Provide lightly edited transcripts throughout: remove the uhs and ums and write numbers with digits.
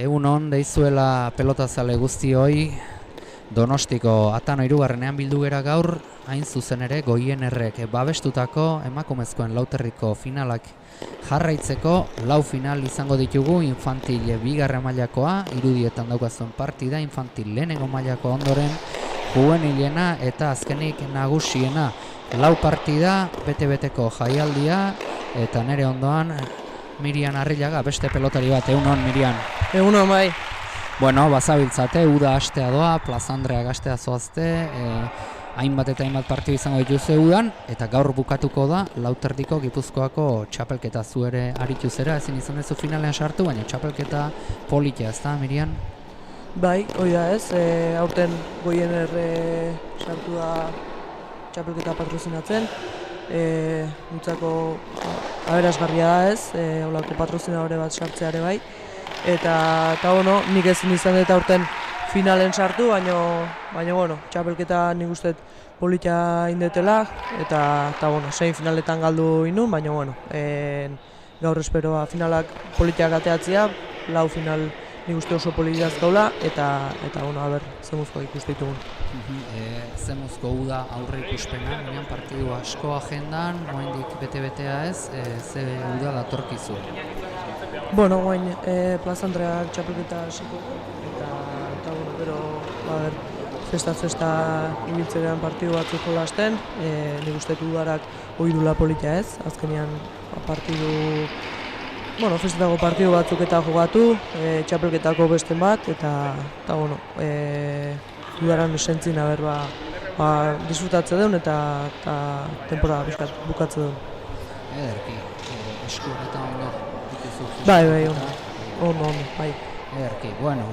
Egun on, deizuela pelotazale guztioi, Donostiko Atano 3. bildu gera gaur, hain zuzen ere Goienerrek babestutako emakumezkoen lauterriko finalak jarraitzeko, lau final izango ditugu, infantil 2. mailakoa, irudietan daukazuen partida, infantil 1. mailakoa ondoren, juvenilena eta azkenik nagusiena, lau partida, bete-beteko jaialdia, eta nere ondoan, Mirian Arrillaga, beste pelotari bat, egun on, Mirian. Egun on, bai. Bueno, bazabiltzate, uda astea doa, Plaza Andreak astea zoazte, hainbat eta hainbat partidu izango dituzte udan, eta gaur bukatuko da, lauterdiko Gipuzkoako txapelketa zu ere aritu zera, ezin izan dezu finalean sartu, baina txapelketa politia, ez da, Mirian? Bai, hori da ez, aurten Goiener sartu da txapelketa patrozinatzen, nintzako aberasgarria da ez, holako patrozinadore bat sartzeare bai, eta bueno, nik ezin izan dut aurten finalen sartu, baina bueno, txapelketa nik uste politia indetela, eta bueno, zein finaletan galdu inun, baina bueno, gaur esperoa finalak politiak ateatzea, lau final nik uste oso politiaz gaula, eta bueno, aber, zemuzko ikuste ditugun. Zemuzko uda aurre ikuspena, baina partidu asko agendan, oraindik bete-betea ez, ze uda datorkizu? Bueno, guain, Plaza Andreak txapelketa hasiko, eta bueno, pero, festa ibiltzean partidu batzuk jolasten, nik uste udarak oidula politia ez, azkenean partidu, bueno, festetako partidu batzuk eta jogatu, txapelketako besten bat, eta bueno, udaran esentzin aber disfrutatze duen eta temporada bizkat bukatze duen. Ederki, esku eta ondo dituzu. Bai, ondo, bai. Ederki, bueno,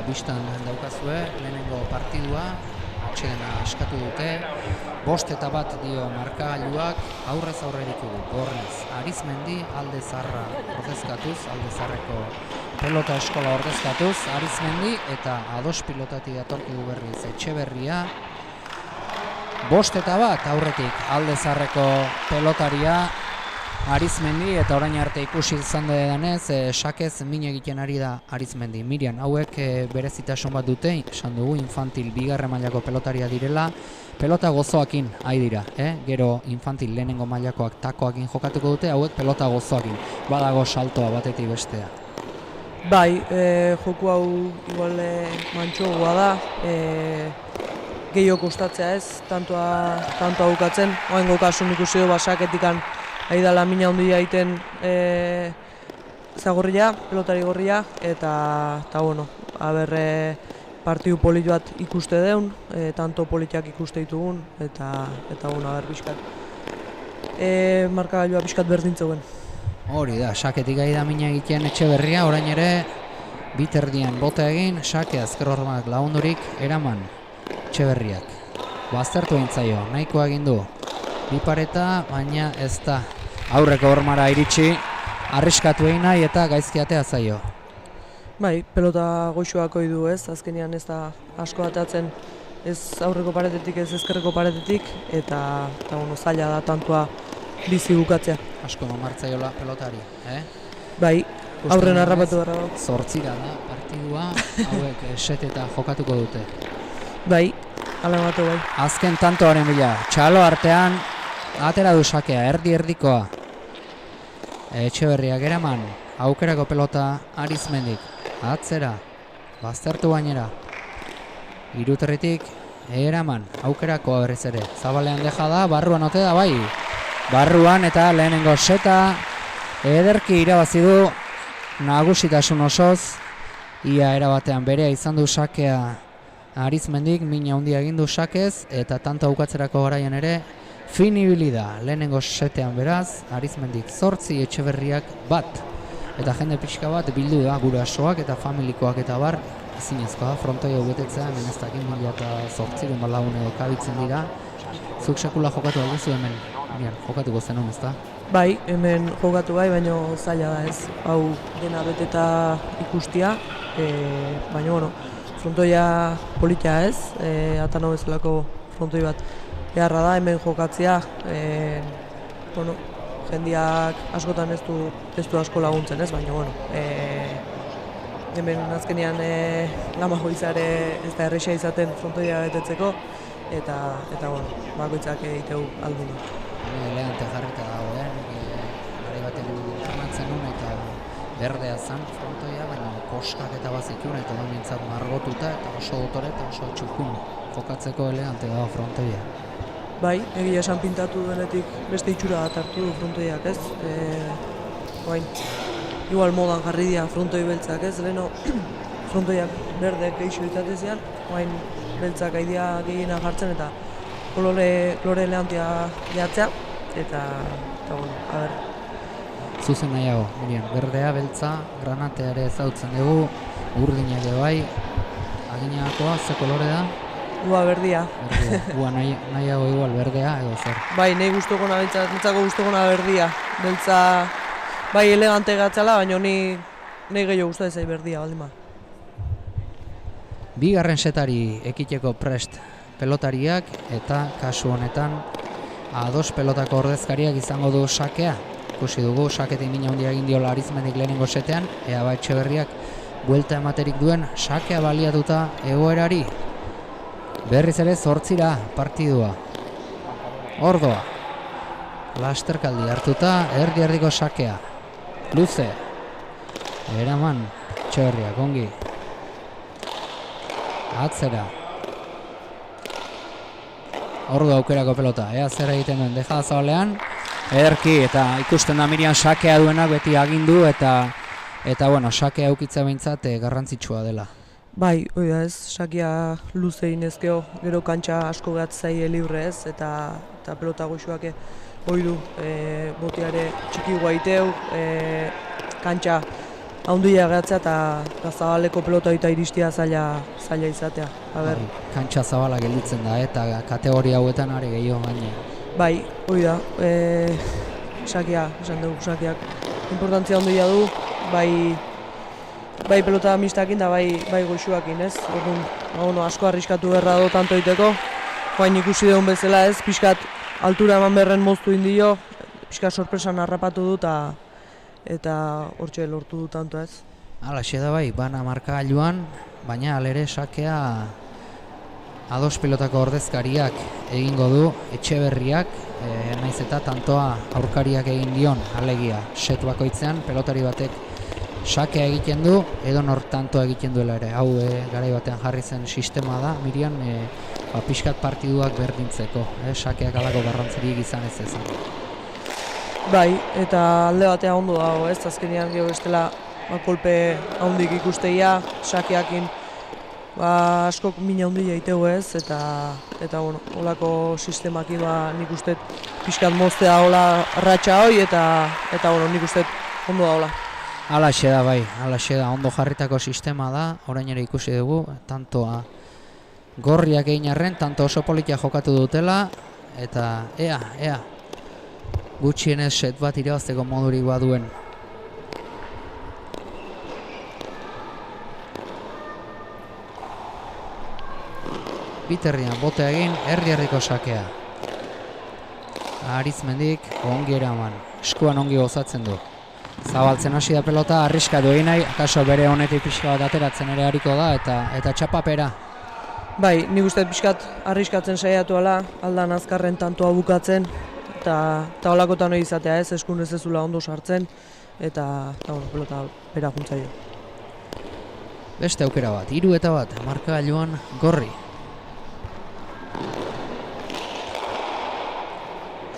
bistan daukazue, lehenengo partidua, atsedena eskatu dute, 5-1 dio markagailuak, aurrez aurre ditugu, Gorriz, Arizmendi, Alde Zarra ordezkatuz, Alde Zarreko pelota eskola ordezkatuz, Arizmendi, eta ados pilotati datorkigu berriz Etxeberria, 5-1 aurretik Alde Zarreko pelotaria, Arizmendi, eta orain arte ikusi izan denez, sakez min egiten ari da Arizmendi. Mirian, hauek berezitasun bat dute, esan dugu, infantil 2. mailako pelotaria direla, pelota gozoakin ari dira, gero infantil 1. mailakoak takoakin jokatuko dute, hauek pelota gozoakin, badago saltoa batetik bestea. Bai, joku hau igual mantxogoa da, gehiago kostatzea ez, tantoa bukatzen, oaingo kasun ikusi du basaketikan ari dala mina ondia egiten zagorria, pelotari gorria, eta bueno, aber partidu polit bat ikuste deun, tanto politiak ikuste ditugun, eta bueno, aber bizkat, markagailua bizkat berdintzeuen. Hori da, saketik ari da mina egiten Etxeberria, orain ere biterdian bota egin, sake azker hormak lagundurik eraman Etxeberriak. Baztertu egin nahikoa egin du. Bi pareta, baina ez da aurreko hormara iritsi, arriskatu egin nahi eta gaizki atea zaio. Bai, pelota goxoak ohi du ez, azkenean ez da asko atatzen ez aurreko paretetik ez ezkerreko paretetik, eta bueno, zaila da tantua bizi bukatzea. Asko mamartzaiola pelotari, Bai, aurren harrapatu gara. 8 da partidua, hauek set eta jokatuko dute. Bai, ala ematu bai. Azken tantoaren bila, txalo artean, atera du sakea, erdikoa. Etxeberriak eraman, aukerako pelota Arizmendik, atzera, baztertu bainera. Iruterritik, eraman, aukerako berriz ere. Zabalean deja da, barruan ote da, bai. Barruan eta lehenengo seta, ederki irabazi du, nagusitasun osoz. Ia erabatean berea izan du sakea Arizmendik, mina handia egin du sakez, eta tanto aukatzerako garaian ere, fin ibili da, lehenengo setean beraz, Arizmendik 8, Etxeberriak 1. Eta jende pixka bat bildu da gurasoak eta familikoak eta bar, ezinezkoa da, frontoi hau betetzea, hemen ez dakit 2008 balagun edo kabitzen dira. Zuk sekula jokatu alduzu hemen, jokatuko zenun, ezta? Bai, hemen jokatu bai, baina zaila da ez, hau dena beteta ikustia, baina bueno, frontoia politia ez, Atano bezalako frontoi bat beharra da hemen jokatzea, bueno, jendiak askotan ez du asko laguntzen ez, baina bueno, hemen azkenean lama joizare ez da erresa izaten frontoia betetzeko, eta bueno, bakoitzak egiteu alduna. Lehante jarrita dago, gari baten tranatzen nun eta berdea zan frontoia, baina koskak eta bazitun eta domintzat margotuta eta oso dotore eta oso txukun jokatzeko elegante dago frontoia. Bai, egia esan pintatu denetik beste itxura bat hartu du frontoiak ez. Igual modan jarri dira frontoi beltzak ez, leheno frontoiak berdek geixo itatezian, beltzak aidea gehiena jartzen eta kolore elegantia gehatzea, eta bueno, a ber. Zuzen nahiago, Miriam, berdea, beltza, granatea ere ezautzen dugu, urdinak bai, aginakoa, ze kolore da? Ua berdia. Ua nahiago igual berdea edo zer? Bai, nahi guztokona beltza, nintzako guztokona berdia. Beltza, bai elegante gatzala, baina nahi gehiago guztatzen berdia, baldin ba. Bigarren setari ekiteko prest pelotariak eta kasu honetan A2 pelotako ordezkariak izango du sakea. Ikusi dugu, saketik mina handia egin diola Arizmendik lehenengo setean, ea Etxeberriak buelta ematerik duen sakea baliatuta egoerari. Berriz ere 8 partidua. Ordoa. Lasterkaldi hartuta, erdi-erdiko sakea. Luze. Eraman, Etxeberriak, ongi. Atzera. Ordu aukerako pelota, ea zer egiten duen, deja zabalean, ederki, eta ikusten da Miriam sakea duenak beti agindu, eta bueno, sakea aukitza behintzat garrantzitsua dela. Bai, hoi da ez, sakia luze inezkeo, gero kantxa asko behatzaile libre ez, eta pelota goxuak hoi du, botiare txiki guaiteu, kantxa handia gehatzea eta zabaleko pelota eta iristia zaila izatea. Kantxa zabala gelditzen da eta kategoria hauetan are gehiago gaine. Bai, hoi da, sakia, esan dugu sakiak importantzia handia du, bai pelota mistakin da bai goxuakin ez. Orduan, asko arriskatu berra do tanto iteko, joain ikusi dugun bezala ez, pixkat altura eman berren moztu indio, pixkat sorpresan harrapatu du eta hortxe lortu du tanto ez. Halaxe da bai, bana markagailuan, baina alere sakea A2 pelotako ordezkariak egingo du, Etxeberriak, naiz eta tantoa aurkariak egin dion, alegia, set bakoitzean, pelotari batek sakea egiten du, edo nor tantoa egiten duela ere. Hau garai batean jarri zen sistema da, Miriam, pixkat partiduak berdintzeko, sakeak alako garrantzirik izan ez ezan. Bai, eta alde batea ondo dago ez, azkenean gero bestela kolpe handik ikusteia, sakeakin askok mina handia itegu ez, eta bueno, holako sistemakin nik uste pixkat moztea hola ratxa hoi, eta bueno, nik uste ondo da hola. Halaxe da bai, halaxe da, ondo jarritako sistema da, orain ere ikusi dugu, tantoa gorriak egin arren, tanto oso politia jokatu dutela, eta ea, gutxienez set bat irabazteko modurik baduen. Biterrian botea egin, erdi-erdiko sakea. Arizmendik ongi eraman, eskuan ongi gozatzen du. Zabaltzen hasi da pelota, arriskatu egin nahi, akaso bere honetik pixka bat ateratzen ere hariko da, eta txapapera. Bai, nik uste pixkat arriskatzen saiatu ala, aldan azkarren tantoa bukatzen, eta holakotan hori izatea ez, eskun ez ezula ondo sartzen, eta pelota bera juntzaio. Beste aukera bat, 3-1, markagailuan Gorri.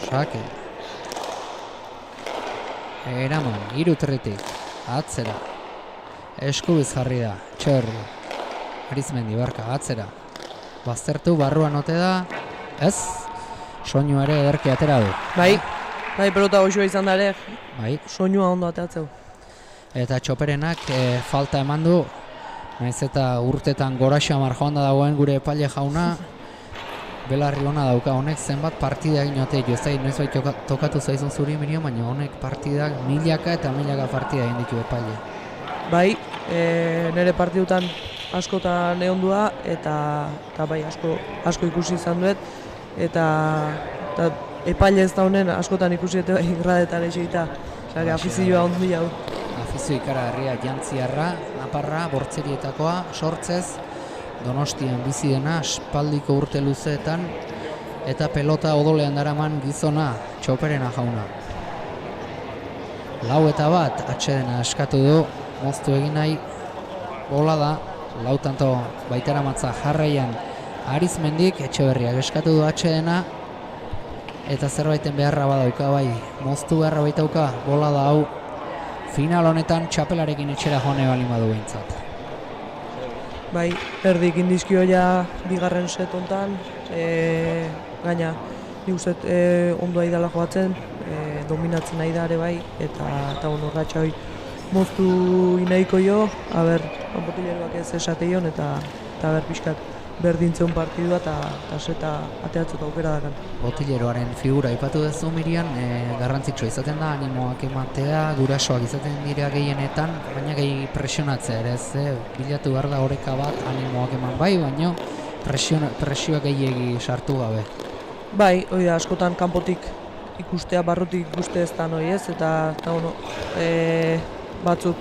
Sake. Eraman, 3-3, atzera. Eskubiz jarri da, Etxeberria. Arizmendi, barka, atzera. Baztertu, barruan ote da, ez? Soinu ere ederki atera du. Bai, pelota goxua izan da ere, Bai. soinua ondo ateratzeu. Eta Txoperenak falta eman du, naiz eta urtetan goraxamar joan da dagoen gure epaile jauna, belarri ona dauka, honek zenbat partida egin ote, jo ez da, noiz tokatu zaizun zuri Miriam, baina honek partidak milaka eta milaka partida egin ditu epaile. Bai, nire partidutan askotan ehondua eta bai asko ikusi izan duet, eta epaile ez da honen askotan ikusi eta bai gradetan esita, afizioa ondi hau. Afizio ikaragarria Jantziarra, Naparra, Bortzerietakoa, Sortzez, Donostian bizi dena, aspaldiko urte luzeetan, eta pelota odolean daraman gizona, Txoperena jauna. 4-1, atsedena eskatu du, moztu egin nahi, bola da, 4 baitara matza jarraian Arizmendik, Etxeberriak eskatu du atsedena, eta zerbaiten beharra badauka bai, moztu beharra baitauka, bola da hau, final honetan txapelarekin etxera joane balin badu behintzat. Bai, erdik indizkio ja bigarren set hontan, gaina nik uste ondo ari dela joatzen, dominatzen ari da ere bai, eta urratxa hori moztu inaiko jo, kanpotileroak ez esateion, eta pixkat berdintzeun partidua eta seta ateratzeko aukera dakan. Botileroaren figura ipatu duzu Miriam, garrantzitsua izaten da, animoak ematea, gurasoak izaten dira gehienetan, baina gehi presionatzea ere ez, bilatu behar da oreka bat animoak eman bai, baina presioak gehiegi sartu gabe. Bai, hori da, askotan kanpotik ikustea, barrutik ikuste ez da noi ez, eta batzuk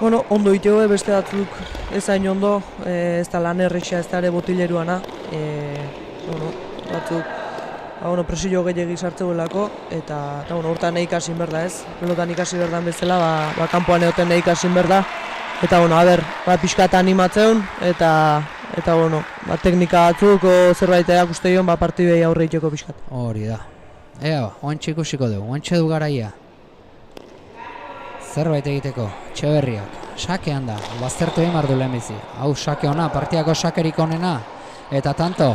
ondo iteo, beste batzuk ezain ondo, ez da lan errexea ez da ere botileruana, batzuk presio gehiagi sartzeuelako, eta hortan nahi ikasin berda ez, pelotan ikasi berdan bezala, kanpoan egoten nahi ikasin berda, eta pixkat animatzeun, eta teknika batzuk zerbait erakuste joan, partidei aurre iteko pixkat. Hori da. Ea, oantxe ikusiko dugu, oantxe du garaia. Zerbait egiteko, Etxeberriak, sakean da, baztertu egin bardu lehenbizi. Hau, sake ona, partiako sakerik onena, eta tanto,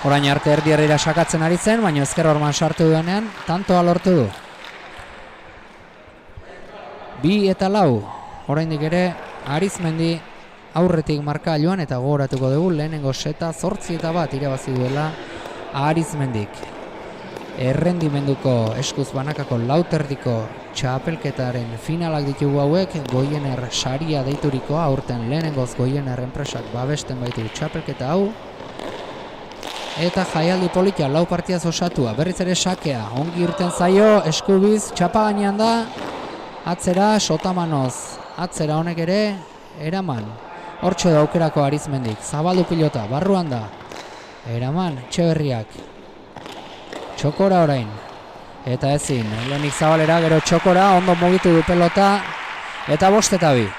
orain arte erdi-erdira sakatzen ari zen, baina ezker orman sartu duenean, tantoa lortu du. 2-4, oraindik ere, Arizmendi aurretik markagailuan eta gogoratuko dugu lehenengo seta 8-1 irabazi duela Arizmendik. Errendimenduko eskuz banakako lauterdiko txapelketaren finalak ditugu hauek, Goiener saria deiturikoa, aurten lehenengoz Goiener enpresak babesten baitu txapelketa hau. Eta jaialdi politia 4 partiaz osatua, berriz ere sakea, ongi irten zaio, eskubiz, txapa gainean da, atzera, sotamanoz, atzera honek ere, eraman. Hortxe da aukerako Arizmendik, zabaldu pilota, barruan da, eraman, Etxeberriak. Txokora orain, eta ezin, lehenik zabalera, gero txokora, ondo mugitu du pelota, eta 5-2.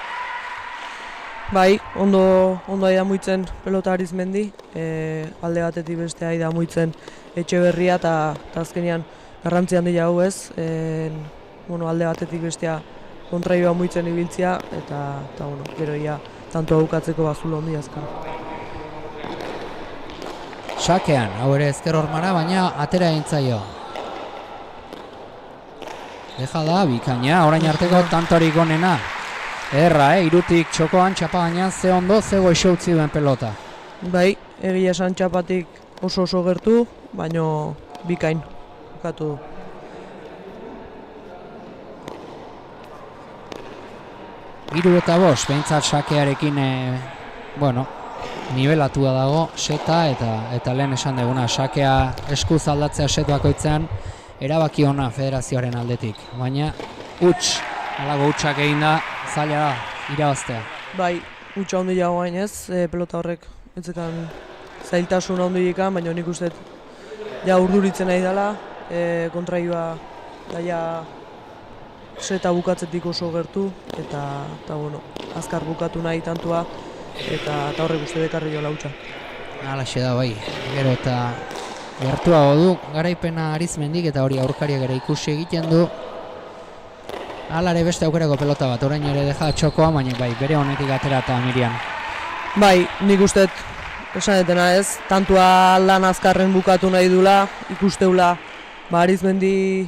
Bai, ondo ari da muitzen pelota Arizmendi, alde batetik beste ari da muitzen Etxeberria, eta azkenean garrantzi handia hau ez, alde batetik bestea kontraioa muitzen ibiltzea, eta gero ia tanto aukatzeko bazulo ondi azkar. Sakean, hau ere ezker hormara, baina atera egintzaio. Deja da, bikaina, orain arteko tantorik onena. Erra, irutik txokoan, txapa gainean, ze ondo, ze goixo utzi duen pelota. Bai, egia esan txapatik oso gertu, baino bikain bukatu du. Hiru eta 5, behintzat sakearekin, nibelatua dago, seta eta lehen esan duguna, sakea eskuz aldatzea set bakoitzean, erabaki ona federazioaren aldetik. Baina, alago hutsak egin da, zaila da, irabaztea. Bai, hutsa handia gain ez, pelota horrek etzekan zailtasun handikan, baina nik uste ja urduritzen nahi dela, kontraioa daia seta bukatzetik oso gertu, eta bueno, azkar bukatu nahi tantua, eta horrek uste dekarri jo lautxa. Halaxe da bai, gero eta gertuago du, garaipena Arizmendik eta hori aurkariak ere ikusi egiten du. Alare beste aukerako pelota bat, orain ere deja txokoa, baina bai, bere honetik atera eta Miriam. Bai, nik uste esan etena ez, tantua lan azkarren bukatu nahi dula, ikusteula Arizmendi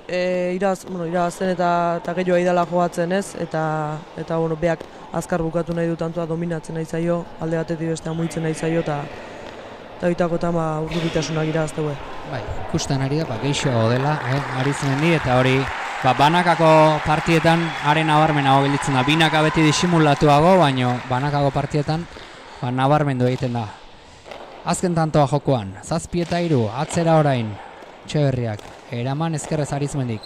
irabazen eta gehiago idala joatzen ez, eta bueno, beak azkar bukatu nahi du tantua dominatzen nahi zaio, alde batetik beste amuitzen nahi zaio, eta bitakotan urdurritasunak irabazteu. Bai, ikusten ari da, geixoago dela, Arizmendi, eta hori banakako partietan haren nabarmenago gelditzen da. Binaka beti disimulatuago, baina banakako partietan nabarmendu egiten da. Azken tantoa jokoan, 7-3, atzera orain, Etxeberriak, eraman ezkerrez Arizmendik.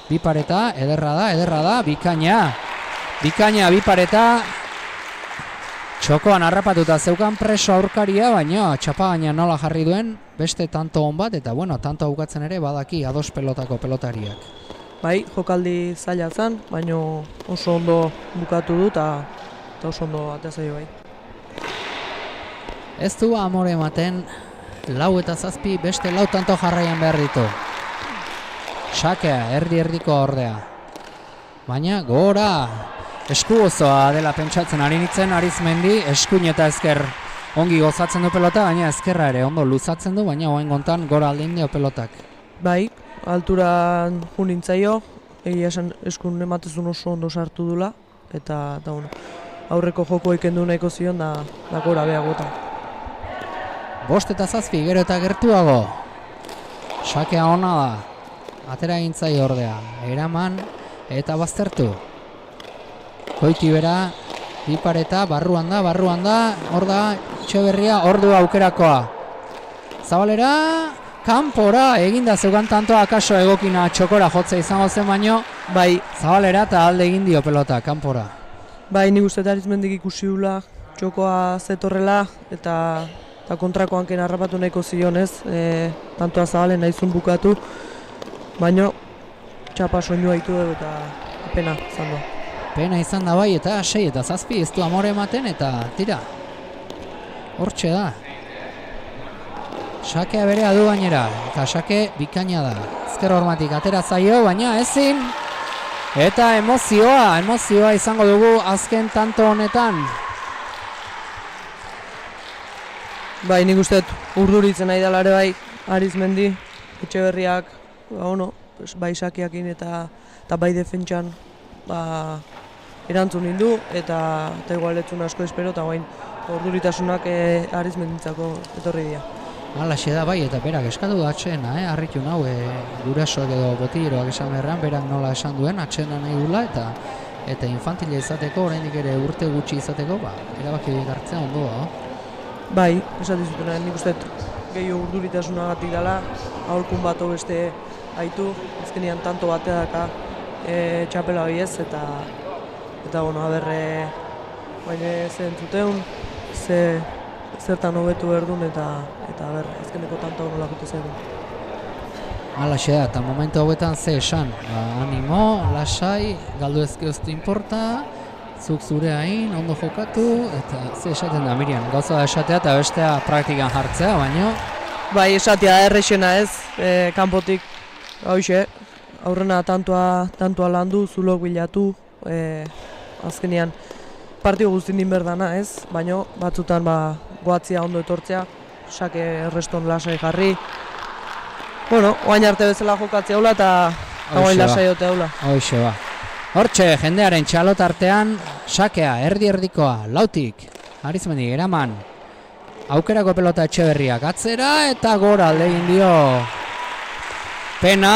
Bi pareta, ederra da, bikaina, bi pareta, txokoan harrapatuta zeukan preso aurkaria, baina txapagaina nola jarri duen, beste tanto on bat, eta bueno, tanto bukatzen ere badaki ados pelotako pelotariak. Bai, jokaldi zaila zen, baina oso ondo bukatu du eta oso ondo atea zaio bai. Ez du amore ematen, 4 eta 7 beste 4 tanto jarraian behar ditu. Sakea, erdi-erdiko ordea. Baina gora, esku gozoa dela pentsatzen ari nintzen Arizmendi, eskuin eta ezker ongi gozatzen du pelota, baina ezkerra ere ondo luzatzen du, baina oen gontan gora aldin dio pelotak. Bai, alturan jo nintzaio, egia esan eskun ematezun oso ondo sartu dula, eta bueno, aurreko joko ikendu nahiko zion da gora beagota. 5 eta 7, gero eta gertuago. Sakea ona da. Atera gintzai ordea. Eraman eta baztertu. Koitibera, bi pareta, barruan da, hor da, Etxeberria, ordu aukerakoa. Zabalera, kanpora, eginda zeugan tantoa akaso egokina txokora jotzea izango zen baino, bai, Zabalera eta alde egin dio pelota, kanpora. Bai, nik uste Arizmendik ikusi dula, txokoa zetorrela, eta kontrako hanken harrapatu nahiko zionez, tantoa Zabalen nahizun bukatu, baino txapa soinua ditu dugu eta pena izan da. Pena izan da bai, eta 6 eta 7 ez du amore ematen, eta tira, hortxe da. Sakea berea du gainera, eta sake bikaina da. Ezker hormatik atera zaio, baina ezin. Eta emozioa izango dugu azken tanto honetan. Bai, nik uste urduritzen nahi dela ere bai, Arizmendi, Etxeberriak, bai sakeakin eta bai defentsan erantzun nindu, eta igualetzun asko espero, eta bain urduritasunak Arizmendintzako etorri dira. Halaxe da bai, eta berak eskatu du atxena, harritu nau, gurasoak edo botileroak esan beharrean, berak nola esan duen, atxena nahi dula, eta infantila izateko, oraindik ere urte gutxi izateko, erabaki hartzea ondo da. Bai, esatu zutena, nik uste gehiago urduritasunagatik dela, aholkun bat beste haitu, azkenean tanto batea daka txapela hori ez, eta bueno, aberre baina zen zuteun, zertan hobetu erdun eta azkeneko tanto hori lakute zen. Halaxe da, eta momentu hauetan ze esan, animo, lasai, galdu ezkeoztu inporta, zuk zure hain, ondo jokatu, eta ze esaten da Miriam, gauza da esatea eta bestea praktikan jartzea, baino? Bai, esatea errexena ez, kanpotik, hauxe, aurrena tantua landu, zulok bilatu, azkenean partio guztin din berdana ez, baino batzutan goatzia ondo etortzea, sake erreston lasai jarri. Bueno, oain arte bezala jokatzea hula eta oain lasai jotea hula. Hoxe ba. Hortxe, jendearen txalotartean, sakea, erdi-erdikoa, lautik, Arizmendi, eraman, aukerako pelota Etxeberriak atzera eta gora alde egin dio. Pena,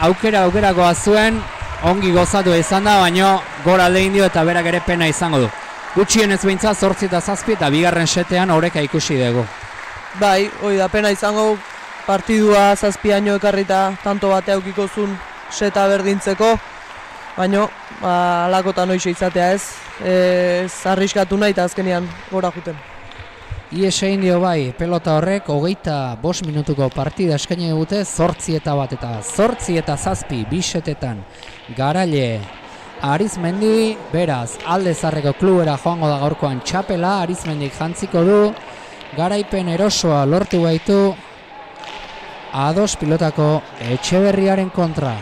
aukerakoa zuen, ongi gozatu izan da, baino gora alde egin dio eta berak ere pena izango du. Gutxienez behintzat 8 eta 7 eta bigarren setean oreka ikusi dugu. Bai, hori da pena izango partidua 7 ekarrita tanto batea eukiko zuen seta berdintzeko, baino alakotan hoxe izatea ez, zarriskatu nahi eta azkenean gora juten. Ies egin dio bai, pelota horrek 25 minutuko partida eskaini dute 8-1 eta 8-7 bisetetan. Garaile Arizmendi, beraz, Alde Zaharreko klubera joango da gaurkoan txapela, Arizmendik jantziko du, garaipen erosoa lortu baitu, A2 pilotako Etxeberriaren kontra.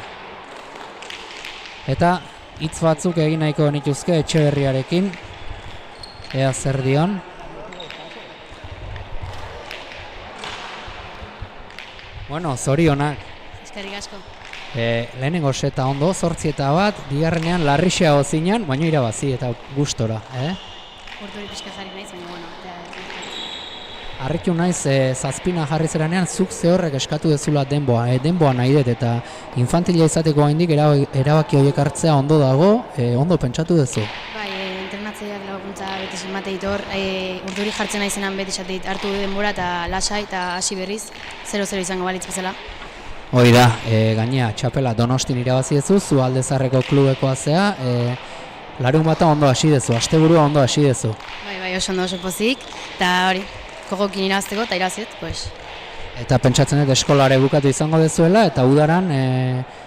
Eta hitz batzuk egin nahiko nituzke Etxeberriarekin, ea zer dion. Bueno, zorionak. Eskerrik asko. Lehenengo seta ondo, 8-1, bigarrenean larrixeago zinan, baina irabazi eta gustora. Urduri pixka jarri naiz, baina bueno. Harritu naiz, zazpina jarri zeranean, zuk zehorrek eskatu dezula denboa nahi dut, eta infantila izateko gaindik erabaki horiek hartzea ondo dago, ondo pentsatu duzu. Bai, entrenatzaileak laguntza beti zenbate ditor, urduri jartzen naizenan beti esatit hartu denbora eta lasai eta hasi berriz, 0-0 izango balitz bezala. Hoi da, gainea, txapela Donostin irabazi dezu, zu Alde Zaharreko klubekoa zea, larun bata ondo hasi dezu, asteburua ondo hasi dezu. Bai, oso ondo oso pozik, eta hori, kogokin irazteko eta irazet, pues. Eta pentsatzen dut eskolare bukatu izango dezuela, eta udaran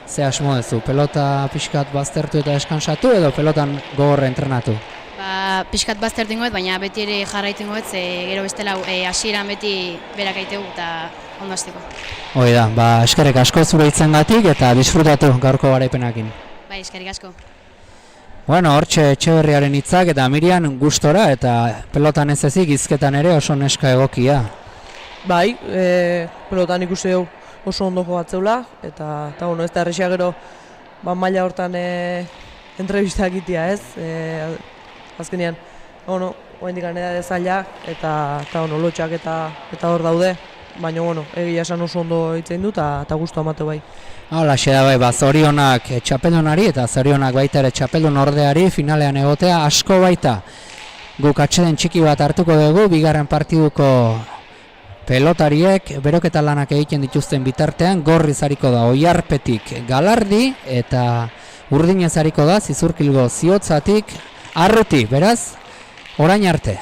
ze asmo dezu, pelota pixkat baztertu eta eskansatu edo pelotan gogorra entrenatu? Pixkat baztertu ingoet, baina beti ere jarraitu ingoet, gero bestela hasieran beti berak aitegu eta ondo hasteko. Hoi da, eskerrik asko zure hitzengatik eta disfrutatu gaurko garaipenakin. Bai, eskerrik asko. Bueno, hortxe Etxeberriaren hitzak eta Mirian gustora eta pelotan ez ezik hizketan ere oso neska egokia. Bai, pelotan ikusi dugu oso ondo jogatzeula, eta bueno, ez da errexia gero maila hortan entrevistak egitea, ez? Azkenean, oraindik edade zaila eta lotxak eta hor daude, baina egia esan oso ondo hitz egin du eta gustu amate bai. Halaxe da bai, zorionak txapeldunari eta zorionak baita ere txapeldun ordeari finalean egotea asko baita. Guk atxeden txiki bat hartuko dugu, bigarren partiduko pelotariek beroketa lanak egiten dituzten bitartean Gorriz hariko da Oiarpetik Galardi eta Urdinez hariko da Zizurkilgo Ziotzatik Arruti, beraz, orain arte.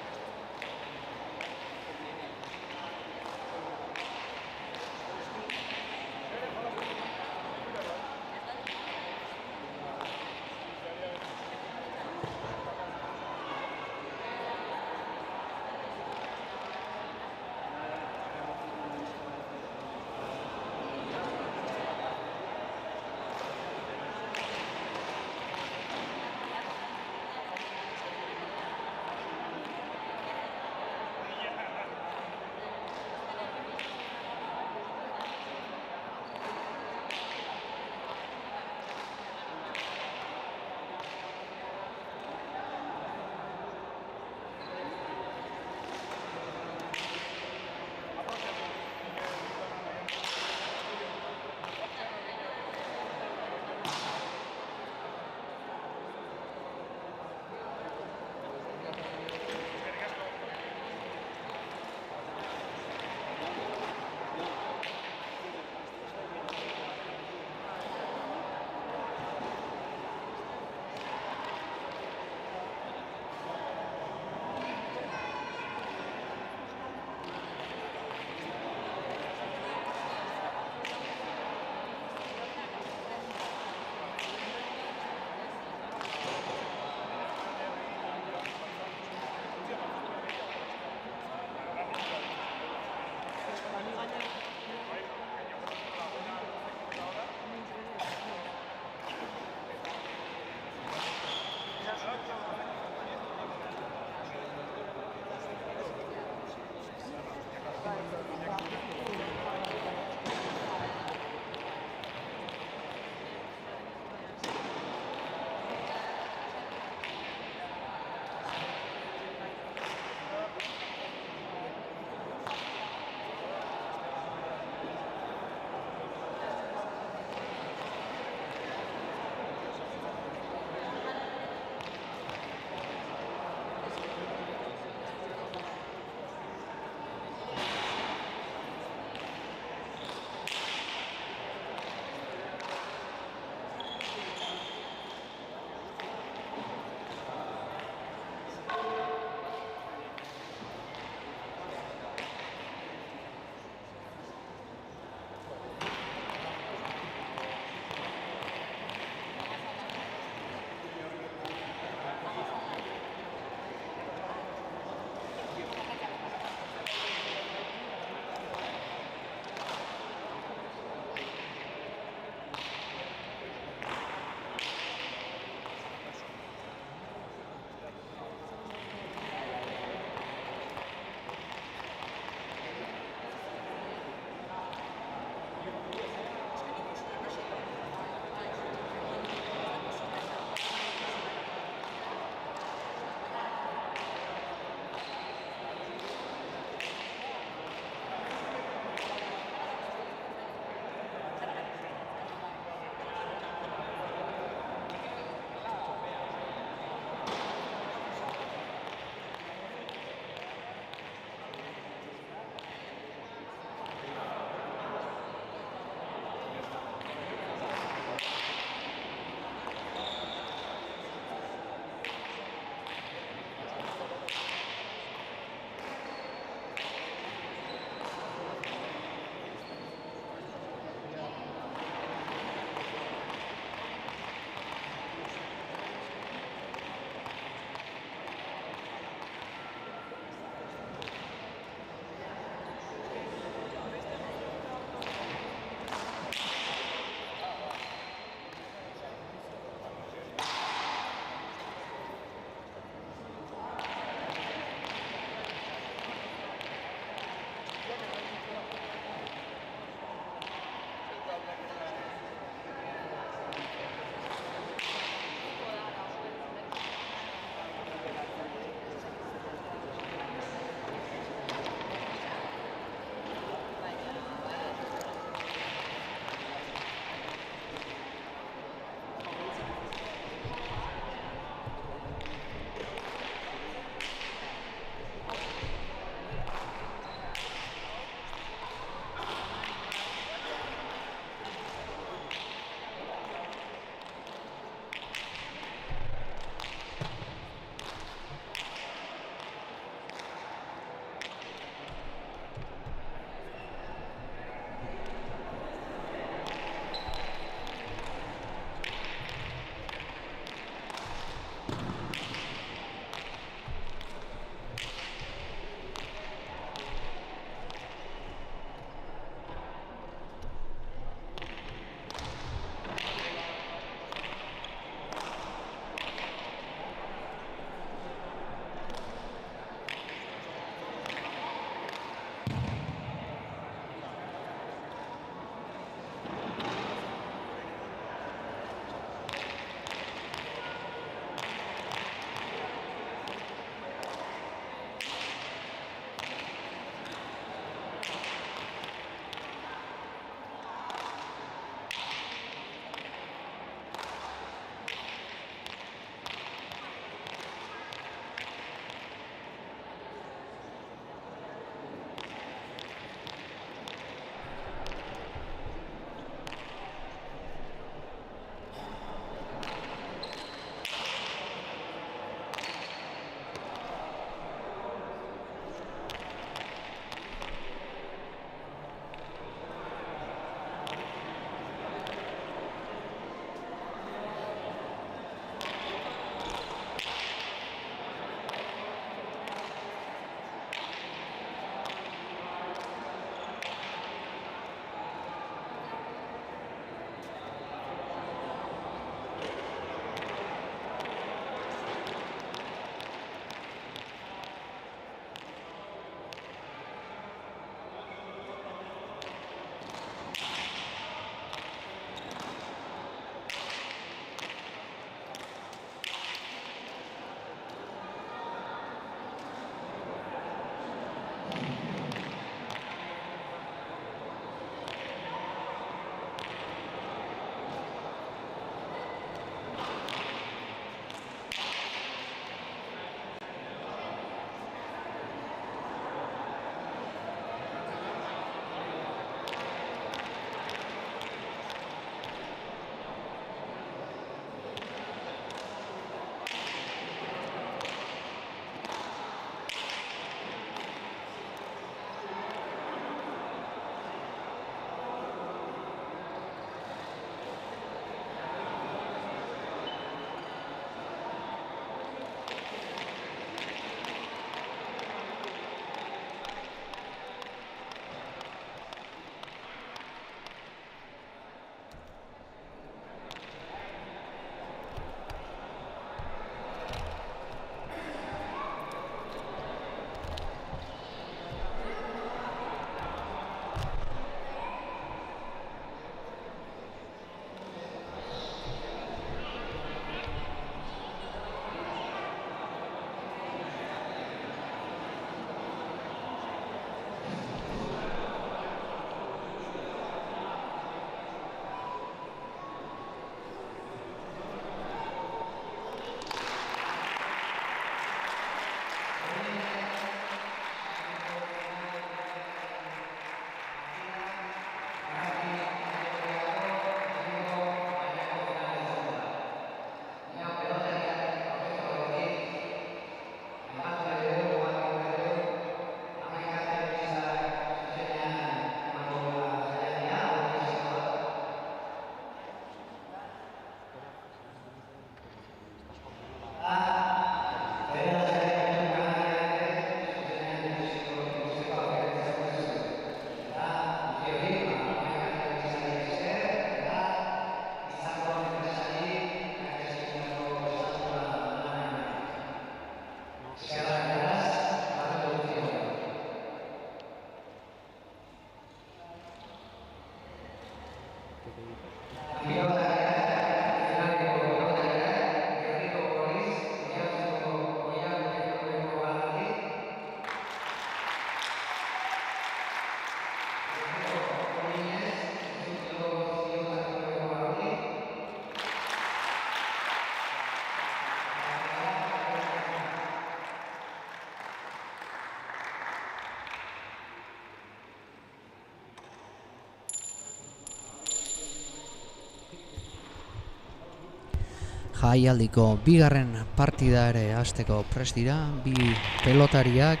Jaialdiko bigarren partida ere hasteko prest dira, bi pelotariak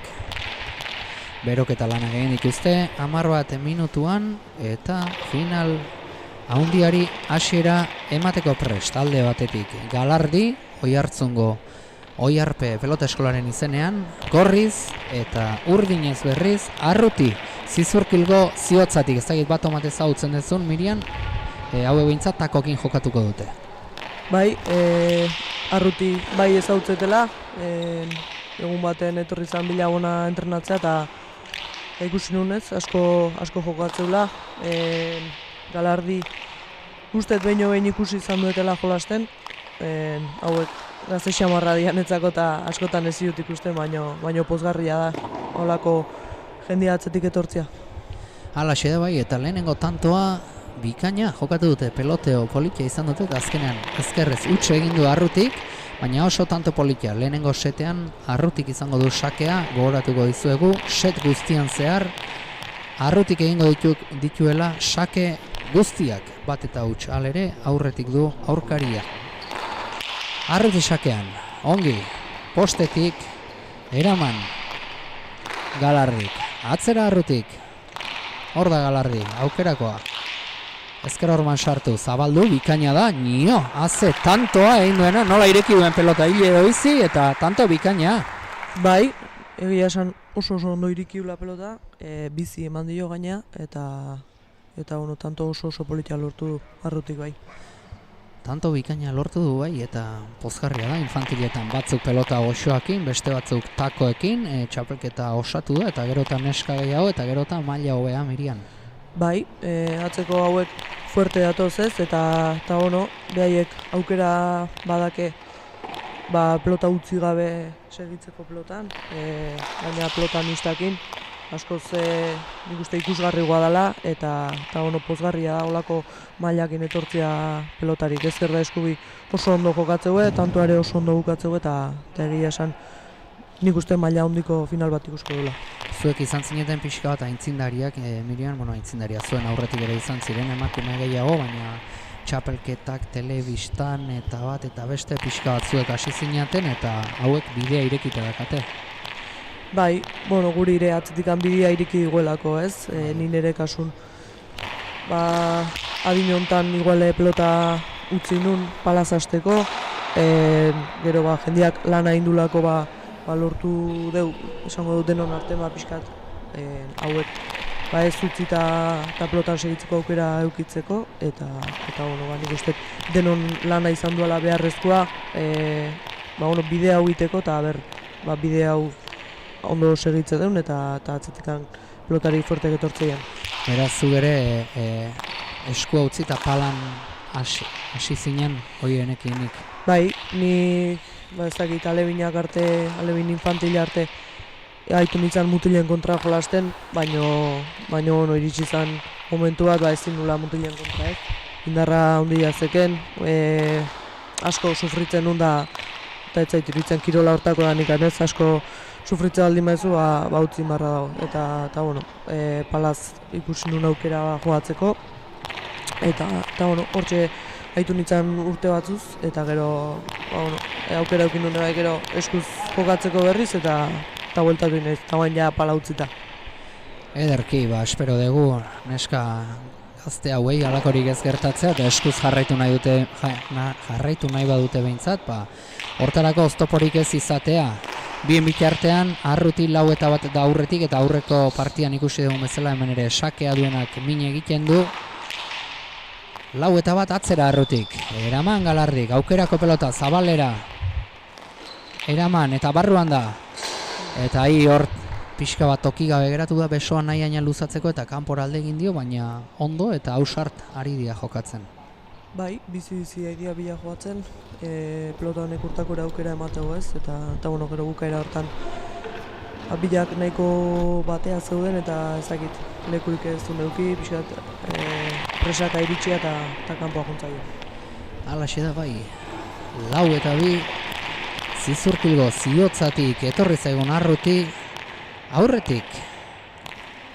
beroketa lanak egin dituzte, 10 minutuan eta final handiari hasiera emateko prest. Alde batetik Galardi, Oiartzungo Oiarpe pelota eskolaren izenean, Gorriz eta Urdinez berriz, Arruti, Zizurkilgo Ziotzatik, ez dakit bat omate zautzen dezun, Mirian, hau behintzat takokin jokatuko dute. Bai, Arruti bai ezautzetela, egun baten etorri zan Bilagona entrenatzea eta ikusi nunez, asko jokatzeula. Galardi ustez behin ikusi izan duetela jolasten, hauek gazte xamarra dianetzako eta askotan ez dut ikusten, baino pozgarria da, holako jendia atzetik etortzea. Halaxe da bai, eta lehenengo tantoa bikaina jokatu dute, peloteo politia izan dute, eta azkenean ezkerrez huts egin du Arrutik, baina oso tanto politia. Lehenengo setean Arrutik izango du sakea, gogoratuko dizuegu, set guztian zehar, Arrutik egingo dituela sake guztiak, bat eta huts, halere aurretik du aurkaria. Arruti sakean, ongi, postetik, eraman, Galardik, atzera Arrutik, hor da Galardi, aukerakoa. Ezker horman sartu, zabaldu, bikaina da, nio, haze, tantoa egin duena, nola ireki duen pelota hile edo bizi, eta tanto bikaina. Bai, egia esan oso ondo irikiula pelota, bizi eman dio gaina, eta tanto oso politia lortu du Arrutik bai. Tanto bikaina lortu du bai, eta pozgarria da, infantilietan batzuk pelota osoakin, beste batzuk takoekin, txapelketa osatu da, eta gero eta neska gehiago, eta gero eta maila hobea, Mirian. Bai, atzeko hauek fuerte datoz ez, eta behaiek aukera badake pelota utzi gabe segitzeko pelotan, baina pelota nistakin, askoz nik uste ikusgarrigoa dela, eta pozgarria da olako mailakin etortzea pelotarik. Ezker da eskubi oso ondo jokatzeue, tantoare oso ondo bukatzeu eta egia esan nik uste maila hondiko final bat ikusko dela. Zuek izan zineten pixka bat aintzindariak, Miriam, aintzindaria zuen aurretik ere izan ziren emakume gehiago, baina txapelketak, telebistan eta bat eta beste pixka bat zuek hasi zinaten eta hauek bidea irekita dakate. Bai, guri ere atzetikan bidea ireki diguelako, ez? Ni nire kasun adin hontan iguale pelota utzi nun palaz hasteko, gero jendeak lana indulako lortu deu, esango dut denon artean pixkat hauek ez utzi eta pelotan segitzeko aukera eukitzeko eta nik uste denon lana izan duela beharrezkoa bide hau iteko eta bide hau ondo segitze deun eta atzetikan pelotari fuertek etortzean. Beraz, zu ere eskua utzi eta palan hasi zinen hoienekinik. Bai, ni ez dakit alebinak arte, alebin infantila arte haitu nintzen mutilen kontra jolasten, baino iritsi zen momentu bat ezin nula mutilen kontra, ez? Indarra handia zeken, asko sufritzen nun da, eta ez zait iruditzen kirola hortako da nik anez, asko sufritzen aldin maizu, utzi marra dago. Eta palaz ikusi nun aukera joatzeko, eta hortxe haitu nintzen urte batzuz, eta gero aukera eukin duen bai gero eskuz jokatzeko berriz, eta bueltatu inaiz, eta bain ja pala utzita. Ederki, espero dugu neska gazte hauei alakorik ez gertatzea, eta eskuz jarraitu nahi badute behintzat, hortarako oztoporik ez izatea. Bien bitartean, Arruti 4-1 da aurretik, eta aurreko partian ikusi dugun bezala hemen ere sakea duenak min egiten du. 4-1 atzera Arrutik, eraman Galardik, aukerako pelota, Zabalera, eraman eta barruan da. Eta hor pixka bat toki gabe geratu da besoa nahi luzatzeko eta kanpora alde egin dio, baina ondo eta ausart ari dira jokatzen. Bai, bizi ari dira bila jokatzen, pelota honek urtakora aukera emateu ez, eta gero bukaera hortan bilak nahiko batea zeuden eta ezakit lekurik ez du neuki, pixkat presaka iritsia eta kanpoa juntzaio. Halaxe da bai, 4-2, zizurkilgo ziotzatik etorri zaigun Arruti, aurretik,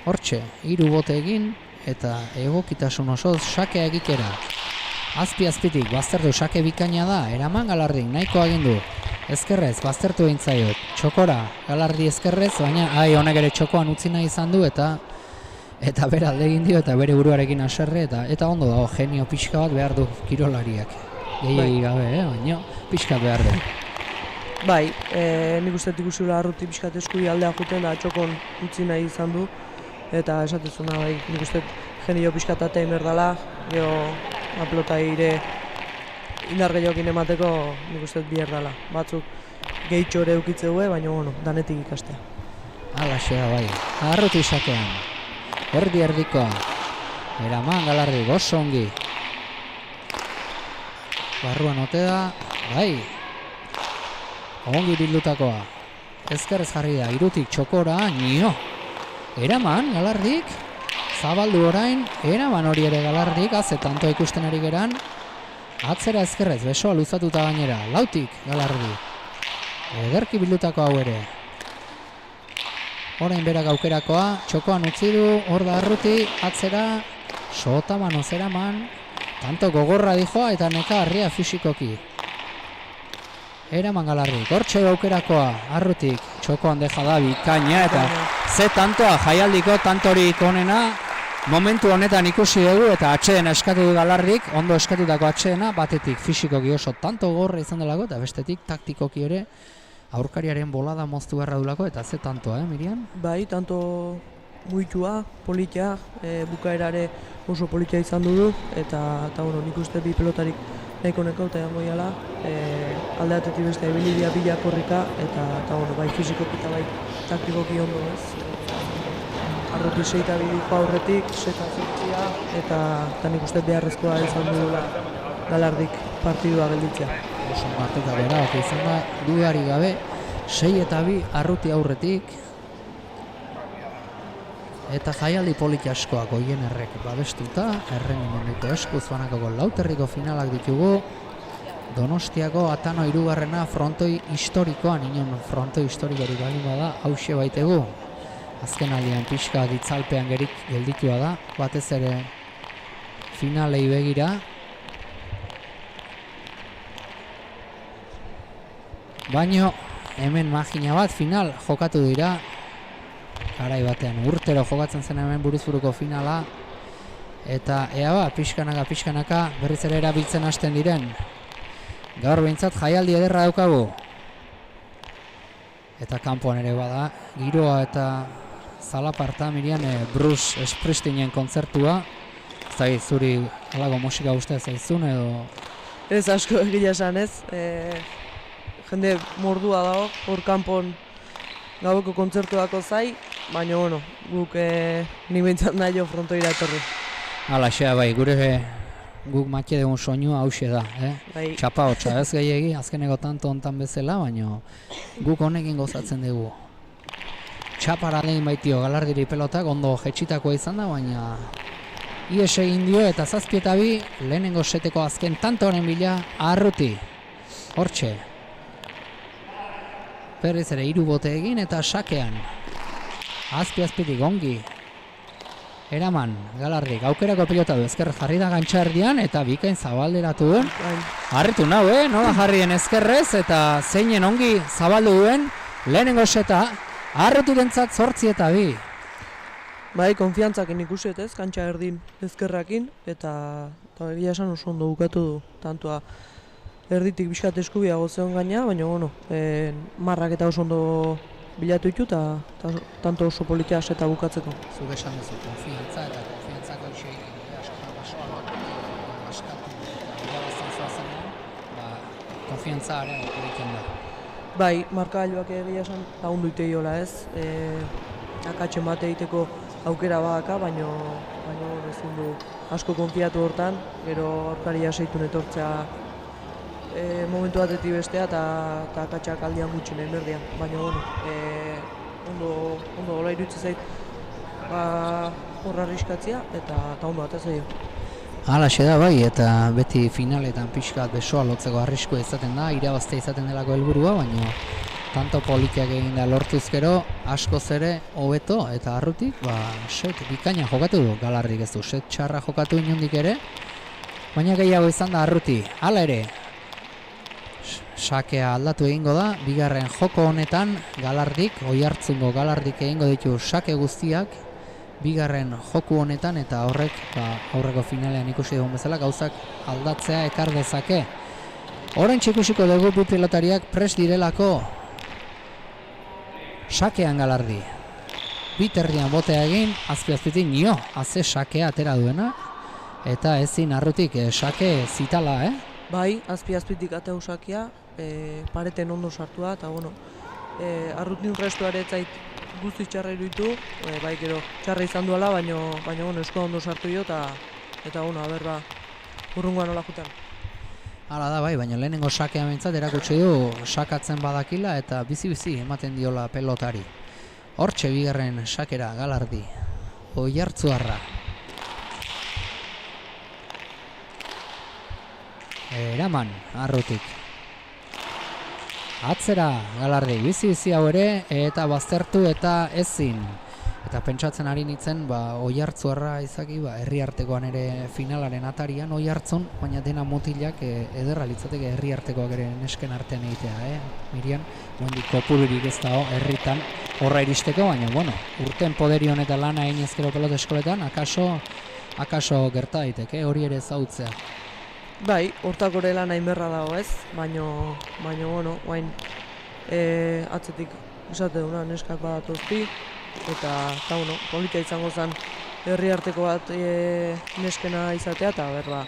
hortxe, 3 bote egin eta egokitasun osoz sakea egitera. Azpi-azpitik, baztertu sake bikaina da, eraman Galardik, nahiko agindu. Ezkerrez, baztertu egin zaiot, txokora, Galardi ezkerrez, baina honek ere txokoan utzi nahi izan du eta bere alde egin dio eta bere buruarekin haserre eta ondo dago, genio pixka bat behar du kirolariak. Gehiagi gabe, baina pixka behar du. Bai, nik uste ikusula Arruti pixkat eskui aldea juten da txokon utzi nahi izan du eta esatezuna bai, nik uste genio pixkat atea inberdala, pelota ire indar gehiokin emateko nik uste bihar dela. Batzuk gehitxo ere eukitzeu, baina danetik ikastea. Halaxe da bai, Arruti sakean, erdi-erdikoa, eraman Galardik, oso ongi. Barruan ote da, bai, ongi bildutakoa, ezkerrez jarri da, Irutik txokora, nio, eraman Galardik, zabaldu orain, eraman hori ere Galardik, tanto ikusten ari geran, atzera ezkerrez, besoa luzatuta gainera, Lautik Galardik, ederki bildutako hau ere. Orain berak aukerakoa, txokoan utzi du, hor da Arruti, atzera, sota manoz eraman, tanto gogorra dijoa eta neka harria fisikoki. Eraman Galardik, hortxe aukerakoa, Arrutik, txokoan deja da bikaina eta ze tantoa jaialdiko tantorik onena, momentu honetan ikusi dugu eta atxedena eskatu du Galardik, ondo eskatutako atxedena, batetik fisikoki oso tanto gorra izan delako eta bestetik taktikoki ere aurkariaren bolada moztu beharra dulako eta ze tantoa, Miriam? Bai, tanto muitua, politia, bukaerare oso politia izan du eta nik uste bi pelotarik nahiko neko eta jango iala, aldeatetik beste ebilidia bila korrika eta bai fizikoki eta bai taktikoki ondo ez. Arruti 6-2 aurretik, 7-0 eta nik uste beharrezkoa izan dugula Galardik partidua gelditzea. Oso marteta bera, izan da, dudari gabe, 6-2 Arruti aurretik. eta jaialdi polit askoa Goienerrek babestuta, errendimenduko eskuz banakako Lauterriko finalak ditugu, Donostiako Atano 3. frontoi historikoan, inon frontoi historikorik baldin bada, hause baitegu. Azken aldian pixka ditzalpean gelditua da, batez ere finalei begira. Baino, hemen magina bat final jokatu dira. Garai batean urtero jokatzen zen hemen buruzburuko finala. Eta ea ba, pixkanaka berriz ere erabiltzen hasten diren. Gaur behintzat jaialdi ederra daukagu. Eta kanpoan ere bada, giroa eta zalaparta Mirian Bruce Springsteenen kontzertua. Zai, zuri alago musika uste zaizun edo... Ez asko egia esan ez. Jende mordua dago, hor kanpon gaueko kontzertuako zai, baina bueno, guk nik behintzat nahi jo frontoira etorri. Hala, xea bai, guk matxe dugun soinua hause da, Bai. Txapa hotxa, ez gehiagi, azkeneko tanto hontan bezala, baina guk honekin gozatzen dugu. Txapara egin baitio Galardiri pelotak, ondo jetxitakoa izan da, baina ies egin dio eta 7-2 lehenengo seteko azken tantoren bila Arruti. Hortxe. Berriz ere 3 bote egin eta sakean. Azpitik ongi. Eraman, Galardik, aukerako pilota du, ezker jarri da gantxardian eta bikain zabalderatu duen. Harritu nau, nola jarri den ezkerrez eta zeinen ongi zabaldu duen lehenengo seta, Arrutirentzat 8-2. Bai, konfiantzakin ikusiet ez, kantxa erdin ezkerrakin, eta egia esan oso ondo bukatu du, tantua erditik bizkat eskubiago zeon gaina, baina bueno, marrak eta oso ondo bilatu ditu eta tanto oso politia seta bukatzeko. Zuk esan duzu, konfiantza eta konfiantzako isei askotan basoa askatu eta irabazten zoazenean, konfiantza ere egiten da. Bai, markagailuak egia esan lagundu iteiola ez, akatzen bat egiteko aukera badaka, baina ezin du asko konfiatu hortan, gero aurkaria seitun etortzea momentu batetik bestea eta akatsak aldian gutxi nahi berdian, baina ondo gola irutzi zait horra arriskatzea eta ondo bat ez egin. Halaxe da bai, eta beti finaletan pixkat besoa lotzeko arriskua izaten da, irabaztea izaten delako helburua, baina tanto polikiak egin da lortuzkero, askoz ere hobeto eta Arrutik, set bikaina jokatu du, Galardik ez du, set txarra jokatu inondik ere, baina gehiago izan da Arruti. Hala ere, sakea aldatu egingo da, bigarren joko honetan Galardik, Oiartzungo Galardik egingo ditu sake guztiak, bigarren joku honetan eta horrek aurreko finalean ikusi dugun bezala gauzak aldatzea ekar dezake. Orain ikusiko dugu bi pilotariak prest direlako sakean Galardi. Biterrian botea egin, azpitik nio, haze sakea atera duena eta ezin Arrutik sake zitala, Bai, azpitik ateu sakea, pareten ondo sartua eta bueno, Arrutin restuare etzait guzti txarra iruditu, bai gero txarra izan duela, baina esko ondo sartu jo eta berba urrungoan nola jutan. Hala da bai, baina lehenengo sakea behintzat erakutsi du sakatzen badakila eta bizi-bizi ematen diola pelotari. Hortxe bigarren sakera Galardi, Oiartzuarra. Eraman, Arrutik. Atzera Galardi, bizi-bizi hau ere eta baztertu eta ezin. Eta pentsatzen ari nintzen, Oiartzuarra izaki, herriartekoan ere finalaren atarian Oiartzun, baina dena mutilak ederra litzateke herriartekoak ere nesken artean egitea, Mirian, guendik kopururik ez dago herritan horra iristeko, baina, urten poderion eta lana egin ezkero pelota eskoletan, akaso gerta daiteke, hori ere zautzea. Bai, hortak ere lan hainberra dago ez, baina guain atzetik esate duna neskak badatozti, eta politia izango zen herriarteko bat neskena izatea, eta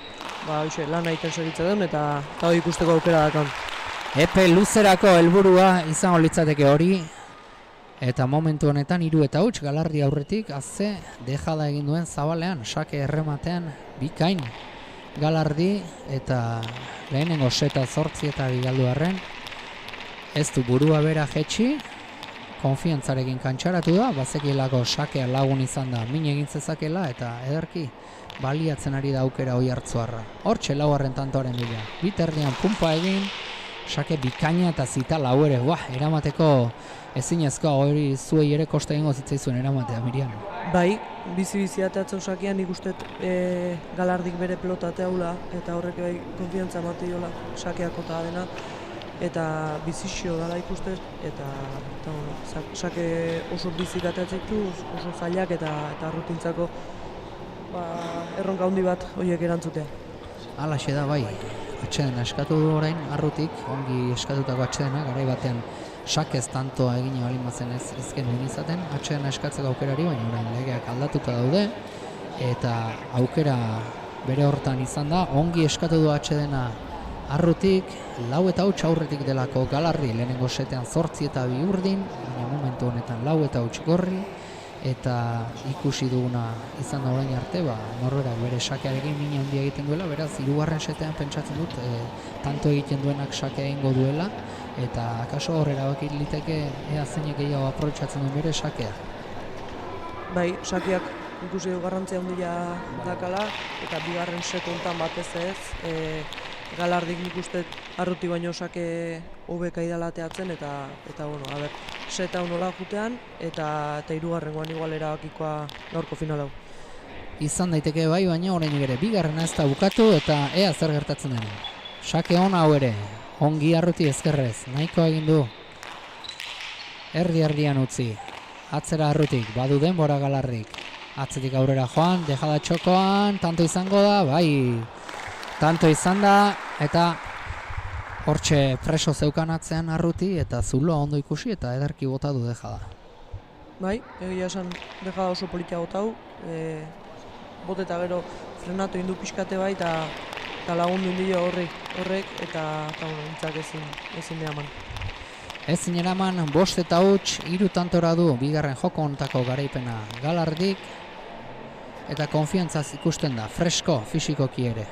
lan egiten segitzen duen, eta hori ikusteko aukera dakan. Epe luzerako helburua izango litzateke hori, eta momentu honetan 3-huts Galardi aurretik azze dejada egin duen zabalean, sake errematean bikain Galardi eta lehenengo seta 8-2 galdu arren, ez du burua bera jetxi, konfiantzarekin kantxaratu da, bazekilako sakea lagun izan da, min egin zezakela eta ederki baliatzen ari da aukera hoi hartzuarra. Hortxe laugarren tantoaren bila. Biterdian pumpa egin, sake bikaina eta zita lau ere, eramateko ezinezkoa hori zuei ere koste egingo zitzaizuen eramatea, Miriam. Bai, bizi-bizi ateatzeu sakean nik uste Galardik bere pelota ateaula eta horrek bai konfiantza emate diola sakeakota dena eta bizixio dela ikusten eta sake oso bizik ateatzeitu, oso zailak eta arrutintzako erronka handi bat horiek erantzutea. Halaxe da bai, atsedena eskatu du orain arrutik, ongi eskatutako atsedena, garai batean sakez tantoa egin balin bazen ez genuen izaten, atsedena eskatzeko aukerari, baina orain legeak aldatuta daude, eta aukera bere hortan izan da, ongi eskatu du atsedena arrutik, 4 eta 8 aurretik delako Galarri, lehenengo setean 8 eta 2 urdin, baina momentu honetan 4 eta 8 gorri, eta ikusi duguna izan da orain arte, norberak bere sakearekin min handia egiten duela, beraz, 3. setean pentsatzen dut, tanto egiten duenak sakea egingo duela, eta akaso hor erabaki liteke ea zeinek gehiago aprobetxatzen duen bere sakea. Bai, sakeak ikusi du garrantzia handia dakala, eta 2. set hontan batez ez, Galardik nik uste arruti baino sake hobeka idala ateatzen, eta seta honola jutean, eta 3. igual erabakikoa gaurko final hau. Izan daiteke bai, baina orain ere 2. ez da bukatu, eta ea zer gertatzen den. Sake hon hau ere, ongi arruti ezkerrez, nahiko egin du. Erdi-erdian utzi, atzera arrutik, badu denbora Galarrik. Atzetik aurrera joan, dejada txokoan, tanto izango da, bai, tanto izan da, eta hortxe preso zeukan atzean arruti, eta zuloa ondo ikusi, eta ederki bota du dejada. Bai, egia esan dejada oso politia botau, bot eta gero frenatu indu pixkate bai, eta lagundu indio horrek, eta nintzak ezin eraman. Ezin eraman, 5 eta 8, 3 tantora du, 2. joko honetako garaipena Galardik, eta konfiantzaz ikusten da, fresko, fisikoki ere.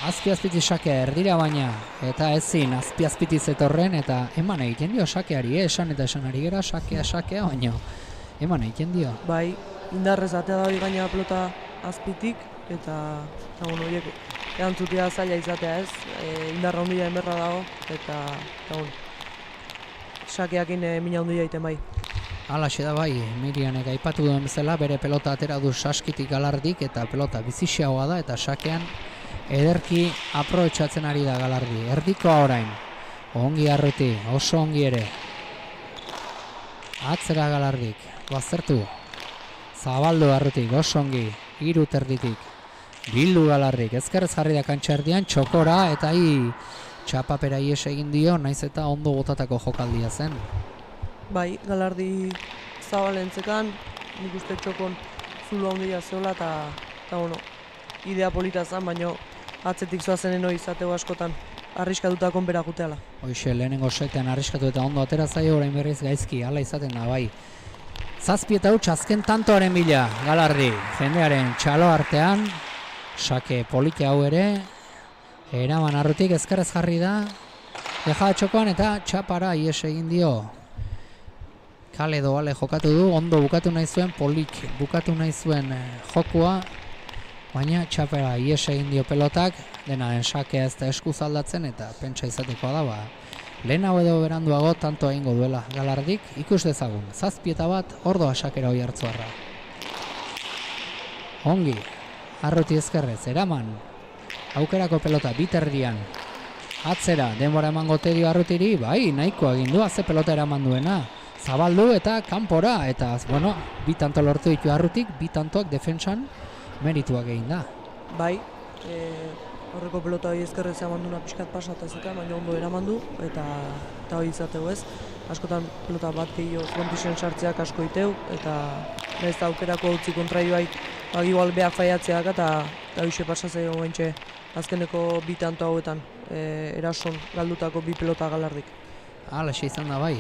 Azpi-azpiti sakea erdira baina, eta ezin azpi-azpiti zetorren, eta eman egiten dio sakeari, esan eta esan ari gera, sakea, baina eman egiten dio. Bai, indarrez atea da gaina pelota azpitik, eta horiek erantzutea zaila izatea ez, indarra handia enberra dago, eta sakeakin mina handia egiten bai. Halaxe da bai, Mirianek aipatu duen bezala, bere pelota atera du saskitik Galardik, eta pelota bizixiagoa da, eta sakean ederki aprobetxatzen ari da Galardi. Erdikoa orain, ongi arruti, oso ongi ere. Atzera Galardik, baztertu. Zabaldu arrutik, oso ongi, 3 erditik. Bildu Galardik, ezkerrez jarri da kantxa erdian, txokora, eta txapapera ies egin dio, naiz eta ondo botatako jokaldia zen. Bai, Galardi zabalentzekan, nik uste txokon zulo handia zeola, eta idea polita zen, baina atzetik zoazenen hori izateko askotan arriskatutako onbera juteala. Hoxe, lehenengo setean arriskatu eta ondo atera zaio, orain berriz gaizki, hala izaten da, bai. 7 eta 8 azken tantoaren bila, Galardi, jendearen txalo artean, sake polita hau ere, eraman arrutik ezkerrez jarri da, dejada txokoan eta txapara ies egin dio. Kale doale jokatu du, ondo bukatu nahi zuen, polik bukatu nahi zuen jokua, baina txapera ies egin dio pelotak, denaren sakea ez da eskuz aldatzen eta pentsa izatekoa da, lehenago edo beranduago tanto egingo duela Galardik, ikus dezagun, 7 eta 1, ordoa sakera hoi hartzuarra. Ongi, arruti ezkerrez, eraman, aukerako pelota biterdian, atzera, denbora emango tedio arrutiri, bai, nahikoa egin du, ze pelota eraman duena. Zabaldu eta kanpora, eta, bi tanto lortu ditu arrutik, 2 tantoak defentsan merituak egin da. Bai, horreko pelota hori ezkerrez amanduna pixkat pasatazika, baina ondo eramandu, eta hori izateu ez. Askotan pelota bat gehiago frontisen sartzeak asko iteu, eta ez da aukerako utzi kontraioai igual behar faiatzeak, eta hoxe pasatzea gaintxe azkeneko 2 tanto hauetan erason galdutako 2 pelota Galardik. Halaxe izan da bai.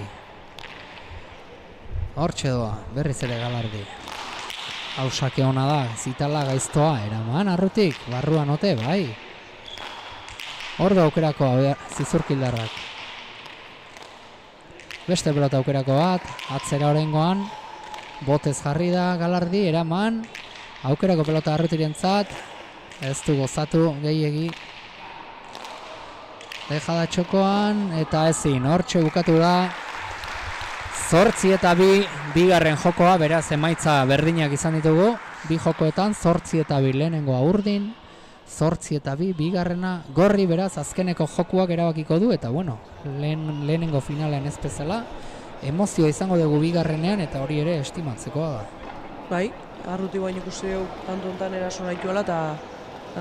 Hortxe doa, berriz ere Galardi. Hau sake hona da, zitala gaiztoa, eraman arrutik, barruan ote, bai. Hor da aukerako zizurkildarrak. Beste pelota aukerako bat, atzera oraingoan, botez jarri da Galardi, eraman, aukerako pelota Arrutirentzat, ez du gozatu gehiegi. Dejada txokoan, eta ezin, hortxe bukatu da. 8-2 bigarren jokoa, beraz emaitza berdinak izan ditugu. Bi jokoetan, 8-2 lehenengoa urdin, 8-2 bigarrena gorri, beraz azkeneko jokuak erabakiko du, eta bueno, lehenengo finalean ez bezala, emozioa izango dugu bigarrenean, eta hori ere estimatzekoa da. Bai, Arruti baino ikusi dugu tanto hontan eraso nahituela, eta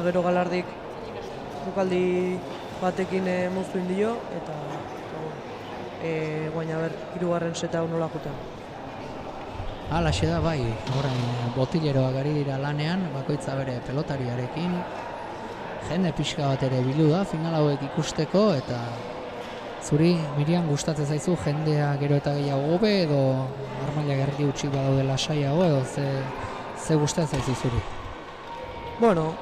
gero Galardik bukaldi batekin moztu indio, eta guaina ber, 3. seta nola juten. Halaxe da, bai, orain botileroak ari dira lanean, bakoitza bere pelotariarekin, jende pixka bat ere bildu da, final hauek ikusteko, eta zuri, Miriam, gustatzen zaizu jendea gero eta gehiago hobe, edo armailak erdi utxik badaude lasaiago, edo ze gustatzen zaizu zuri? Bueno,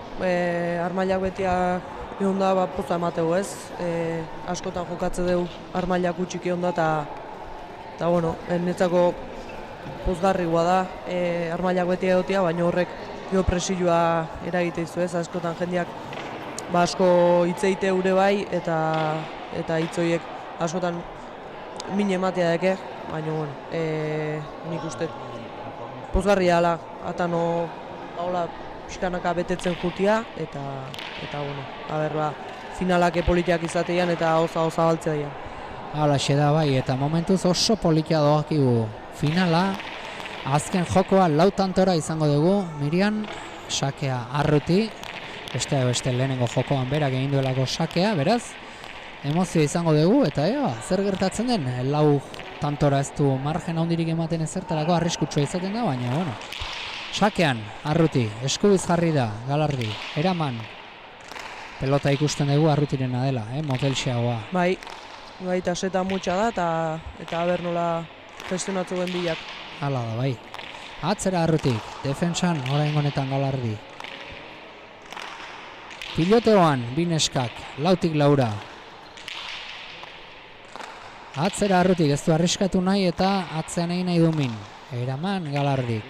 armailak betiak egon da poza emateu ez, askotan jokatze dugu armailak utxik egon da, eta bueno, netzako pozgarrigua da, armailak beti egotea, baina horrek jo presioa eragite izu ez, askotan jendeak asko hitzeite ure bai, eta hitzoiek askotan min ematea deke, baina bueno, nik uste pozgarria ala, atano haula pixkanaka betetzen jutia, eta bueno, finalak politiak izatean eta oza baltzea dian. Halaxe da, bai, eta momentuz oso politia doakigu finala. Azken jokoa 4 tantora izango dugu, Miriam, sakea Arruti, beste lehenengo jokoan berak egin duelako sakea, beraz, emozio izango dugu, eta zer gertatzen den, 4 tantora ez du margen handirik ematen ezertarako arriskutsua izaten da, baina, bueno, sakean, Arruti, eskubiz jarri da, Galardi, eraman, pelota ikusten dugu Arrutirena dela, motelxeagoa. Bai, eta seta mutxa da, eta aber nola gestionatu ben bilak. Hala da, bai. Atzera Arrutik, defentsan orain honetan Galardi. Piloteoan, bineskak, 4-4. Atzera Arrutik, ez du arriskatu nahi eta atzean egin nahi du min. Eraman Galardik.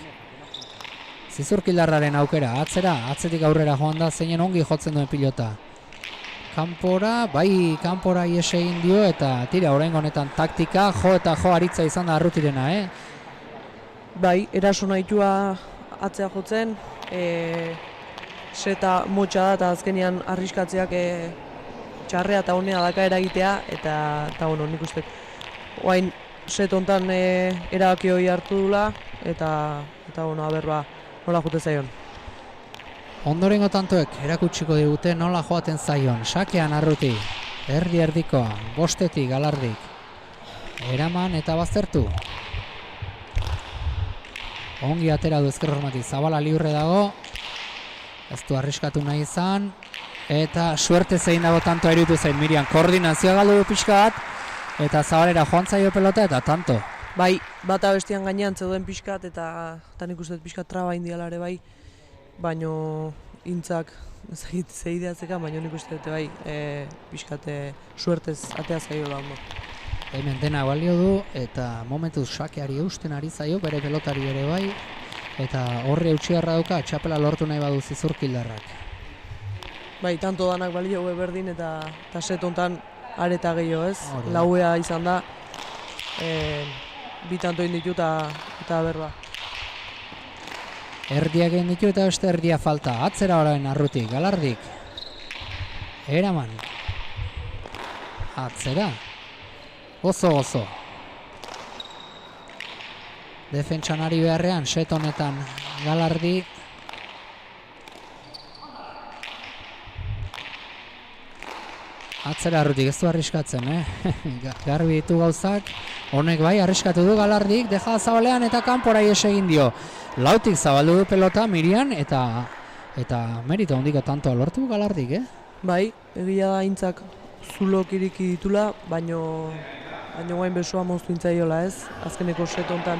Zizurkildarraren aukera, atzetik aurrera joan da, zeinen ongi jotzen duen pilota. Kanpora, bai, kanpora ies egin dio, eta tira, orain honetan taktika, jo aritza izan da Arrutirena, Bai, eraso nahitua atzea jotzen, seta motxa da eta azkenean arriskatzeak txarrea eta honea daka eragitea, eta bueno, nik uste oain set hontan erabaki hori hartu dula, eta bueno, nola jote zaion. Ondorengo tantoek erakutsiko digute nola joaten zaion. Sakean Arruti, erdikoa, bostetik Galardik. Eraman eta baztertu. Ongi atera du ezker hormatik, Zabala libre dago. Ez du arriskatu nahi izan. Eta suerte zein dago tantoa iruditu zain, Miriam. Koordinazioa galdu du pixka bat. Eta Zabalera joan zaio pelota eta tanto. Bai, bata bestian gainean zeuden pixkat, eta nik uste pixkat traba indiala ere bai. Baino intzak zeideatzeka, baina nik uste dute bai, pixkat suertez atea zaiola ondo. Hemen dena balio du, eta momentuz sakeari eusten ari zaio, bere pelotari ere bai, eta horri eutxigarra dauka, txapela lortu nahi badu Zizurkildarrak. Bai, tanto danak balio berdin, eta set hontan areta gehiago ez, lauea izan da, bi tanto inditu eta berba. Erdiak egin ditu eta beste erdia falta. Atzera orain Arrutik, Galardik. Eraman. Atzera. Gozo. Defentsan ari beharrean, set honetan Galardi. Atzera Arrutik, ez du arriskatzen, Garbi ditu gauzak. Honek bai, arriskatu du Galardik, deja Zabalean eta kanpora ies egin dio. Lautik zabaldu du pelota Miriam eta merito handiko tantoa lortu Galardik, Bai, egia da intzak zulok iriki ditula, baino guain besoa moztu intzaiola ez, azkeneko set hontan.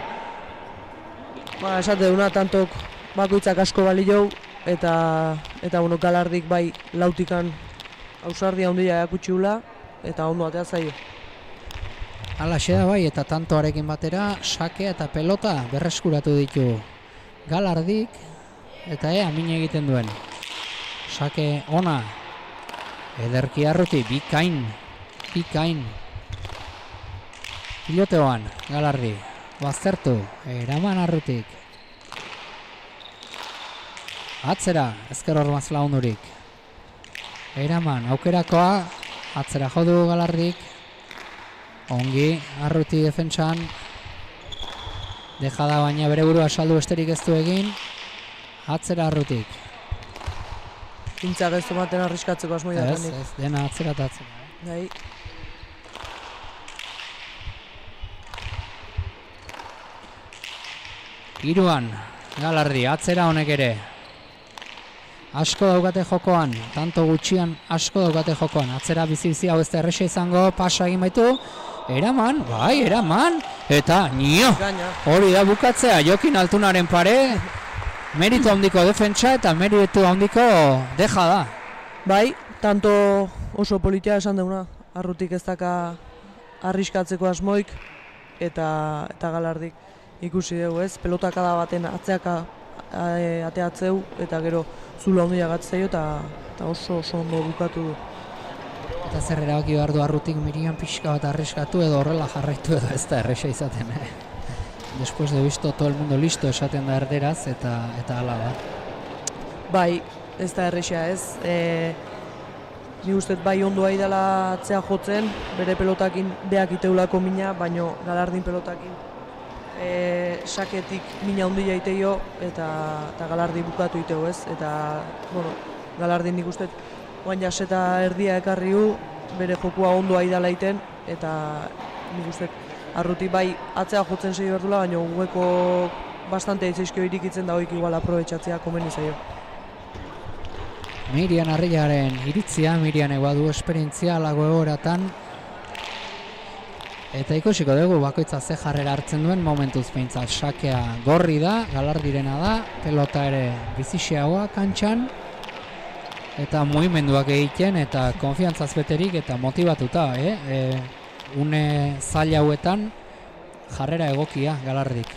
Esate duna tantok bakoitzak asko balio, eta bueno, Galardik bai lautikan ausardia handia erakutsi dula, eta ondo atea zaio. Alaxe da bai, eta tantoarekin batera, sakea eta pelota berreskuratu ditu Galardik, eta min egiten duen. Sake ona, ederki Arruti, bikain. Piloteoan, Galardi, baztertu, eraman Arrutik. Atzera, ezker hormaz laundurik. Eraman, aukerakoa, atzera jodu Galardik. Ongi, Arruti defentsan. Deja da baina bere burua saldu besterik ez du egin. Atzera Arrutik. Intzak ez tomaten arriskatzeko asmoi datanik. Ez, dena atzera eta atzera. Bai. Hiruan, Galardi, atzera honek ere. Asko daukate jokoan, tanto gutxian asko daukate jokoan. Atzera bizi hau ez da erresa izango, pasa egin baitu. Eraman, bai, eraman. Eta, nio, hori da bukatzea, Jokin Altunaren pare. Meritu handiko defentsa eta meritu handiko deja da. Bai, tanto oso politia esan deuna. Arrutik ez daka arriskatzeko asmoik eta Galardik ikusi dugu ez. Pelotakada baten atzeaka ateatzeu eta gero zula handia gatzaio eta oso ondo bukatu du. Eta zer erabaki behar du Arrutik Mirian pixka bat arriskatu edo horrela jarraitu edo ez da erresa izaten. Después de visto todo el mundo listo esaten da erderaz eta hala da. Bai, ez da erresa ez. Ni uste bai ondo aidala atzea jotzen, bere pelotakin beak iteulako mina, baino Galardin pelotakin saketik mina handia iteio eta Galardi bukatu iteu ez. Eta, Galardin nik uste oain jaseta erdia ekarri du, bere jokua ondo aidala iten, eta nik uste Arruti bai atzea jotzen segi berdula, baina hueko bastante itzaizkio irikitzen da hoik igual aprobetxatzea komeni zaio. Mirian Arriaren iritzia, Mirian du esperientzia alago egoratan. Eta ikusiko dugu bakoitza ze jarrera hartzen duen momentuz behintzat. Sakea gorri da, Galardirena da, pelota ere bizixiagoa kantxan. Eta mugimenduak egiten eta konfiantzaz beterik eta motibatuta, une zaila hauetan jarrera egokia Galardik.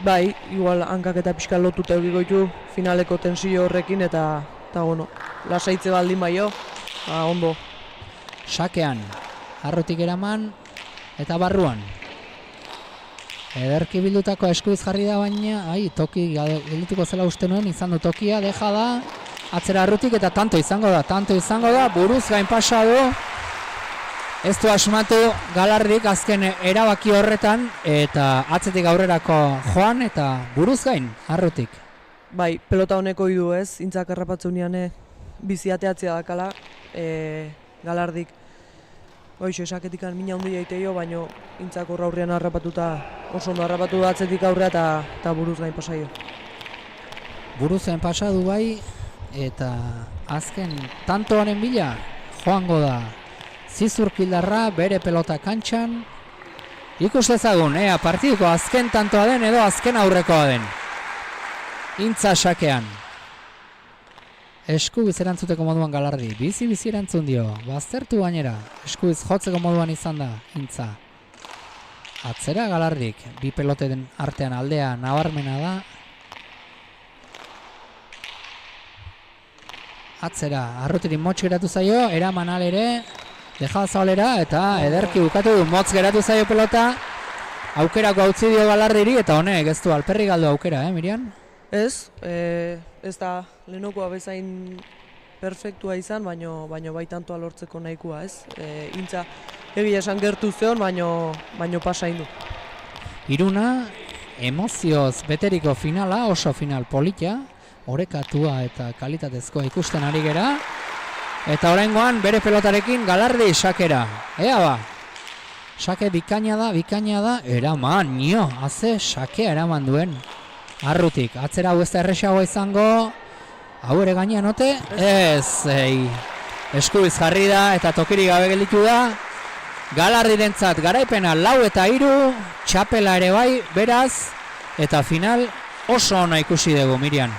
Bai, igual hankak eta pixka lotuta egiko ditu finaleko tensio horrekin eta lasaitze baldin baio, ondo. Sakean, Arrutik eraman eta barruan. Ederki bildutako eskuiz jarri da baina, toki geldituko zela uste nuen, izan du tokia, deja da, atzera Arrutik eta tanto izango da, buruz gain pasa du. Ez du asmatu Galardik azken erabaki horretan eta atzetik aurrerako joan eta buruz gain Arrutik. Bai, pelota honeko idu ez, intzak errapatzunean bizi ateatzea dakala, Galardik hoixo esaketikan mina handia iteio, baino intzak horra aurrean harrapatuta oso ondo harrapatu da atzetik aurrea eta buruz gain pasaio. Buruz gain pasadu bai eta azken tantoaren bila joango da Zizurkildarra bere pelota kantxan. Ikus dezagun, partiduko azken tantoa den edo azken aurrekoa den. Intza sakean. Eskubiz erantzuteko moduan Galardi, bizi erantzun dio, baztertu gainera, eskubiz jotzeko moduan izan da, Intza. Atzera Galardik, bi peloteten artean aldea nabarmena da. Atzera, Arrutirik motx geratu zaio, eraman alere, deja zabalera eta ederki bukatu du, motz geratu zaio pelota. Aukerako hautzi dio Galardiri eta honek ez du alperri galdu aukera, Mirian? Ez, ez da lehenokoa bezain perfektua izan, baino bai tantoa lortzeko nahikoa, ez? Intza egia esan gertu zeon, baino pasain du. Iruna, emozioz beteriko finala, oso final politia, orekatua eta kalitatezkoa ikusten ari gera. Eta oraingoan bere pelotarekin Galardi sakera. Ea ba, sake bikaina da, eraman, nio, haze sakea eraman duen. Arrutik, atzera hau ez da erresagoa izango, hau ere gainean ote? Ez, eskubiz jarri da eta tokirik gabe gelditu da. Galardirentzat garaipena 4 eta 3, txapela ere bai, beraz, eta final oso ona ikusi dugu, Mirian.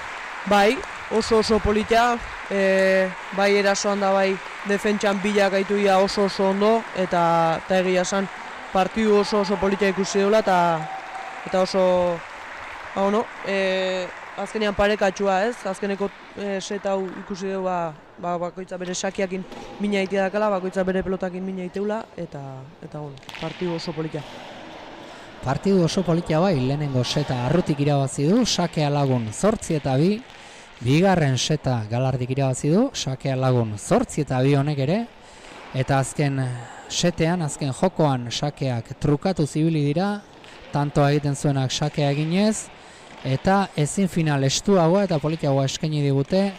Bai, oso politia, bai erasoan da bai defentsan bilak gaitu oso ondo, eta egia esan partidu oso polita ikusi dela eta oso azkenean parekatxua, ez? Azkeneko set hau ikusi dugu bakoitza bere sakiakin mina egitea dakala, bakoitza bere pelotakin mina egiteula eta partidu oso polita. Partidu oso polita bai, lehenengo seta Arrutik irabazi du, Sakea Lagun 8-2, bigarren seta Galardik irabazi du, Sakea Lagun 8-2 honek ere, eta azken setean, azken jokoan Sakeak trukatu zibili dira, tantoa egiten zuenak Sakea eginez, eta ezin final estuagoa eta politagoa eskaini digute,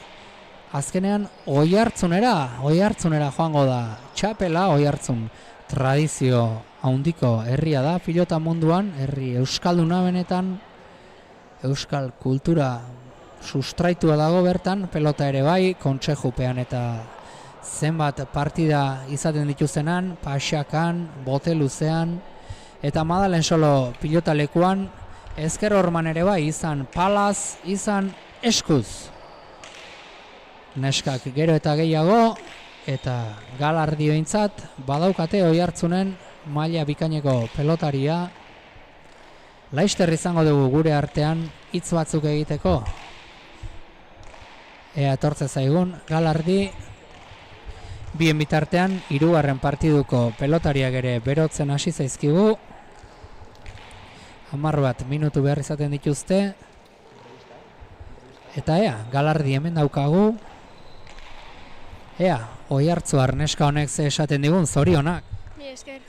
azkenean Oiartzunera joango da txapela. Oiartzun tradizio handiko herria da pilota munduan, herri euskalduna benetan, euskal kultura sustraitua dago bertan, pelota ere bai, kontsejupean eta zenbat partida izaten dituztenan, Paxakan, Bote Luzean, eta Madalen solo pilota lekuan, Ezker Horman ere bai, izan Palaz, izan Eskuz. Neskak gero eta gehiago, eta Galardioentzat badaukate Oiartzunen maila bikaineko pelotaria. Laister izango dugu gure artean hitz batzuk egiteko. Ea etortze zaigun, Galardi bien bitartean hirugarren partiduko pelotariak ere berotzen hasi zaizkigu. 10 minutu behar izaten dituzte. Eta Galardi hemen daukagu. Oiartzuar neska honek ze esaten digun, zorionak. Mi esker.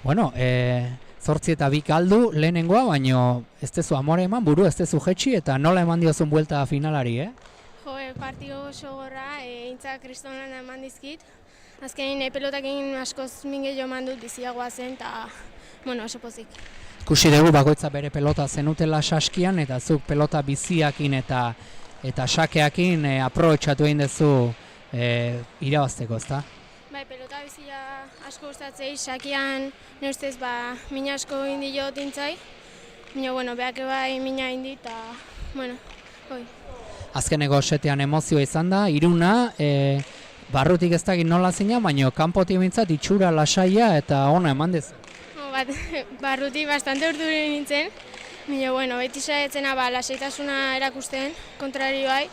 Bueno, 8-2 galdu lehenengoa, baino ez tezu amore eman, buru ez tezu jetxi, eta nola eman diozun buelta finalari, Jo, partido oso gorra, intza kristonan eman dizkit. Azkenin pelotakin askoz minge jo eman dut biziagoa zen, eta, oso pozik. Ikusi dugu bakoitza bere pelota zenutela saskian, eta zuk pelota biziakin eta sakeakin aprobetxatu egin duzu irabazteko, ezta? Bai, pelota bizia asko gustatzei, sakian nire ustez mina asko indi jo tintzai. Beak bai mina indi eta, hoi. Azkeneko setean emozioa izan da, iruna, barrutik ez dakit nola zina, baina kanpotik bintzat itxura lasaia eta ona eman dezu. Barrutik bastante urduri nintzen, beti saietzena lasaitasuna erakusten, kontrari bai,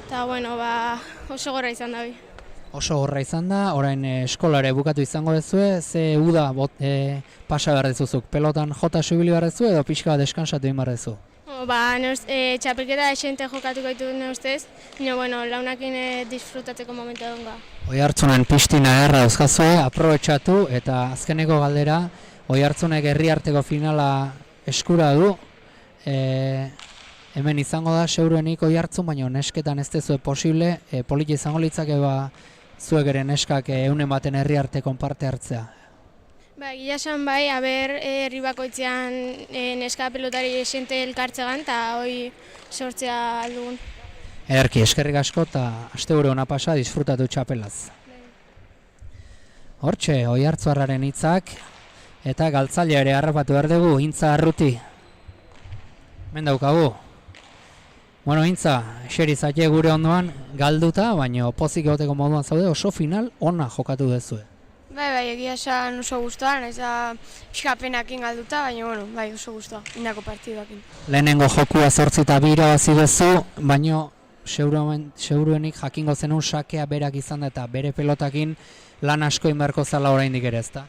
eta oso gorra izan da bi. Oso gorra izan da, orain eskolare bukatu izango dezue, ze uda pasa behar dezuzuk, pelotan jota subili behar dezu edo pixka bat deskansatu egin behar dezu? Txapelketa esente jokatuko ditut nire ustez, launakin disfrutatzeko momentu egonga. Oiartzunen pistina erra dauzkazue, aprobetxatu eta azkeneko galdera, Oiartzunek herriarteko finala eskura du, hemen izango da seuruenik Oiartzun, baina nesketan ez dezue posible, polita izango litzake zuek ere neskak eunen baten herriartekon parte hartzea. Gila esan bai, herri bakoitzean neska pelotari esente elkartzegan eta hoi sortzea aldugun. Ederki, eskerrik asko eta asteburu ona pasa disfrutatu txapelaz. Hortxe, Oiartzuarraren hitzak eta galtzailea ere harrapatu behar dugu, Intza Arruti. Hemen daukagu. Intza, eseri zaite gure ondoan galduta, baina pozik egoteko moduan zaude, oso final ona jokatu dezue. Bai, egia esan oso guztua, naiz da pixkapenakin galduta, baina oso guztua, indako partiduakin. Lehenengo jokua 8-2 irabazi duzu, baina seguruenik jakingo zenun sakea berak izan da eta bere pelotakin lan asko inberko zala oraindik ere, ezta?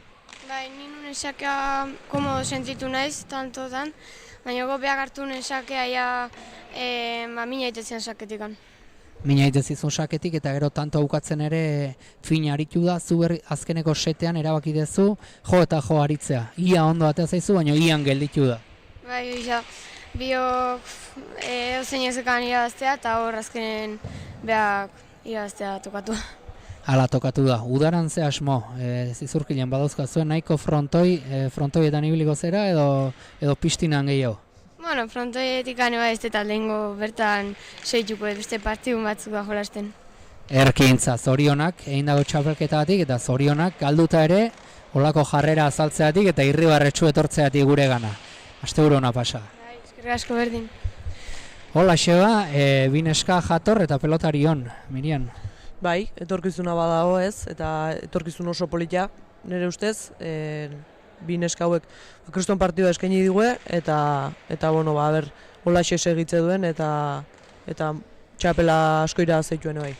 Bai, ninen sakea komodo sentitu naiz, tantotan, baina gopeak hartu nuen sakea mina itetzen saketikan. Mina itezizun saketik eta gero tanto aukatzen ere fina aritu da, zu azkeneko setean erabaki dezu, jo eta jo aritzea. Ia ondo atea zaizu, baina ian gelditu da. Bai, biok ozein ezekan irabaztea eta hor azkenen beak irabaztea tokatu. Hala tokatu da. Udaran ze asmo, zizurkilean badauzka zuen nahiko frontoietan ibiliko zera edo pistinan gehiago? Frontoietik bai ez eta lehengo bertan seituko beste partidun batzuk da jolasten. Erkintza, zorionak, egin dago txapelketatik eta zorionak galduta ere olako jarrera azaltzeatik eta irribarretsu etortzeatik gure gana. Asteburu ona pasa. Eskerrik asko berdin. Hola Xeba, bineska jator eta pelotari on, Mirian. Bai, etorkizuna badago ez, eta etorkizun oso polita, nire ustez, bi neska hauek kriston partidua eskaini digue, eta bueno, ba, ber, holaxe segitze duen, eta txapela asko irabazituen bai.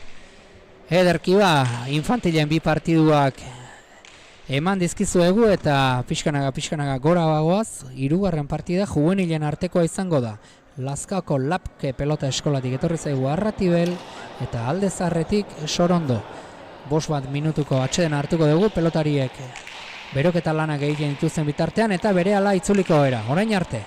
Ederki ba, infantilen bi partiduak eman dizkizuegu eta pixkanaga gora bagoaz, 3. partida juvenilen artekoa izango da. Lazkaoko Lapke pelota eskolatik etorri zaigu Arratibel eta Alde Zaharretik Sorondo. 5 minutuko atsedena hartuko dugu pelotariek beroketa lanak egiten dituzten bitartean eta berehala itzuliko era, orain arte.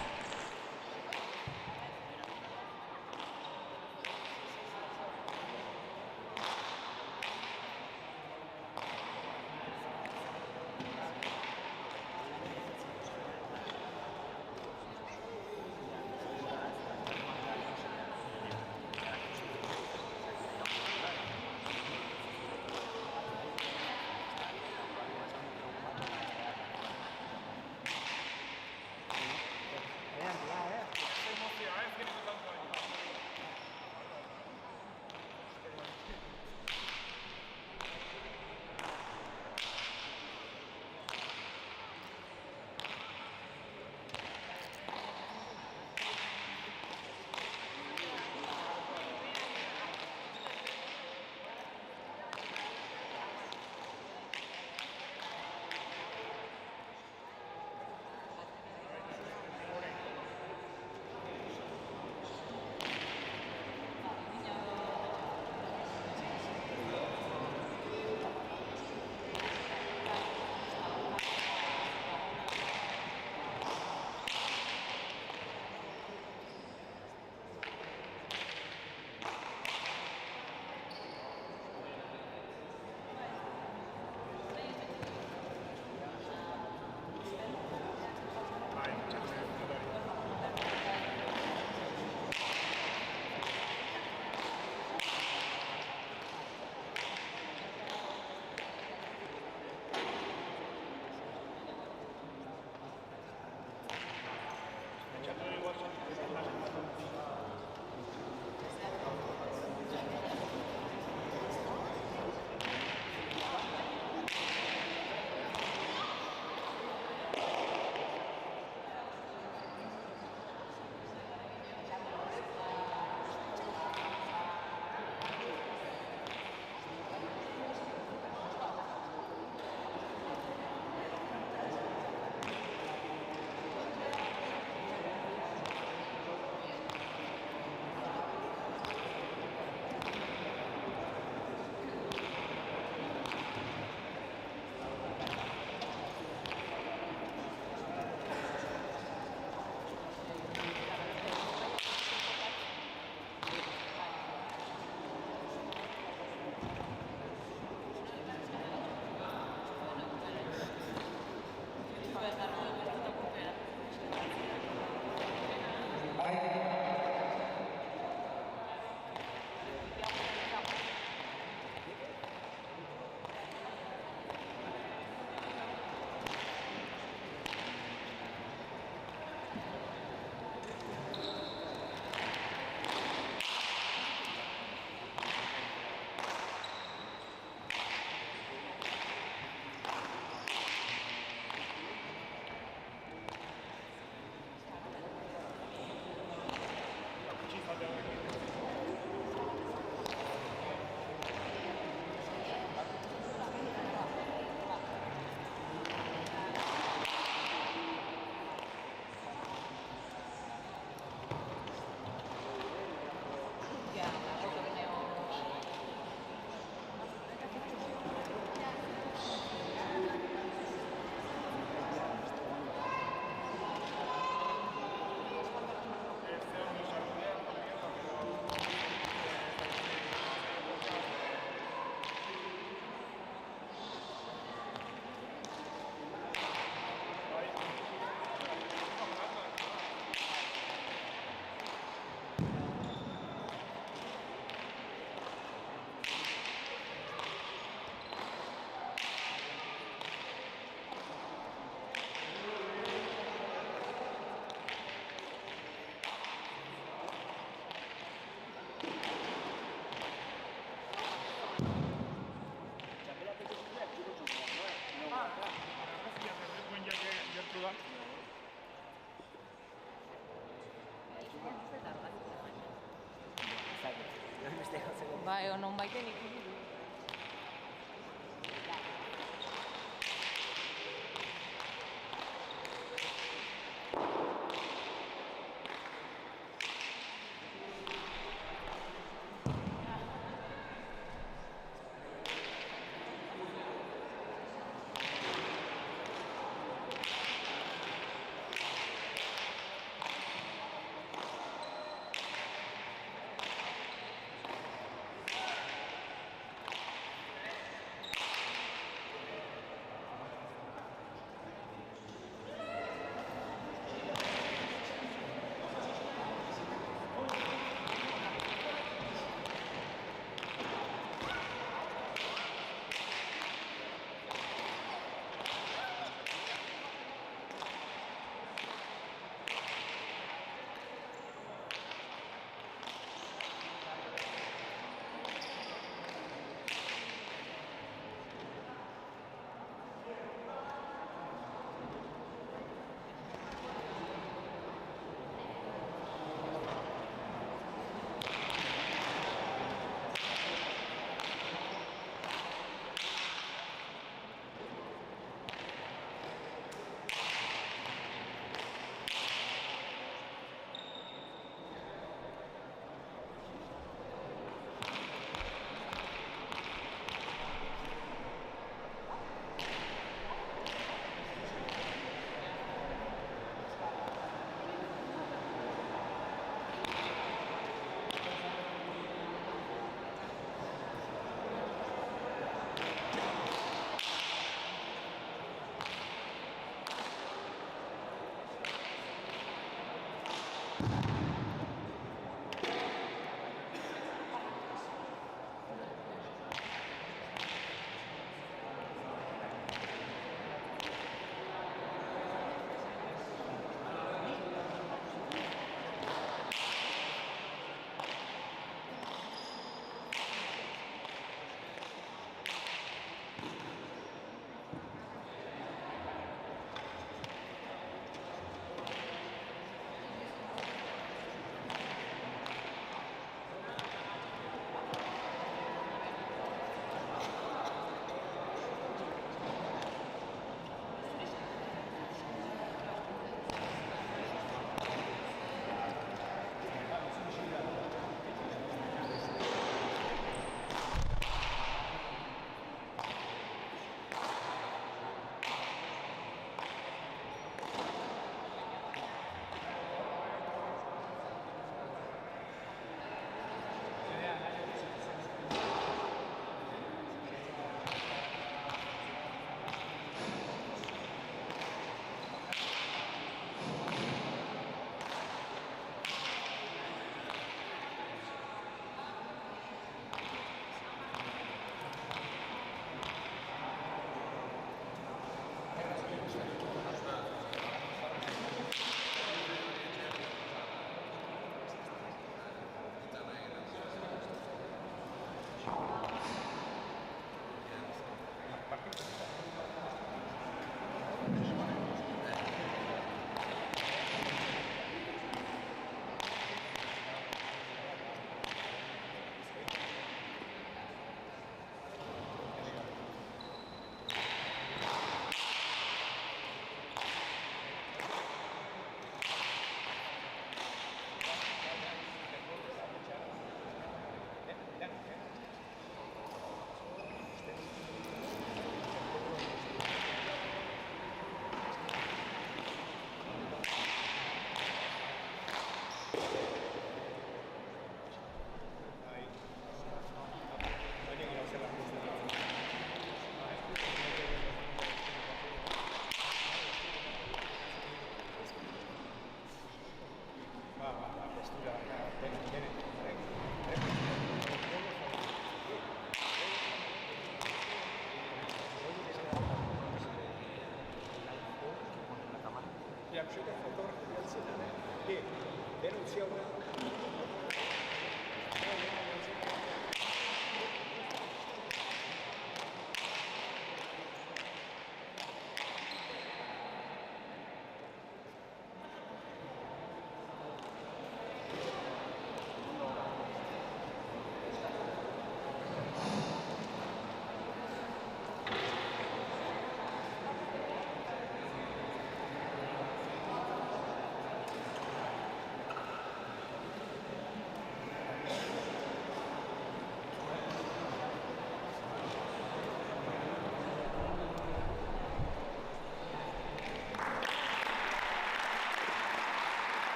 Bai, non baiten ikusi du.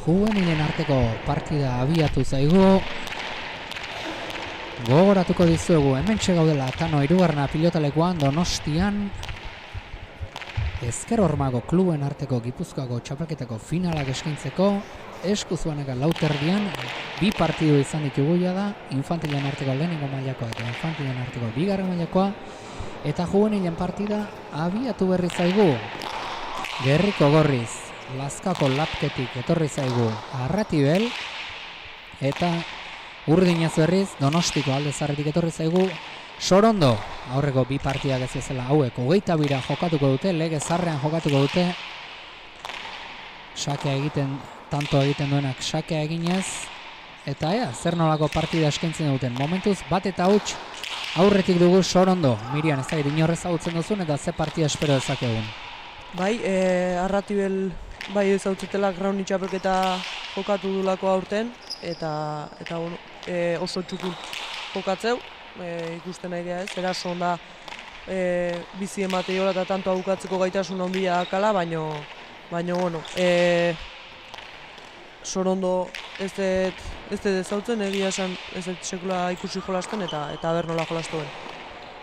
Juvenilen arteko partida abiatu zaigu. Gogoratuko dizuegu, hementxe gaudela Atano 3. pilotalekuan Donostian. Ezker Hormago kluben arteko Gipuzkoako txapelketako finalak eskaintzeko. Eskuzuaneka lauterdian, 2 partidu izan ditugu da, infantilen arteko lehenengo mailakoa eta infantilen arteko 2. mailakoa. Eta juvenilen partida abiatu berri zaigu. Gerriko Gorriz, Lazkako Lapketik etorri zaigu Arratibel. Eta Urdinez berriz, Donostiko Alde Zaharretik etorri zaigu Sorondo. Aurreko 2 partidak ez bezala hauek 22 jokatuko dute, Lege Zarrean jokatuko dute. Sakea egiten, tanto egiten duenak sakea eginez. Eta zer nolako partida eskaintzen duten. Momentuz bat eta huts aurretik dugu Sorondo. Mirian, ez da inorrez ezagutzen duzun eta ze partida espero dezakegun. Bai, Arratibel bai ezagutzitela Grauni txapelketa jokatu dulako aurten eta bueno, oso txukun jokatzeu, ikusten nahi ez, eraso onda bizi emateiola eta tanto abukatzeko gaitasun handia akala, baino bueno, Sorondo ez dut ezautzen, egia esan ez dut sekula ikusi jolasten eta ber nola jolastuen.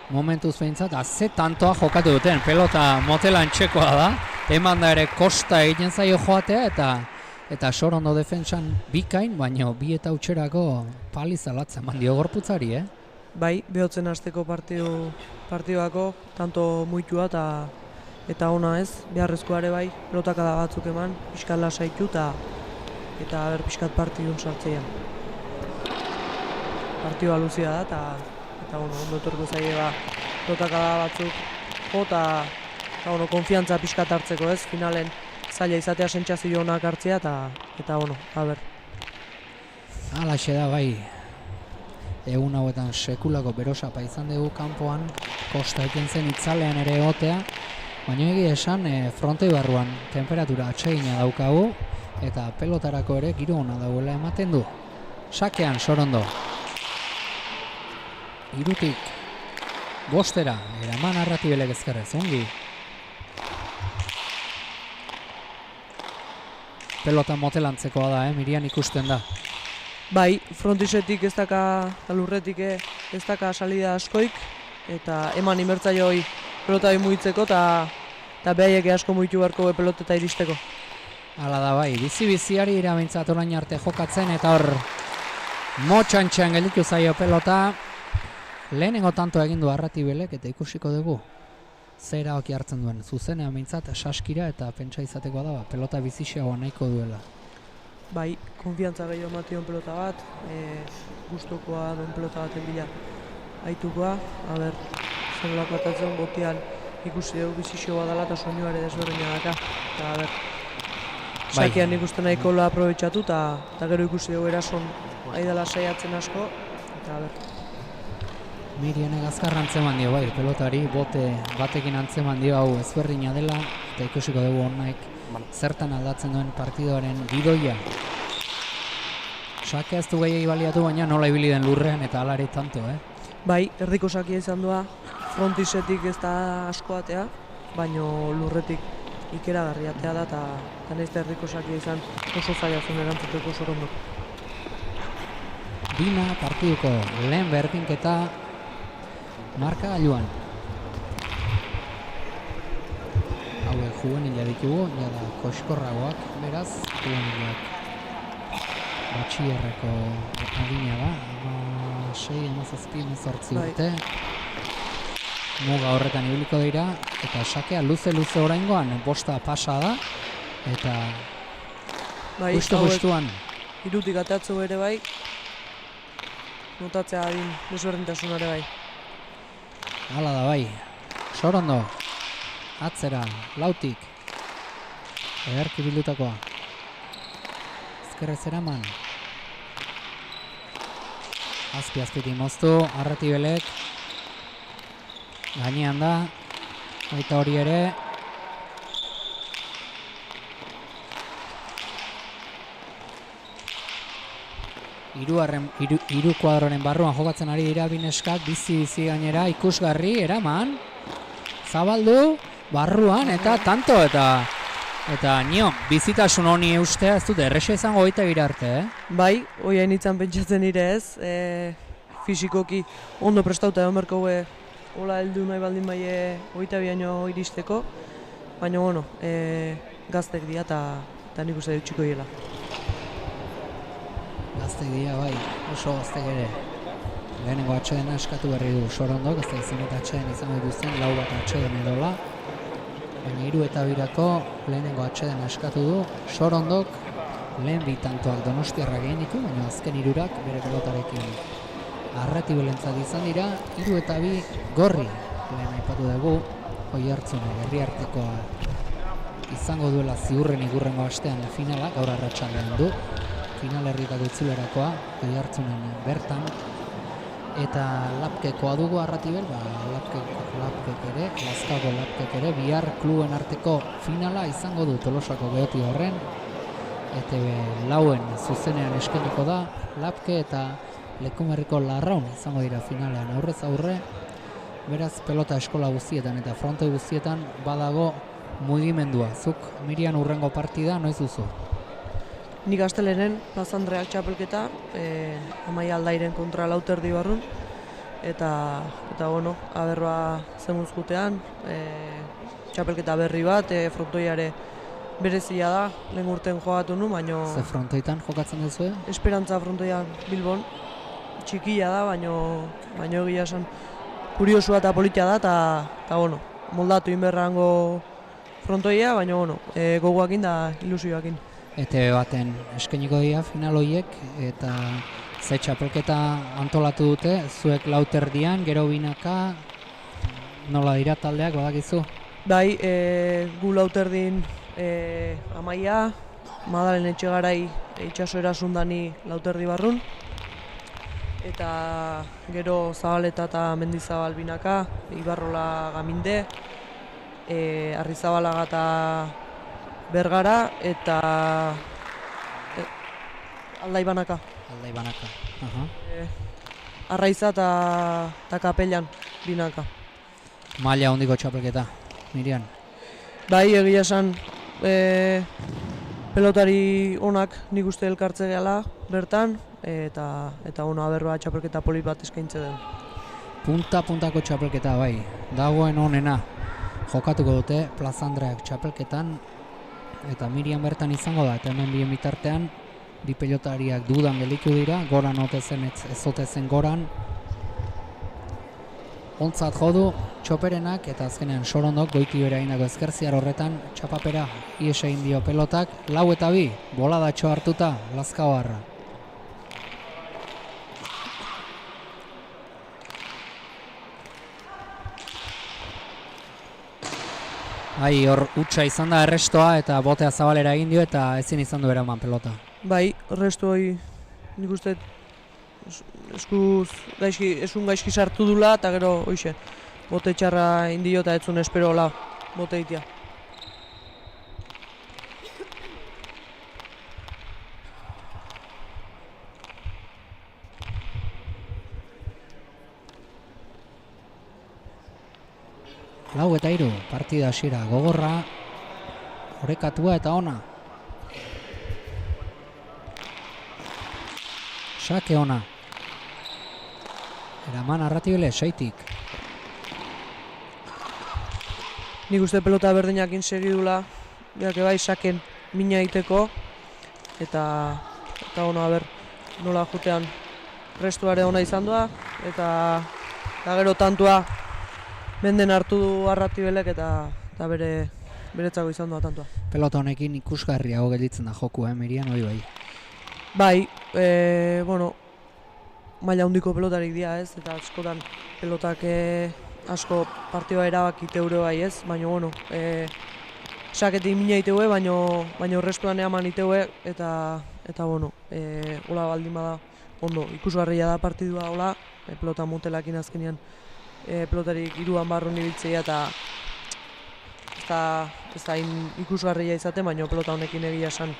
Momentuz behintzat, ze tantoa jokatu duten, pelota motelan txekoa da, eman da ere kosta egiten zaio joatea eta Sorondo defentsan bikain, baino 2 eta utxerako paliza latzen mandio gorputzari, Bai, behotzen hasteko partidako, tanto muitua eta ona ez, beharrezkoare bai, pelotakada batzuk eman, pixkat lasaitu eta ber pixkat partidun sartzea. Partidua luzia da eta bueno, ondo etorko zaie pelotakada batzuk jo eta bueno, konfiantza pixkat hartzeko ez, finalen zaila izatea sentsazio onak hartzea eta bueno, ber. Halaxe da bai. Egun hauetan sekulako berosapa izan dugu kanpoan, kosta egiten zen itzalean ere egotea, baina egia esan frontoi barruan temperatura atsegina daukagu eta pelotarako ere giro ona dagoela ematen du. Sakean Sorondo. 3-tik 5 eraman Arratibelek ezkerrez, ongi. Pelota motelantzekoa da, Mirian ikusten da. Bai, frontisetik ez daka, lurretik ez daka salida askoik, eta eman inbertzaioi pelota mugitzeko eta behaiek asko mugitu beharko peloteta iristeko. Hala da bai, bizi-biziari irabentzat orain arte jokatzen eta hor motxantxean gelditu zaio pelota. Lehenengo tanto egin du Arratibelek eta ikusiko dugu. Zer erabaki hartzen duen, zuzenean behintzat saskira eta pentsa izatekoa da, pelota bizixiagoa nahiko duela. Bai, konfiantza gehiago emation pelota bat, gustokoa duen pelota baten bila aitukoa, zer nolako atatzen botean ikusi dugu bizixioa dela eta soinuare desberdina daka, eta sakean ikusten nahiko la aprobetxatu eta gero ikusi dugu erason aidala saiatzen asko, eta Mirianek azkar antzeman dio bai, pelotari bote batekin antzeman dio hau ezberdina dela eta ikusiko dugu honaik zertan aldatzen duen partidoaren gidoia. Sakea ez du gehiagi baliatu, baina nola ibili den lurrean eta alare tanto, Bai, erdiko sakia izan doa, frontisetik ez da asko atea, baino lurretik ikeragarri atea da eta nahiz erdiko sakia izan oso zaila zen erantzuteko Sorondo. Dina partiduko lehen berdinketa markagailuan. Hauek juvenila ditugu, jada koskorragoak, beraz, juvenilak batxierreko adina da, 6-17 urte. Muga horretan ibiliko dira, eta sakea luze oraingoan, bosta pasa da, eta justu-justuan. Hirutik ateatzeu ere bai, notatzea adin desberdintasunare bai. Hala da bai, Sorondo, atzera, lautik, ederki bildutakoa, ezkerrez eraman, azpi-azpitik moztu, Arratibelek, gainean da, baita hori ere, hiru kuadroren barruan jokatzen ari dira bineskak, bizi gainera, ikusgarri, eraman, zabaldu, barruan, eta tanto, eta Eta nio, bizitasun honi eustea ez dute erresa izango goita arte, Bai, hoiain itzan pentsatzen nire ez, fisikoki ondo prestauta egon berko hola heldu nahi baldin bai goita biaino iristeko, baina bueno, gaztek dira eta nik uste dutxiko hiela. Gaztek dira, bai, oso gaztek ere. Lehenengo atxedena eskatu berri du Sorondok, ez da izenet atxeden izango dituzten, 4 bat atxeden edola. Baina 3 eta 2 lehenengo atxedena eskatu du Sorondok, lehen 2 tantoak Donostiarrak egin ditu, baina azken 3 bere pelotarekin arratibelentzat izan dira, 3 eta 2 gorri lehen aipatu dugu, Oiartzune Herriartekoa izango duela ziurren igurrengo astean finala, gaur arratsaldean du, final herrietako itzulerakoa, Oiartzunen bertan, eta Lapkekoa dugu Arratibel, Lapkek ere, Lazkaoko Lapkek ere, bihar kluben arteko finala izango du Tolosako Behoti horren, ETB lauen zuzenean eskainiko da, Lapke eta Lekumerriko Larraun izango dira finalean aurrez aurre, beraz pelota eskola guztietan eta fronte guztietan badago mugimendua. Zuk Mirian urrengo partida noiz duzu? Nik astelenen Plaza Andreak txapelketa, Amaia Aldairen kontra Lauterdi barrun, eta bueno, aberroa zemuzkutean, txapelketa berri bat, frontoiare berezia da, lehen urten jogatu nu, baino... Ze frontoitan jokatzen duzu? Esperantza frontoia Bilbon, txikia da, baino egia esan kuriosua eta politia da, eta bueno, moldatu inberrango frontoia, baina bueno, gogoakin da ilusioakin. ETB baten eskainiko dira final horiek, eta ze txapelketa antolatu dute, zuek Lauterdian, gero binaka, nola dira taldeak badakizu? Bai, gu Lauterdin Amaia, Madalen Etxegarai itxaso erasundani Lauterdi barrun, eta gero Zabaleta eta Mendizabal binaka, Ibarrola Gaminde, Arrizabalaga eta Bergara, eta Aldaibanaka. Aldaibanaka. Arraiza eta Kapellan binaka. Maila hondiko txapelketa, Mirian? Bai, egia esan pelotari onak nik uste elkartze gehala bertan, eta ono aberroa txapelketa polit bat eskaintze den. Punta-puntako txapelketa bai, dagoen onena jokatuko dute Plaza Andreak txapelketan, eta Mirian bertan izango da, eta hemen bien bitartean bi pelotariak dudan gelitu dira, goran otezen ez otezen goran. Ontzat jodu txoperenak eta azkenean Sorondok goiti bere egindako ezkerziar horretan txapapera ies egin dio pelotak, 4 eta 2, boladatxo hartuta Lazkaoarra. Bai, hor utxa izan da errestoa eta botea zabalera egin dio eta ezin izan du eraman pelota. Bai, erresto hori nik uste esun gaizki sartu dula eta gero hoixe, bote txarra indio eta etzun espero hola bote itia. Lau eta 3, partida hasiera gogorra, orekatua eta ona. Sake ona. Eraman Arratibele, 6tik. Nik uste pelota berdinakin segidula, berak bai saken mina egiteko, eta ono aber nola jutean restuare ona izan doa, eta gero tantua menden hartu du Arratibelek eta beretzako izan doa tantua. Pelota honekin ikusgarriago gelditzen da joku, Mirian, hori bai. Bai, bueno, maila handiko pelotarik dira ez, eta askotan pelotak asko partioa erabakite eure bai ez, baina bueno, saketik mina iteue, baina restuan eaman iteue, eta bueno, hola baldin bada ondo, ikusgarria da partidua hola, pelota motelakin azkenean pelotarik 3 barrun ibiltzea eta ez da ikusgarria izaten, baina pelota honekin egia esan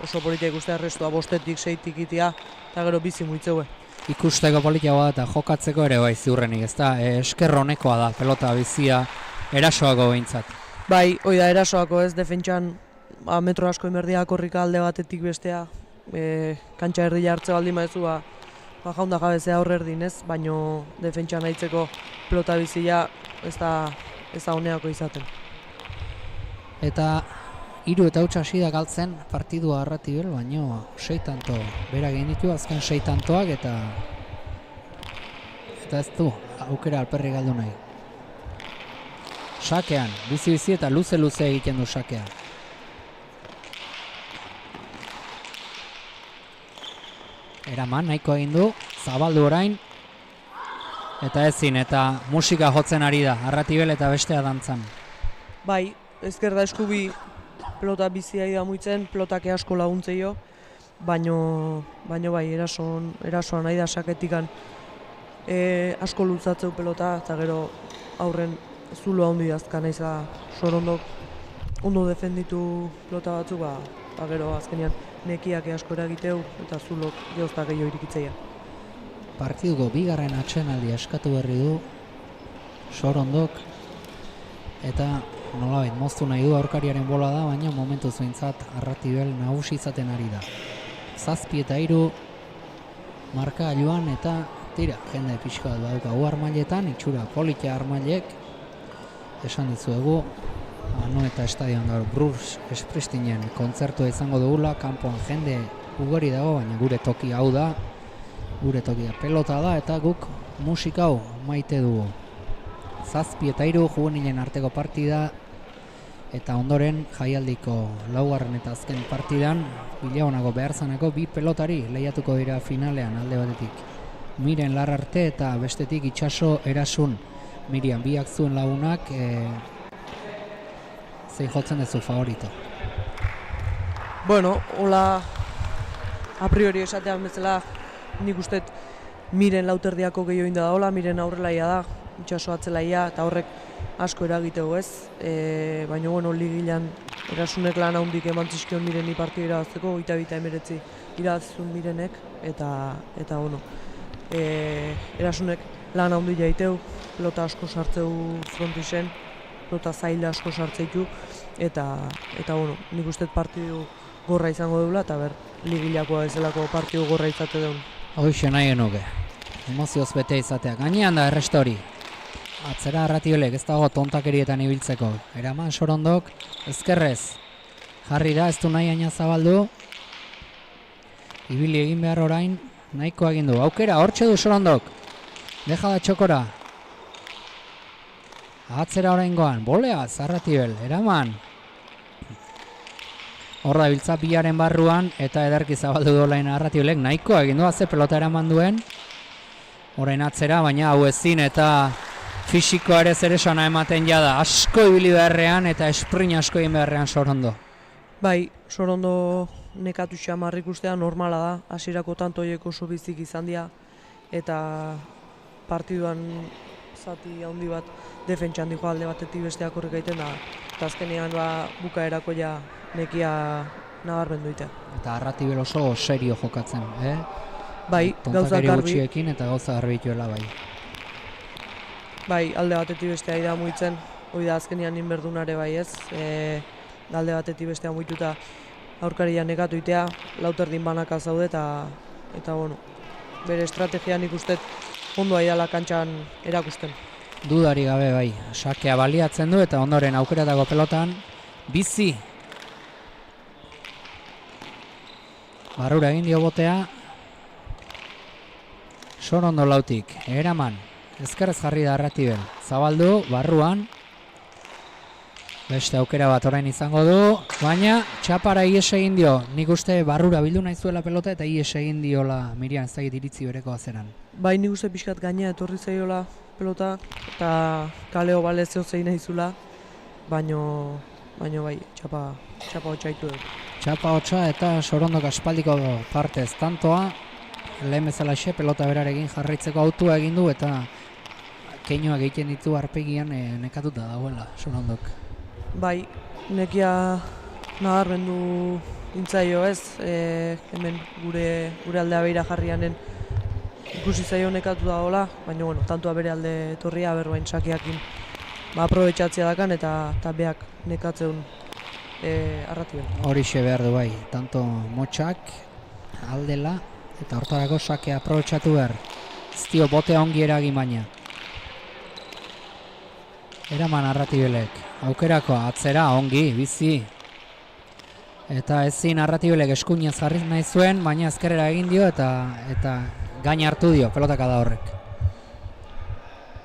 oso politia ikustea restua 5-tik 6-tik itia eta gero bizi muitzeue. Ikusteko politiagoa da eta jokatzeko ere bai ziurrenik, ez da, esker honekoa da pelota bizia erasoako behintzat. Bai, hoi da erasoako ez, defentsan metro asko emerdia korrika alde batetik bestea, kantxa erdia hartze baldin maizu, jaunda jabezea horre erdin ez, baino defentsan aitzeko pelota bizia ez da honeako izaten. Eta 3 eta 8 hasi da galtzen partidua Arratibel, baino 6 tanto bera egin ditu, azken 6 tantoak eta ez du aukera alperri galdu nahi. Sakean, bizi-bizi eta luze-luze egiten du sakea. Eraman, nahiko egin du, zabaldu orain, eta ezin, eta musika jotzen ari da, Arratibel eta bestea dantzan. Bai, ezker da eskubi pelota bizia da muitzen, pelotak asko laguntzeio, baino bai, erasoan nahi da saketikan asko lutzatzeu pelota, eta gero aurren zulo handi azka naiz da Sorondok ondo defenditu pelota batzu, gero azkenean nekiak asko eragiteu eta zulok geozta gehiago irikitzeia. Partiduko bigarren atsedenaldia eskatu berri du Sorondok eta nolabait moztu nahi du aurkariaren bola da, baina momentu zuintzat Arratibel nagusi izaten ari da. 7 eta 3 markagailuan eta tira, jende pixka bat badaukagu armailetan, itxura politia armailek, esan dizuegu, eta estadion gaur Bruce Springsteenen kontzertua izango dugula, kanpoan jende ugari dago, baina gure toki hau da, gure tokia pelota da, eta guk musika hau maite dugu. 7 eta 3 juvenilen arteko partida, eta ondoren jaialdiko 4. eta azken partidan, Bilaonako Beharzanako 2 pelotari lehiatuko dira finalean alde batetik. Miren Larrarte eta bestetik Itxaso Erasun. Mirian, biak zuen lagunak, zein jotzen duzu favorito? Bueno, hola a priori esatean bezala nik ustet Miren lauterdiako gehiago inda da hola, Miren aurrelaia da, Itxaso atzelaia eta horrek asko eragitegu ez, baina bueno, ligilan Erasunek lan handik eman zizkion Mireni partida irabazteko, 22-19 irabazizun Mirenek, eta bueno, Erasunek lan handi jaiteu, pelota asko sartzeu frontisen, pelota zaila asko sartzeitu, eta bueno, nik uste partidu gorra izango dugula, eta ligilakoa ezelako partidu gorra izate duen. Hoxe nahi genuke, emozioz bete izatea. Gainean da erresta hori. Atzera Arratibelek ez dago tontakerietan ibiltzeko. Eraman Sorondok, ezkerrez. Jarri da, ez du nahi aina zabaldu. Ibili egin behar orain, nahiko egin du. Aukera, hortxe du Sorondok. Deja da txokora. Atzera oraingoan, boleaz, Arratibel, Eraman. Horra biltza bilaren barruan, eta ederki zabaldu dolain Arratibelek, nahiko egin du, ze pelota eraman duen. Orain atzera, baina hau ezin eta fisikoa ere zeresana ematen jada. Asko ibili beharrean eta esprin asko egin beharrean Sorondo. Bai, Sorondo nekatu xamar ikustea normala da, hasierako tantoiek oso bizik izan dira, eta partiduan zati handi bat defentsan dijo alde batetik besteak horrek egiten da, eta azkenean bukaerako ja nekia nabarmendu ditea. Eta Arratibel oso serio jokatzen, Bai, gauza garbi. Gutxiekin eta gauza garbi dituela bai. Bai, alde batetik bestea da muitzen, hori da azkenean inberdunare bai ez, alde batetik bestea muituta aurkaria negatu itea, lauterdin banaka zaude eta bueno, bere estrategian ikustet ondo aidala kantxan erakusten. Dudari gabe bai, sakea baliatzen du eta ondoren aukeratako pelotan, bizi. Barrura egin dio botea, Sorondo lautik, Eraman, ezkerrez jarri da Arratibel, zabaldu, barruan, beste aukera bat orain izango du, baina txapara ies egin dio, nik uste barrura bildu nahi zuela pelota eta ies egin diola Mirian ez dakit iritzi bereko azeran. Bai, nik uste pixkat gaina etorri zaiola pelota eta kaleo balezio zein nahi zula, baina bai, txapa hotxaitu dut. Txapa hotxa eta Sorondok aspaldiko partez tantoa, lehen bezalaxe pelota berarekin jarraitzeko autua egin du eta keinoak egiten ditu arpegian nekatuta dagoela Sorondok. Bai, nekia nabarmendu intzaio ez, hemen gure aldea beira jarrianen ikusi zaio nekatu dagoela, baina bueno, tantua bere alde etorria berbain sakeakin aprobetxatzea dakan eta beak nekatzeun Arratibel. Horixe behar du bai, tanto motxak aldela eta hortarako sakea aprobetxatu behar. Ez dio botea ongi eragin baina. Eraman Arratibelek, aukerako atzera ongi, bizi. Eta ezin Arratibelek eskuinez jarri nahi zuen, baina ezkerrera egin dio eta gain hartu dio pelotaka da horrek.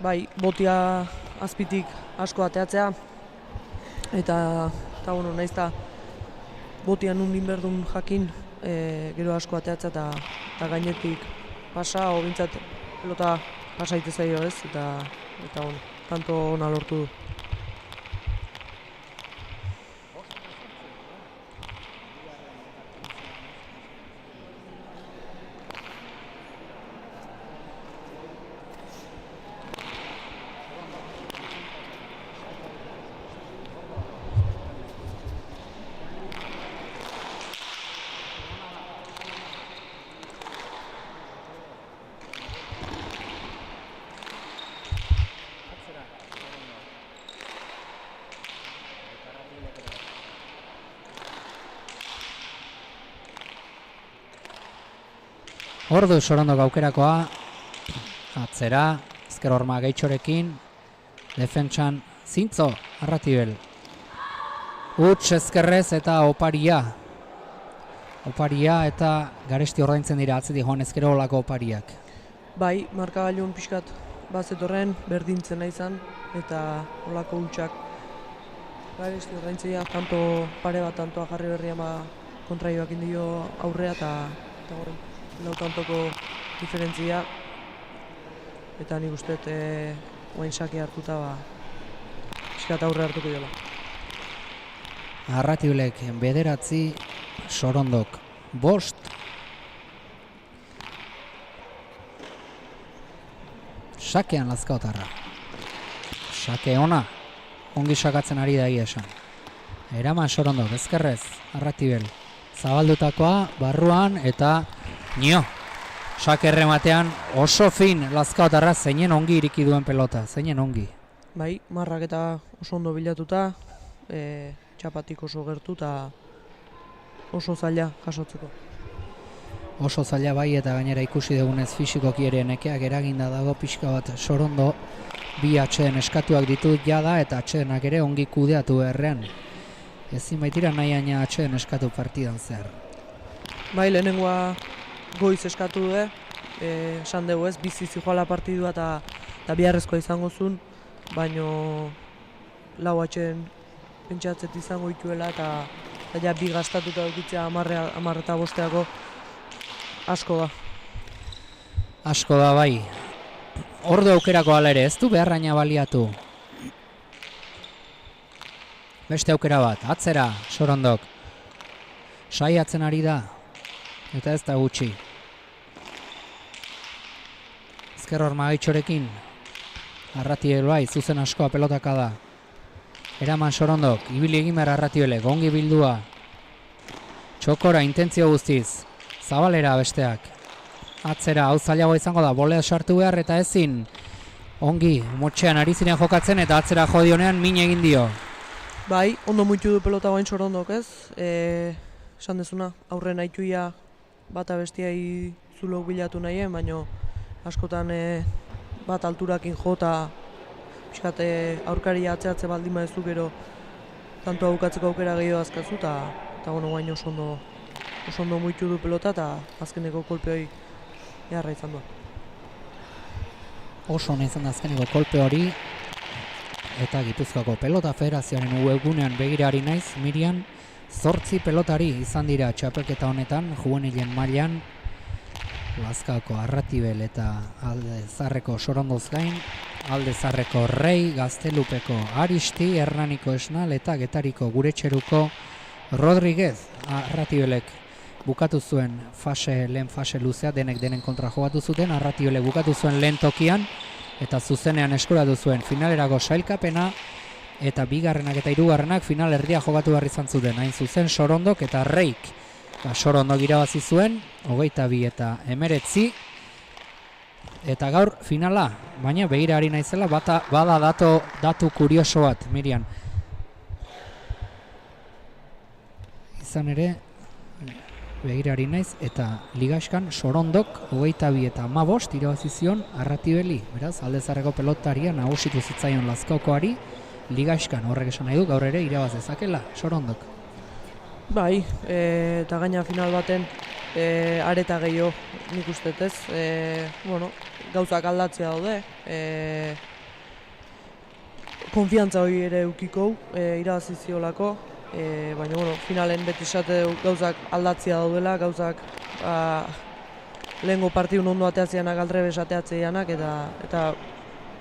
Bai, botia azpitik asko ateatzea eta bueno, naiz eta botian undin berdun jakin gero asko ateatzea eta gainetik pasa, o bintzat pelota pasa itezaio ez, eta bueno, tanto ona lortu du. Ordu Sorondok aukerakoa, atzera, ezker horma Gaitxorekin, defentsan zintzo, Arratibel. Huts ezkerrez eta oparia eta garesti ordaintzen dira atzetik joan ezkero olako opariak. Bai, markagailun pixkat bazetorren, berdintzen nahi izan, eta olako hutsak garesti ordaintzea, tanto pare bat tantoa jarri berria kontraioak indio aurrea eta lautantoko diferentzia, eta nik uste oain sake hartuta pixkat aurre hartuko diola. Arratibelek 9, Sorondok 5. Sakean Lazkaotarra. Sake ona, ongi sakatzen ari da egia esan. Eraman Sorondok, ezkerrez, Arratibel. Zabaldutakoa, barruan eta nio. Sake errematean oso fin Lazkaotarra, zeinen ongi iriki duen pelota, zeinen ongi. Bai, marrak eta oso ondo bilatuta, txapatik oso gertu eta oso zaila jasotzeko. Oso zaila bai, eta gainera ikusi dugunez fisikoki ere nekeak eraginda dago pixka bat Sorondo. Bi atxeen eskatuak ditut jada eta atxeenak ere ongi kudeatu errean. Ezin baitira nahi aina atxeen eskatu partidan zehar. Bai, lehenengoa goiz eskatu du, esan dugu ez, bizi zijoala partidua eta biharrezkoa izango zuen, baino lau atxeen pentsatzet izango dituela eta ja bi gastatuta dukitzea 10 eta 5 asko da. Asko da bai. Ordu aukerako ala ere, ez du beharraina baliatu. Beste aukera bat, atzera Sorondok. Saiatzen ari da, eta ez da gutxi. Ezker horma Gaitxorekin. Arratibel bai, zuzen askoa pelotaka da. Eraman Sorondok, ibili egin behar Arratibelek, ongi bildua. Txokora, intentzio guztiz. Zabalera besteak. Atzera, hau zailagoa izango da, bolea sartu behar eta ezin. Ongi, motxean ari ziren jokatzen eta atzera jodionean min egin dio. Bai, ondo muitu du pelota bain Sorondok ez. Esan dezuna, aurren aituia bata bestiai zulok bilatu nahien, baina askotan bat alturakin jo eta pixkat aurkaria atzeatze baldin badezu gero tantoa bukatzeko aukera gehiago azkazu eta guain oso ondo muitu du pelota eta azkeneko kolpe hori eharra izan du. Oso ona izan da azkeneko kolpe hori eta Gipuzkoako Pelota Federazioaren webgunean begirari naiz, Mirian, 8 pelotari izan dira txapelketa honetan, juvenilen mailan, Lazkaoko Arratibel eta Alde Zarreko Sorondoz gain, Alde Zarreko Rei, Gaztelupeko Aristi, Hernaniko Esnal eta Getariko Guretxeruko Rodriguez. Arratibelek bukatu zuen lehen fase luzea, denen kontra jogatu zuten, Arratibelek bukatu zuen lehen tokian, eta zuzenean eskuratu zuen finalerako sailkapena, eta bigarrenak eta hirugarrenak final erdia jogatu behar izan zuten, hain zuzen Sorondok eta Reik. Sorondok irabazi zuen, 22 eta 19, eta gaur finala baina begira ari naizela, bada datu kurioso bat, Mirian. Izan ere, begira ari naiz, eta ligaskan Sorondok 22 eta 15 irabazi zion Arratibeli. Beraz, Aldezarreko pelotaria nagusitu zitzaion Lazkaokoari, ligaskan horrek esan nahi du gaur ere irabaz dezakela Sorondok. Bai, eta gaina final baten areta gehiago nik uste ez. Bueno, gauzak aldatzea daude. Konfiantza hori ere eukiko, irabazi ziolako. Baina, bueno, finalen beti esate gauzak aldatzea daudela, gauzak lehengo partidun ondo ateatzeanak aldrebes ateatzeanak, eta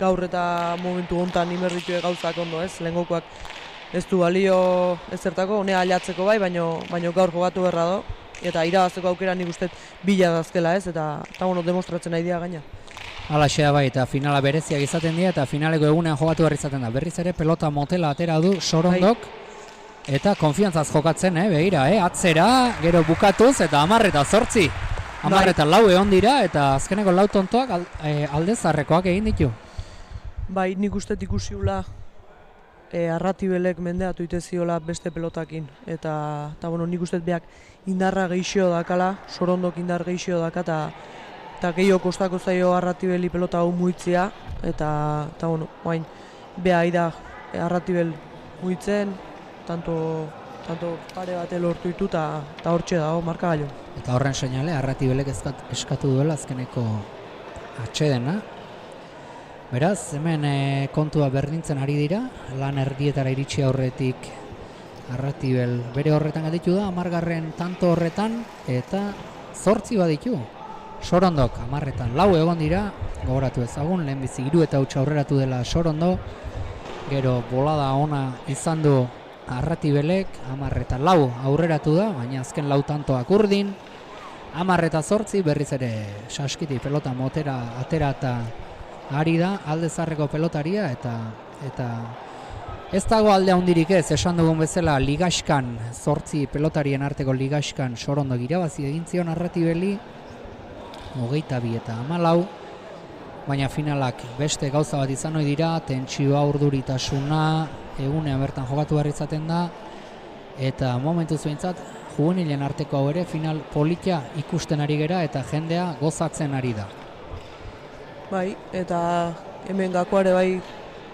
gaur eta momentu hontan inberditu gauzak ondo ez, lehengokoak ez du balio ezertako, honea aliatzeko bai, baina gaur jogatu berra do, eta irabazteko aukera nik uste bila dazkela ez, eta bueno, demostratzen nahi dira gaina. Alaxea bai, eta finala bereziak izaten dira, eta finaleko egunean jogatu behar izaten da. Berriz ere pelota motela atera du Sorondok, eta konfiantzaz jokatzen, begira, atzera, gero bukatuz, eta 10 eta 8. 10 eta 4 egon dira, eta azkeneko 4 tontoak Aldezarrekoak egin ditu. Bai, nik uste ikusiula Arratibelek mendeatu iteziola beste pelotakin. Eta bueno, nik uste beak indarra geixio dakala, Sorondok indar geixio daka, eta gehiago kostako zaio Arratibeli pelota hau muitzea, eta bueno, bain, beha ida Arratibel muitzen, tanto pare bate lortu ditu eta hortxe dago markagailu. Eta horren seinale, Arratibelek eskatu duela azkeneko atsedena. Beraz, hemen kontua berdintzen ari dira, lan erdietara iritsi aurretik Arratibel bere horretan gatitu da, 10. tanto horretan, eta 8 baditu. Sorondok 10etan 4 egon dira, gogoratu ezagun, lehenbizi 3 eta 8 aurreratu dela Sorondo, gero bolada ona izan du Arratibelek, 10 eta 4 aurreratu da, baina azken 4 tantoak urdin, 10 eta 8 berriz ere saskiti pelota motera atera eta ari da Aldezarreko pelotaria, eta ez dago alde handirik ez, esan dugun bezala ligaskan 8 pelotarien arteko ligaskan Sorondok irabazi egin zion Arratibeli 22 eta 14, baina finalak beste gauza bat izan ohi dira, tentsioa, urduritasuna, egunean bertan jokatu behar izaten da, eta momentuz behintzat juvenilen arteko hau ere final polita ikusten ari gera eta jendea gozatzen ari da. Bai, eta hemen gakoare bai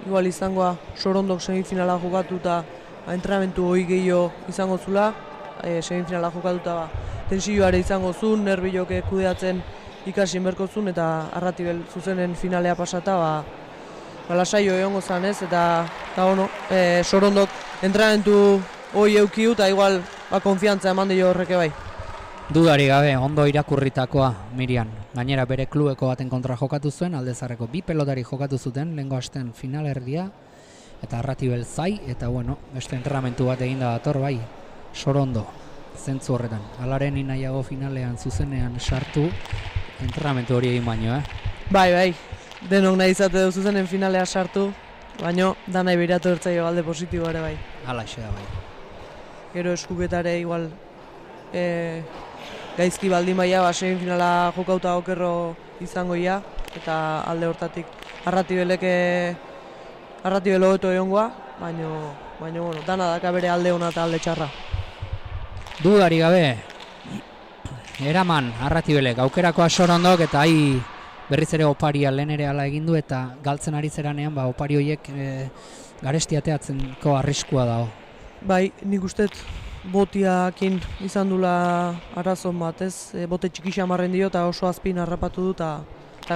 igual izangoa Sorondok semifinala jokatu eta entrenamentu hori gehiago izango zula, semifinala jokatuta tensioare izango zuen, nerbiok kudeatzen ikasi berko zuen, eta Arratibel zuzenen finalea pasata lasaio egongo zan ez, eta bueno, Sorondok entrenamentu hori eukiu eta igual konfiantza eman dio horreke bai. Dudari gabe, ondo irakurritakoa Mirian. Gainera bere klubeko baten kontra jokatu zuen, Aldezarreko 2 pelotari jokatu zuten, lehengo astean finalerdia, eta Arratibel zai, eta bueno, beste entrenamentu bat eginda dator bai, Sorondo, zentzu horretan. Alaren nahiago finalean zuzenean sartu, entrenamentu hori egin baino, Bai, denok nahi izate du zuzenen finalea sartu, baino danai behiratu ertzaio alde positibo ere bai. Alaxe da bai. Gero eskubetare igual gaizki baldin baia, semifinala jokauta okerro izango ia, eta alde hortatik Arratibel hobeto egongoa, baina bueno, dana daka bere alde ona eta alde txarra. Dudari gabe, eraman Arratibelek aukerakoa Sorondok, eta berriz ere oparia lehen ere ala egin du, eta galtzen ari zeranean opari horiek garesti ateatzeko arriskua dago. Bai, nik uste botiakin izan dula arazon bat ez, bote txikisa marren dio eta oso azpin harrapatu du, eta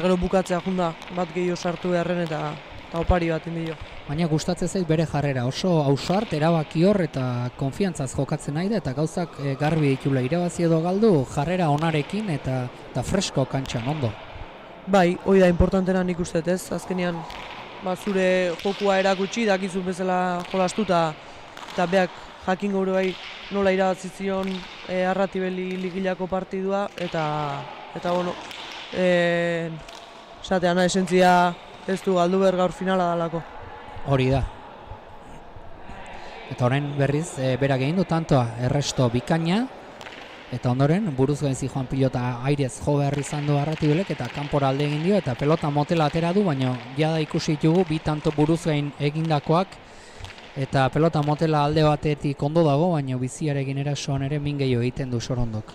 gero bukatzea junda bat gehiago sartu beharren eta opari bat indio. Baina gustatzen zait bere jarrera, oso ausart, erabakior eta konfiantzaz jokatzen nahi da, eta gauzak garbi ditula irabazi edo galdu, jarrera onarekin eta fresko kantxan ondo. Bai, hori da importantena nik uste ez, azkenean zure jokua erakutsi, dakizu bezala jolastu eta beak jakin gaur bai nola irabazi zion Arratibeli ligilako partidua, eta bueno, esateana esentzia ez du galdu behar gaur finala dalako. Hori da. Eta orain berriz berak egin du tantoa, erresto bikaina, eta ondoren buruz gain zijoan pilota airez jo behar izan du Arratibelek eta kanpora alde egin dio eta pelota motela atera du, baina jada ikusi ditugu bi tanto buruz gain egindakoak eta pelota motela alde batetik ondo dago, baina biziarekin erasoan ere min gehiago egiten du Sorondok.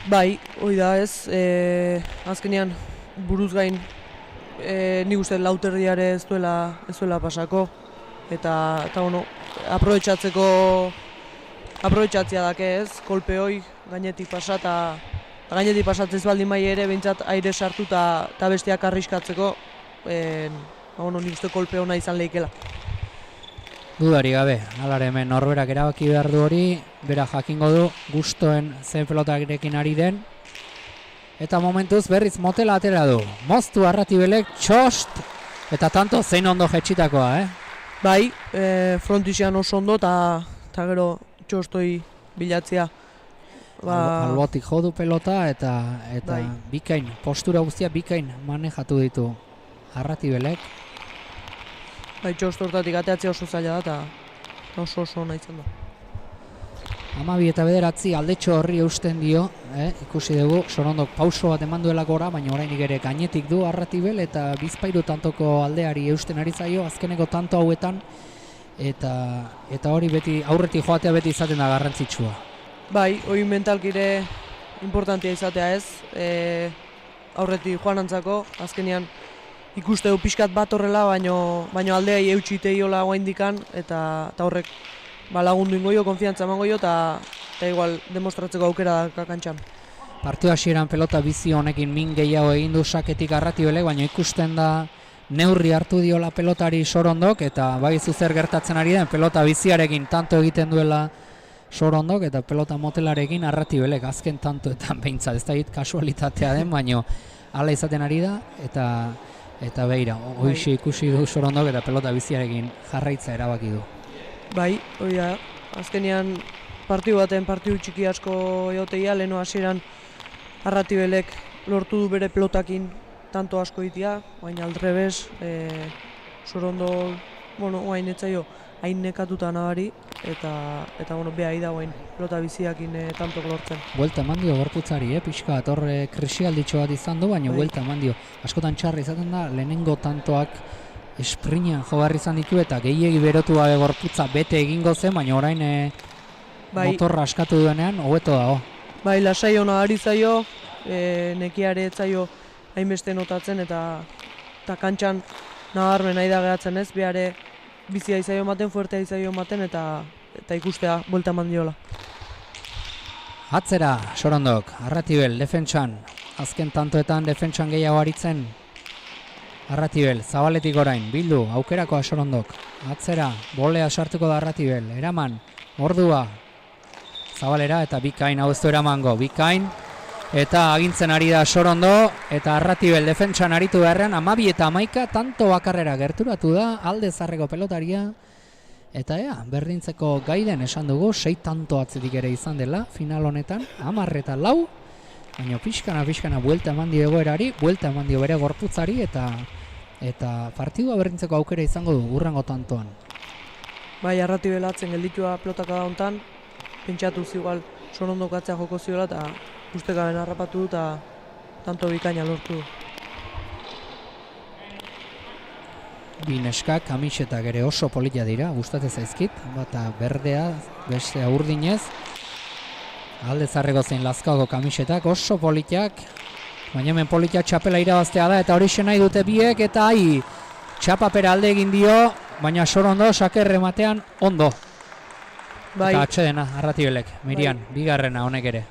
Bai, hori da ez, azkenean buruz gain nik uste lauterdiare ez duela pasako eta bueno, aprobetxatzea dake ez, kolpe hoi gainetik pasa eta gainetik pasatzez baldin bai ere behintzat aire sartu eta besteak arriskatzeko nik uste kolpe hona izan lehikela. Dudari gabe, alare hemen norberak erabaki behar du hori, bera jakingo du gustoen zen pelotarekin ari den. Eta momentuz berriz motela atera du. Moztu Arratibelek, txost, eta tanto zein ondo jetxitakoa, Bai, frontizian oso ondo eta gero txostoi bilatzea. Albotik jo du pelota eta bai. Bikain, postura guztia bikain manejatu ditu Arratibelek. Bai, txostortatik ateatzea oso zaila da eta oso ona izan da. 12 eta 9 aldetxo horri eusten dio, ikusi dugu, Sorondok pauso bat eman duelako ora, baina orainik ere gainetik du Arratibel eta bizpairu tantoko aldeari eusten ari zaio, azkeneko tanto hauetan, eta hori beti aurretik joatea beti izaten da garrantzitsua. Bai, hori mentalkire importantea izatea ez, aurretik joan antzako, azkenean ikuste du pixkat bat horrela, baino aldeai eutxitei hola guaindikan, eta horrek lagundu ingoio, konfiantza emango jo, eta igual demostratzeko aukera da kantxan. Partio hasieran pelota bizi honekin min gehiago egin du saketik Arratibelek, baina ikusten da neurri hartu diola pelotari Sorondok, eta bai zer gertatzen ari den, pelota biziarekin tanto egiten duela Sorondok, eta pelota motelarekin Arratibelek azken tantoetan behintzat, ez da kasualitatea den, baina hala izaten ari da, eta beira, hoixe ikusi du Sorondok eta pelota biziarekin jarraitza erabaki du. Bai, hori da, azkenean partiu txiki asko egoteia, leheno hasieran Arratibelek lortu du bere pelotakin tanto asko itia, baina aldrebes, Sorondo, oain etzaio hain nekatuta nabari, eta behai da oain pelota biziakin tantok lortzen. Buelta eman dio gorputzari, pixka bat horre krisialditxo bat izan du, baina buelta eman dio. Askotan txarra izaten da, lehenengo tantoak esprinean jo behar izan ditu eta gehiegi berotu gabe gorputza bete egingo zen, baina orain motorra askatu duenean, hobeto dago. Bai, lasai hona ari zaio, nekiare etzaio hainbeste notatzen eta kantxan nabarmen nahi da geratzen ez, behare bizia izaio ematen, fuertea izaio ematen eta ikustea buelta eman diola. Atzera, Sorondok, Arratibel, defentsan, azken tantoetan defentsan gehiago aritzen, Arratibel, zabaletik orain, bildu, aukerakoa Sorondok. Atzera, bolea sartuko da Arratibel, eraman, ordua, zabalera eta bikain, hau ez du eramango, bikain, eta agintzen ari da Sorondo, eta Arratibel defentsan aritu beharrean, 12 eta 11 tanto bakarrera gerturatu da, alde zarreko pelotaria, eta berdintzeko gaiden esan dugu, 6 tanto atzetik ere izan dela, final honetan, 10 eta 4, baina pixkana buelta eman dio egoerari, buelta eman dio bere gorputzari eta partidua berdintzeko aukera izango du hurrengo tantoan. Bai, Arratibel atzen gelditua pelotaka da hontan, pentsatu igual Sorondok atzea joko ziola eta ustekaben harrapatu du eta tanto bikaina lortu du. Bi neskak kamisetak ere oso polita dira, gustatzen zaizkit, bata berdea, bestea urdinez. Alde zarreko zein Lazkaoko kamisetak oso politak, baina hemen politak txapela irabaztea da eta hori nahi dute biek eta txapapera alde egin dio, baina Sorondo sakerre ematean ondo. Bai. Eta atxedena Arratibelek, Mirian, bigarrena honek ere.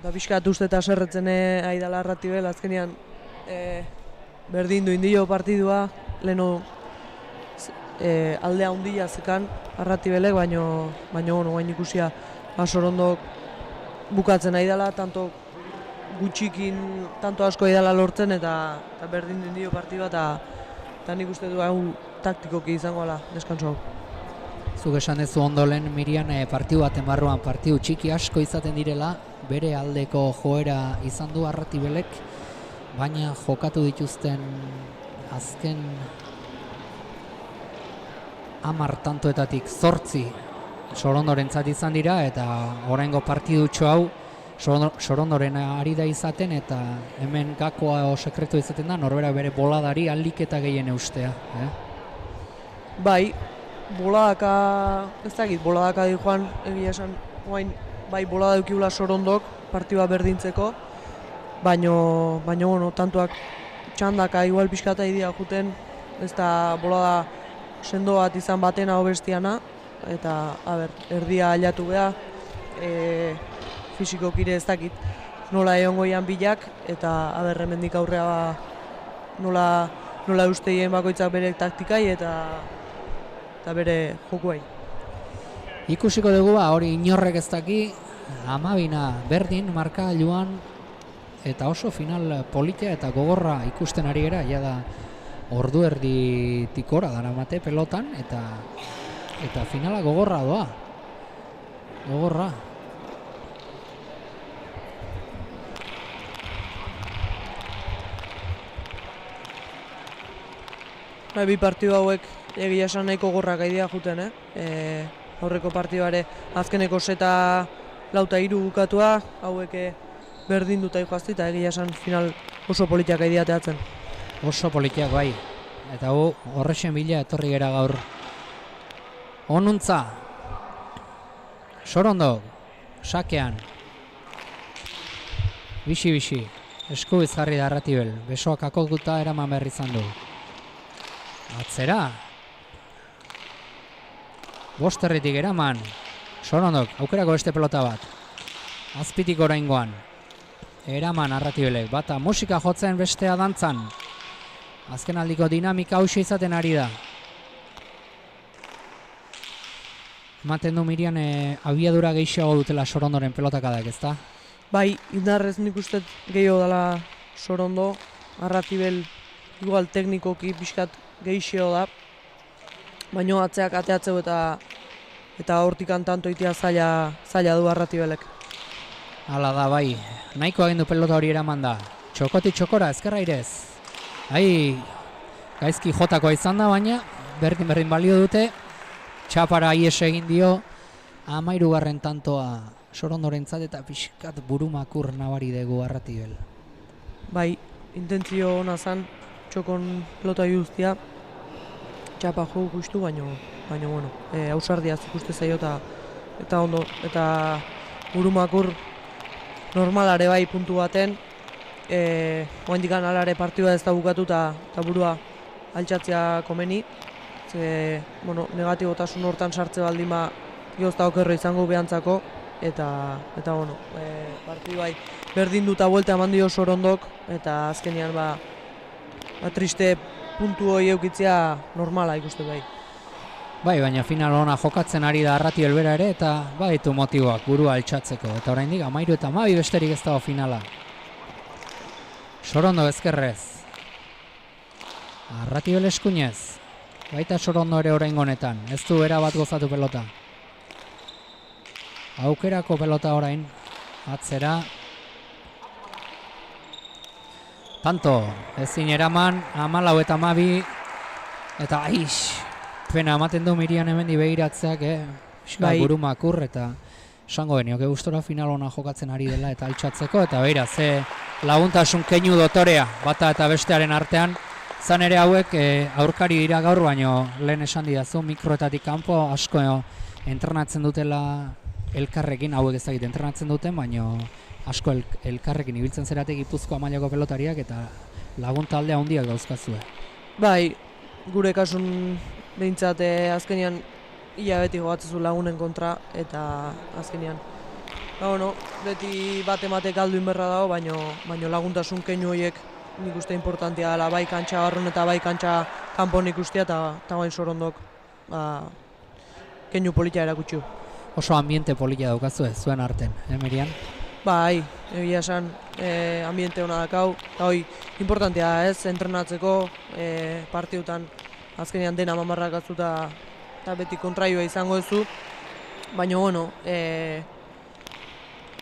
Eta pixkat uste eta serretzen aidala Arratibel, azkenean berdin du indio partidua, leheno aldea handia zekan Arratibelek, baina guain ikusia Sorondok bukatzen nahi dela, tanto gutxikin, tanto asko nahi lortzen eta berdin du indio partidua eta nik uste du hau taktikoki izango ala deskantso hau. Zuk esan dezu ondo lehen, Mirian, partidu baten barruan partidu txiki asko izaten direla, bere aldeko joera izan du Arratibelek, baina jokatu dituzten azken 10 tantoetatik 8 Sorondorentzat izan dira, eta oraingo partidutxo hau Sorondoren ari da izaten, eta hemen gakoa sekretu izaten da, norbera bere boladari alik eta gehien eustea. Bai, boladaka, ez dakit, boladaka di joan, egia esan, guain, bai bolada eukibula Sorondok, partidua berdintzeko, baino, bueno, tantuak txandaka igual pixkata idia juten, ez da bolada sendo bat izan batena hobestiana, eta, erdia aldatu beha, fisikokire ez dakit, nola egongoian bilak, eta, hemendik aurrea nola usteien bakoitzak bere taktikai eta bere jokuai. Ikusiko dugu hori inorrek ez daki, 12 berdin markagailuan, eta oso final politia eta gogorra ikusten ari gara, da ordu erditik ora daramate pelotan, eta finala gogorra doa. Gogorra. Bi partidu hauek egia esan nahiko gorrak aidia juten, aurreko partidua azkeneko seta 4-3 bukatua, hauek berdin duta joazti, eta egia esan final oso politiak aidia teatzen. Oso politiak bai, eta horrexen bila etorri gera gaur. Onuntza, Sorondo, sakean, bixi, esku izgarri da Arratibel, besoak akotuta eraman berri izan du. Atzera, bosterritik eraman, Sorondok, aukerako beste pelota bat, azpitik oraingoan, eraman Arratibelek, bata musika jotzen bestea dantzan, azken aldiko dinamika hauxe izaten ari da. Ematen du Mirian abiadura gehiago dutela Sorondoren pelotakadak, ezta? Bai, indarrez nik uste gehiago dela Sorondo, Arratibel igual teknikoki pixkat gehiago da, baina atzeak ateatzeu eta hortikan tanto itia zaila du Arratibelek. Hala da, bai, nahiko agindu pelota hori eraman da. Txokotik txokora, ezkerra irez. Gaizki jotakoa izan da, baina berdin balio dute. Txapara ies egin dio, 13. tantoa Sorondorentzat eta pixkat burumakur nabari dugu Arratibel. Bai, intentzio hona zan, txokon pelota guztia, txapa jo justu, baina bueno, ausardiaz ikuste zaio eta ondo, eta burumakur normalare bai puntu baten, oaindik alare partidua ez da bukatu eta burua altxatzea komeni, bueno, negatibotasun hortan sartze baldin ba gozta okerro izango behantzako, eta bueno, partidu bai berdin duta buelta eman dio Sorondok, eta azkenean triste puntu hori eukitzea normala ikuste bai. Bai, baina final ona jokatzen ari da Arratibel bera ere, eta baditu motiboak burua altxatzeko, eta oraindik 13 eta 12 besterik ez dago finala. Sorondo ezkerrez, Arratibel eskuinez, baita Sorondo ere oraingo honetan, ez du era bat gozatu pelota. Aukerako pelota orain, atzera. Tanto, ezin eraman, 14 eta 12, eta pena ematen du Mirian hemendi begiratzeak, burumakur, eta esango genioke gustora final ona jokatzen ari dela eta altxatzeko, eta beira, ze laguntasun keinu dotorea, bata eta bestearen artean, zan ere hauek aurkari dira gaur, baino lehen esan didazu mikroetatik kanpo asko entrenatzen dutela elkarrekin, hauek ezagite entrenatzen duten, baino asko elkarrekin ibiltzen zeratek Gipuzkoa mailako pelotariak eta laguntaldea handiak dauzkazue. Bai, gure kasun behintzat azkenean hilabeti jogatzezu lagunen kontra, eta azkenean bueno, beti bat ematek alduin berra dago, baino laguntasun keinu horiek nik uste importantia dela, bai kantxa barrun eta bai kantxa kanpon ikustea, eta bain Sorondok keinu politia erakutsu. Oso ambiente politia daukazue, zuen arten, Mirian? Bai, egia esan ambiente hona dakau, eta hoi importantia da ez, entrenatzeko partidutan azkenean dena mamarrak atzu eta beti kontraioa izango ezu, baina bueno,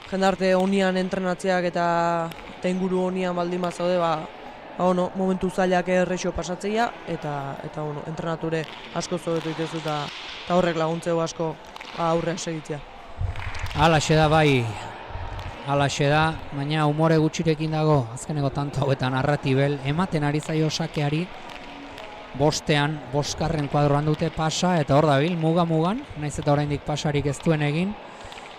jendarte honian entrenatzeak eta inguru honian baldin bat zaude, bueno, momentu zailak errexo pasatzeia, eta bueno, entrenature asko zobetu itezu eta horrek laguntzeu asko aurrean segitzea. Halaxe da bai, halaxe da, baina umore gutxirekin dago, azkeneko tanto hauetan Arratibel, ematen ari zaio sakeari, bostean, boskarren kuadroan dute pasa, eta hor dabil, muga-mugan, naiz eta oraindik pasarik ez duen egin,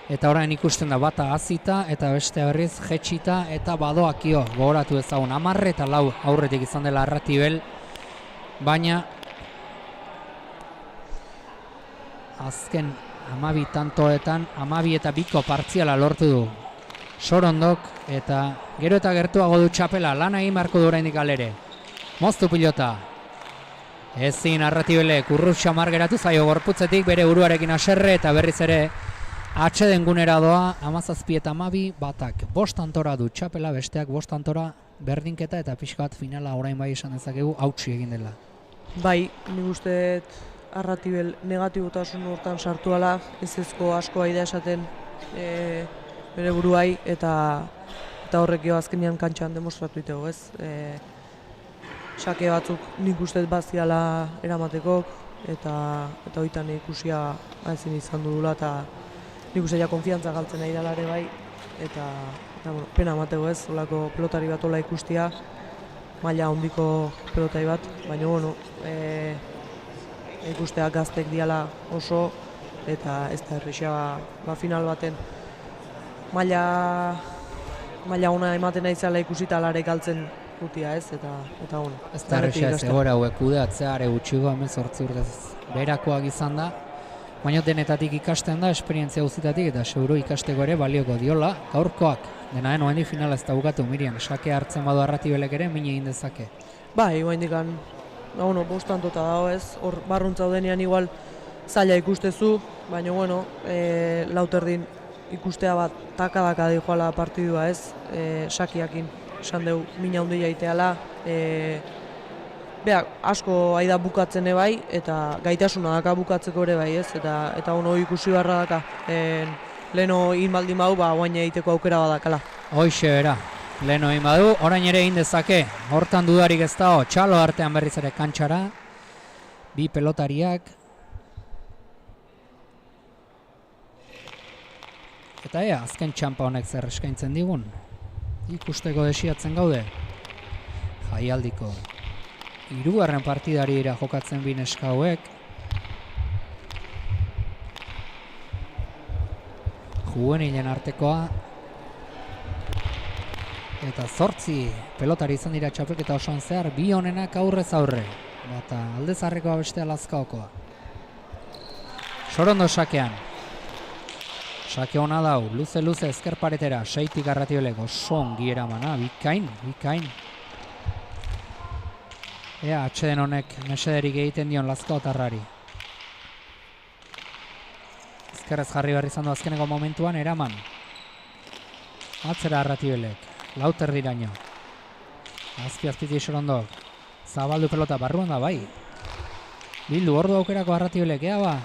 eta orain ikusten da bata hazita, eta beste berriz jetxita, eta badoakio, gogoratu ezagun, 10 eta 4 aurretik izan dela Arratibel, baina azken 12 tantoetan, 12 eta 2 partziala lortu du Sorondok, eta gero eta gertuago du txapela, lan egin beharko du oraindik alere. Moztu pilota. Ezin Arratibelek urrut xamar geratu zaio gorputzetik bere buruarekin haserre eta berriz ere atxeden gunera doa 17 eta 12 batak. 5 tantora du txapela, besteak 5 tantora berdinketa eta pixka bat finala orain bai esan dezakegu hautsi egin dela. Bai, nik uste Arratibel negatibotasun hortan sartu ala, ezezko asko aida esaten bere buruai eta horrek jo azkenean kantxan demostratu itego, ez? Sake batzuk nik uste baziala eramateko eta hoitan ikusia ezin izan dudula eta nik uste ja konfiantza galtzen nahi dela ere bai eta bueno, pena emateko ez, olako pelotari bat ola ikustia, maila handiko pelotari bat, baina bueno, ikustea gaztek diala oso eta ez da errexea final baten maila ona ematen naizela ikusita alare galtzen gutia ez, eta bueno. Ez da errexea ez egora hauek kudeatzea, are gutxiko 18 urtez beherakoak izan da, baina denetatik ikasten da, esperientzia guztietatik eta seguru ikasteko ere balioko diola, gaurkoak, dena den oendi finala ez da bukatu, Miriam, sake hartzen badu Arratibelek ere, min egin dezake. Bai, oendikan, bueno, 5 tantota dago ez, hor barruntza udenean igual zaila ikustezu, baina bueno, Lauterdin ikustea bat takadaka dijoala partidua ez, sakiakin esan dugu mina handia iteala, asko aida bukatzen ebai eta gaitasuna daka bukatzeko ere bai ez, eta ono ikusi barra daka, leheno egin baldin badu, oain egiteko aukera badakala. Hoixe bera, leheno egin badu, orain ere egin dezake, hortan dudarik ez dago, txalo artean berriz ere kantxara, bi pelotariak, eta azken txampa honek zer eskaintzen digun, ikusteko desiatzen gaude, jaialdiko 3. partidarira jokatzen bi neska hauek, juvenilen artekoa, eta 8 pelotari izan dira txapelketa osoan zehar, bi honenak aurrez aurre, eta aldezarrekoa bestea Lazkaokoa. Sorondo sakean, sake hona dau, luze ezker paretera, 6tik Arratibelek oso ongi eramana, bikain. Ea, atxeden honek mesederik egiten dion Lazkaotarrari. Ezkerrez jarri behar izan du azkeneko momentuan, eraman. Atzera Arratibelek, Lauterdiraino. Azpi Sorondok, zabaldu pelota barruan da bai. Bildu, ordu aukerako Arratibelek, ea ba.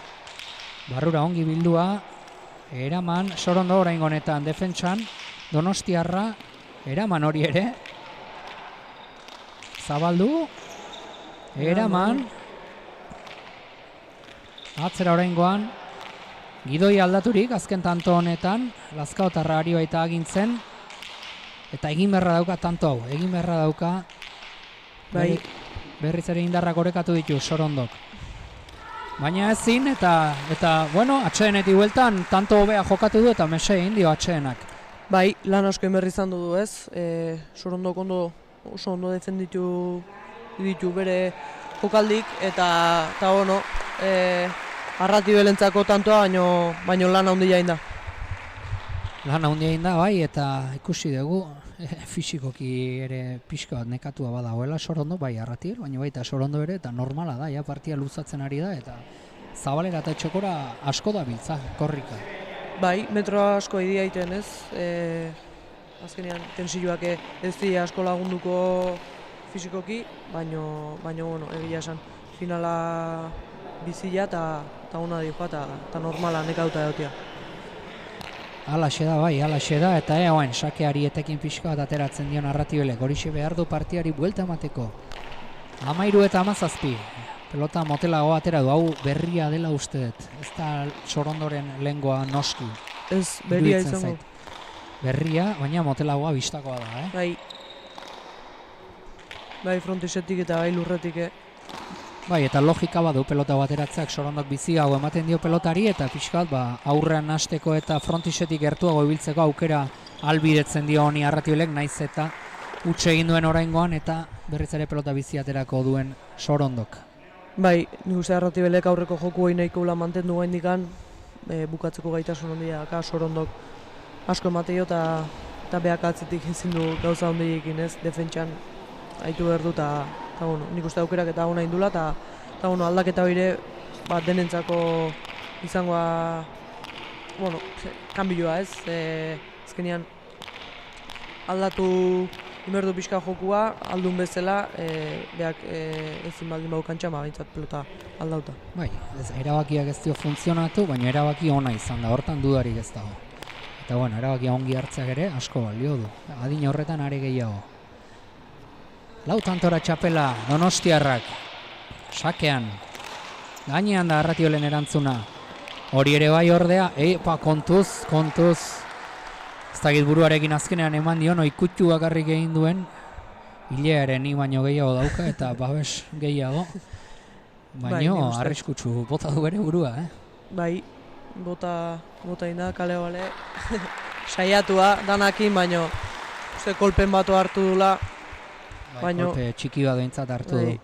Barrura ongi bildua, eraman, Sorondo orain honetan defentsan, Donostiarra, eraman hori ere. Zabaldu, eraman, atzera oraingoan, gidoi aldaturik azken tanto honetan, Lazkaotarra ari baita agintzen, eta egin beharra dauka tanto hau, egin beharra dauka, Bai. Berriz ere indarrak orekatu ditu Sorondok. Baina ezin, eta bueno, atxedenetik bueltan, tanto hobea jokatu du eta mese egin dio atxedenak. Bai, lan asko inberri izan du ez, Sorondok oso ondo defenditu ditu bere jokaldik, eta bueno, Arratibelentzako tantoa, baino lan handia egin da. Lan handia egin da, bai, eta ikusi dugu, fisikoki ere pixka bat nekatua badagoela Sorondo, bai Arratibel, baina baita Sorondo ere, eta normala da, ja partia luzatzen ari da, eta zabalera eta txokora asko da biltza, korrika. Bai, metro asko idia egiten ez, azkenean tensioak ez dira asko lagunduko fisikoki, baino bueno, egia esan, finala bizila eta ona dihoa eta normala nekauta egotia. Halaxe da, bai, halaxe da, eta egoen sakeari etekin pixka bat ateratzen dion Arratibelek, horixe behar du partiari buelta emateko. 13 eta 17, Pelota motelago atera du, hau berria dela uste dut. Ez da Sorondoren lehengoa noski. Ez, berria Iruditzen izango. zait. Berria, baina motelagoa bistakoa da, Bai. Bai, frontisetik eta bai lurretik. Bai, eta logika badu pelota bateratzeak Sorondok biziago ematen dio pelotari eta pixkat aurrean hasteko eta frontisetik gertuago ibiltzeko aukera albidetzen dio honi Arratibelek, naiz eta utxe egin duen oraingoan eta berriz ere pelota biziaterako duen Sorondok. Bai, nik uste Arratibelek aurreko joku hori nahiko mantendu gaindikan, bukatzeko gaitasun handia Sorondok asko emateio eta beak atzetik ezin du gauza handiekin, ez, defentsan aitu behar du eta nik uste aukerak eta hona indula eta aldaketa hori denentzako izangoa, kanbioa, ez, azkenean aldatu inberdu pixka jokua, aldun bezala, beak ezin baldin bau kantxa, behintzat pelota aldauta. Bai, erabakiak ez dio funtzionatu, baina erabaki ona izan da, hortan dudarik ez dago. Eta erabakia ongi hartzeak ere asko balio du, adin horretan are gehiago. Lau tantora txapela Donostiarrak, sakean, gainean da Arratibelen erantzuna. Hori ere bai ordea, kontuz, ez dakit buruarekin azkenean eman dion, ikutxu bakarrik egin duen, hilearen ni baino gehiago dauka eta babes gehiago, baino arriskutsu bota du bere burua, Bai, bota inda, kale bale, saiatua danakin, baino, uste kolpen batu hartu dula, baino, kolpe txiki bat behintzat hartu du.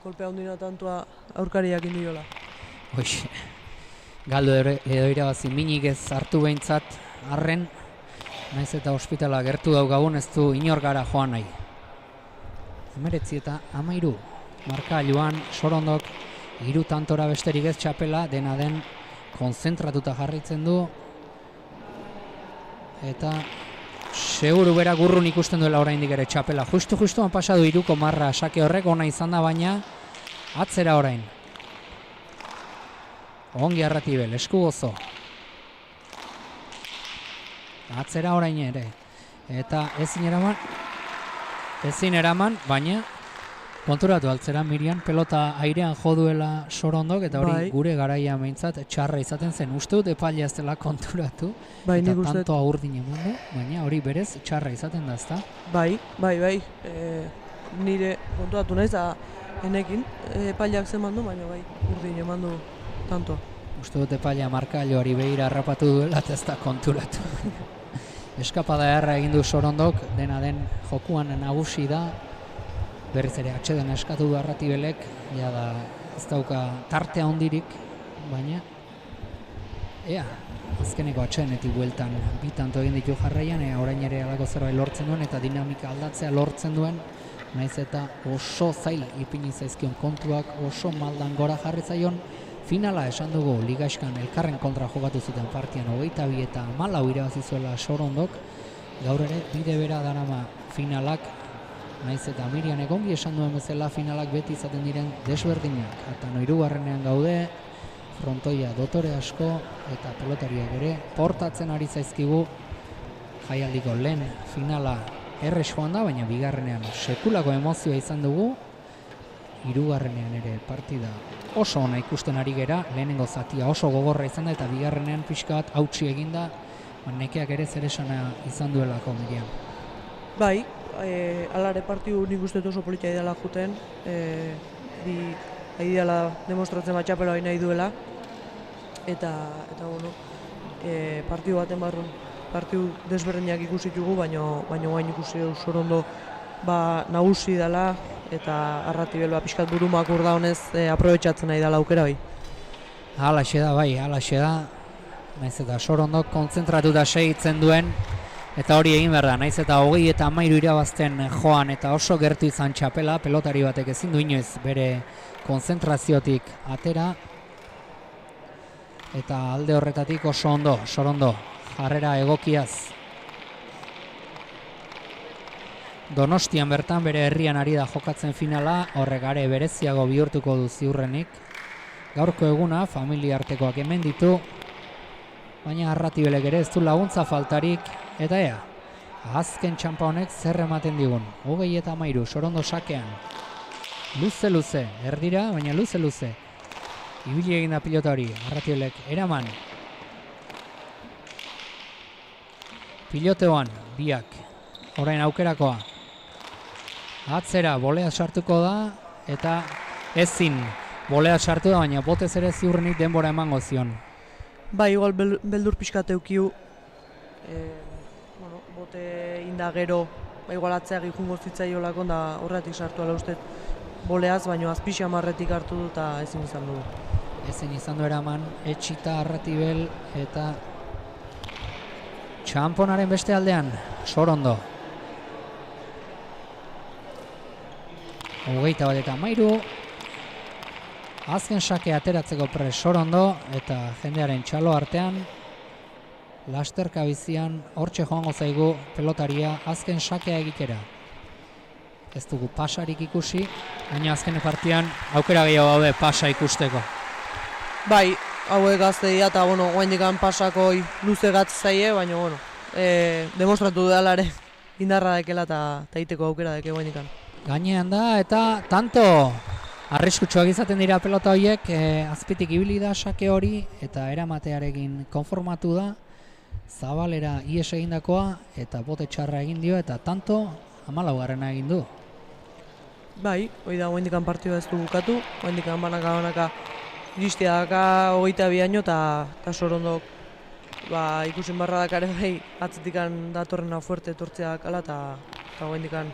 Kolpea hundina tantua aurkariak indiola. Hoxe, galdu edo irabazi minik ez hartu behintzat arren, naiz eta ospitala gertu daukagun ez du inor gara joan nahi. 19 eta 13, markailuan Sorondok 3 tantora besterik ez txapela, dena den konzentratuta jarraitzen du eta seguru bera gurrun ikusten duela oraindik ere txapela. Justuan pasadu 3ko marra sake horrek ona izan da, baina atzera orain. Ongi Arratibel, esku gozo. Atzera orain ere. Eta ezin eraman, baina konturatu altzera Mirian pelota airean jo duela Sorondok eta hori gure garaia behintzat txarra izaten zen. Uste dut epailea ez dela konturatu eta tanto aurdin emandu, baina hori berez txarra izaten da, ezta? Bai. Nire konturatu naiz da enekin epaileak zemandu, baina bai urdin emandu tanto. Uste dut epailea markailuari behira harrapatu duela eta ez da konturatu. Eskapada erra egin du Sorondok, dena den jokuan nagusi da. Berriz ere atxeden eskatu du Arratibelek, da ez dauka tartea hondirik, baina azkeneko atxedenetik bueltan bi tanto egin ditu jarraian, orain ere alako zerbait lortzen duen eta dinamika aldatzea lortzen duen, naiz eta oso zail ipini zaizkion kontuak, oso maldan gora jarri zaion. Finala esan dugu ligaxkan elkarren kontra jokatu zuten partian 22 eta 14 irabazi zuela Sorondok, gaur ere bide bera darama finalak, naiz eta Mirian egongi esan duen bezala finalak beti izaten diren desberdinak. Eta 3. gaude, frontoia dotore asko eta pelotariak ere portatzen ari zaizkigu. Jaialdiko lehen finala errez joan da, baina 2. sekulako emozioa izan dugu. 3. ere partida oso ona ikusten ari gera, lehenengo zatia oso gogorra izan da eta 2. pixka bat hautsi eginda, nekeak ere zeresana izan duelako Miriam. Bai, alare partiu nik uste oso politia idala juten, ideala demostratzen bat txapela nahi duela, eta partiu baten barrun, partiu desberdinak ikusitugu, baina guain ikusi Sorondo nagusi dela, eta Arratibel pixkat burumak urda honez aprobetxatzen nahi dela aukera bai. Halaxe da, naiz eta Sorondok kontzentratuta segitzen duen, eta hori egin behar da, naiz eta 20 eta 13 irabazten joan eta oso gertu izan txapela, pelotari batek ezin du inoiz bere konzentraziotik atera, eta alde horretatik oso ondo, Sorondo, jarrera egokiaz. Donostian bertan bere herrian ari da jokatzen finala, horrek are bereziago bihurtuko du ziurrenik. Gaurko eguna familia artekoak hemen ditu, baina Arratibelek ere ez du laguntza faltarik, eta azken txampa honek zer ematen digun. 20 eta 13, Sorondo sakean. Luze, erdira, baina luze. Ibili egin da pilota hori, Arratiolek eraman. Piloteoan, biak, orain aukerakoa. Atzera, bolea sartuko da, eta ezin bolea sartu da, baina botez ere ziurrenik denbora emango zion. Bai, igual beldur pixkat eukiu. Bote inda gero, igual atzeagi jungo zitzaiolako, da horretik sartu ala uste boleaz, baina azpixi amarretik hartu du eta ezin izan du. Ezin izan du eraman, Etxita, Arratibel eta txamponaren beste aldean, Sorondo. 21-13. Azken sake ateratzeko prest Sorondo eta jendearen txalo artean. Lasterka bizian, hortxe joango zaigu pelotaria azken sakea egitera. Ez dugu pasarik ikusi, baina azken partian aukera gehiago daude pasa ikusteko. Bai, hauek gazte dira eta oraindikan pasakoi luze gatz zaie, baina demostratu dudalare indarra dekela eta egiteko aukera deke oraindikan. Gainean da eta tanto arriskutsuak izaten dira pelota horiek, azpitik ibili da sake hori eta eramatearekin konformatu da. Zabalera ies egindakoa eta bote txarra egin dio eta tanto 14garrena egin du. Bai, hori da oraindikan partida ez du bukatu, oraindikan banaka iristea daka 22 eta Sorondok ikusin barra dakare bai atzetikan datorrena fuerte etortzea kala eta oraindikan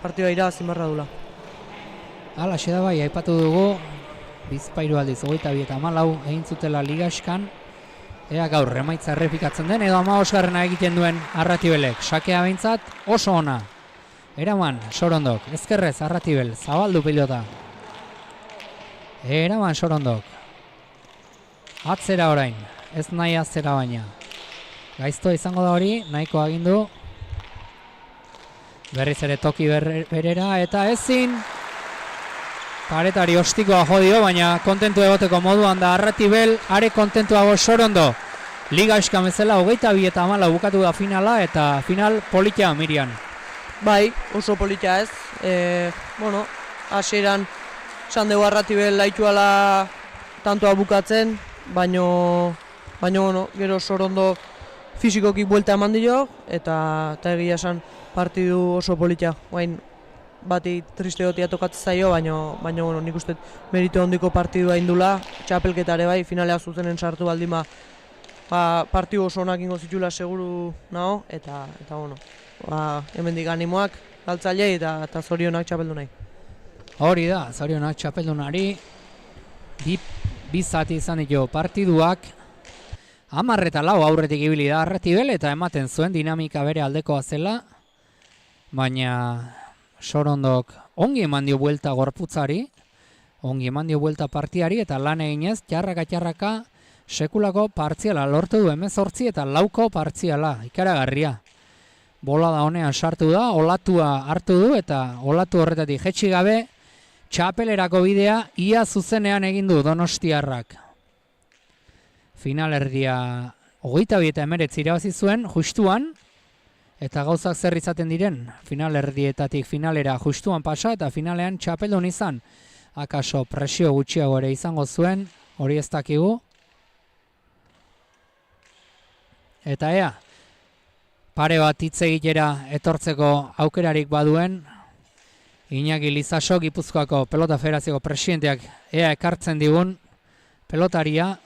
partida irabazin barra dula. Halaxe da bai, aipatu dugu Bizpahiru aldiz 22 eta 14 egin zutela ligaskan. Ea gaur emaitza errepikatzen den edo 15garrena egiten duen Arratibelek. Sakea behintzat oso ona. Eraman Sorondok, ezkerrez Arratibel, zabaldu pilota. Eraman Sorondok. Atzera orain, ez nahi atzera baina. Gaiztoa izango da hori, nahiko agindu. Berriz ere toki berera eta ezin. Paretari ostikoa jodio, baina kontentu egoteko moduan da Arratibel, are kontentuago Sorondo. Liga eskan bezala 22 eta 14 bukatu da finala eta final politia Mirian. Bai, oso politia ez. Hasieran esan dugu Arratibel laituala tantoa bukatzen, baino gero Sorondo fisikoki buelta eman dio eta egia esan partidu oso politia. Bati triste gotia tokatzen zaio, baina nik uste meritu handiko partidua indula, txapelketare bai, finalea zuzenen sartu baldin partidu oso onak ingo zitula seguru nago, eta hemendik animoak galtzailei eta zorionak txapeldu nahi. Hori da, zorionak txapeldunari, bi zati izan ditu partiduak, 10 eta 4 aurretik ibili da Arratibel eta ematen zuen dinamika bere aldekoa zela, baina Sorondok ongi eman dio buelta gorputzari, ongi eman dio buelta partiari eta lan eginez txarraka sekulako partziala lortu du 18 eta 4 partziala, ikaragarria. Bola da honean sartu da, olatua hartu du eta olatu horretatik jetxi gabe txapelerako bidea ia zuzenean egin du Donostiarrak. Finalerdia 22 eta 19 irabazi zuen justuan, eta gauzak zer izaten diren, finalerdietatik finalera justuan pasa eta finalean txapeldun izan. Akaso presio gutxiago ere izango zuen, hori ez dakigu. Eta ea, pare bat hitz egitera etortzeko aukerarik baduen, Iñaki Lizaso, Gipuzkoako Pelota Federazioko presidenteak ea ekartzen digun pelotaria.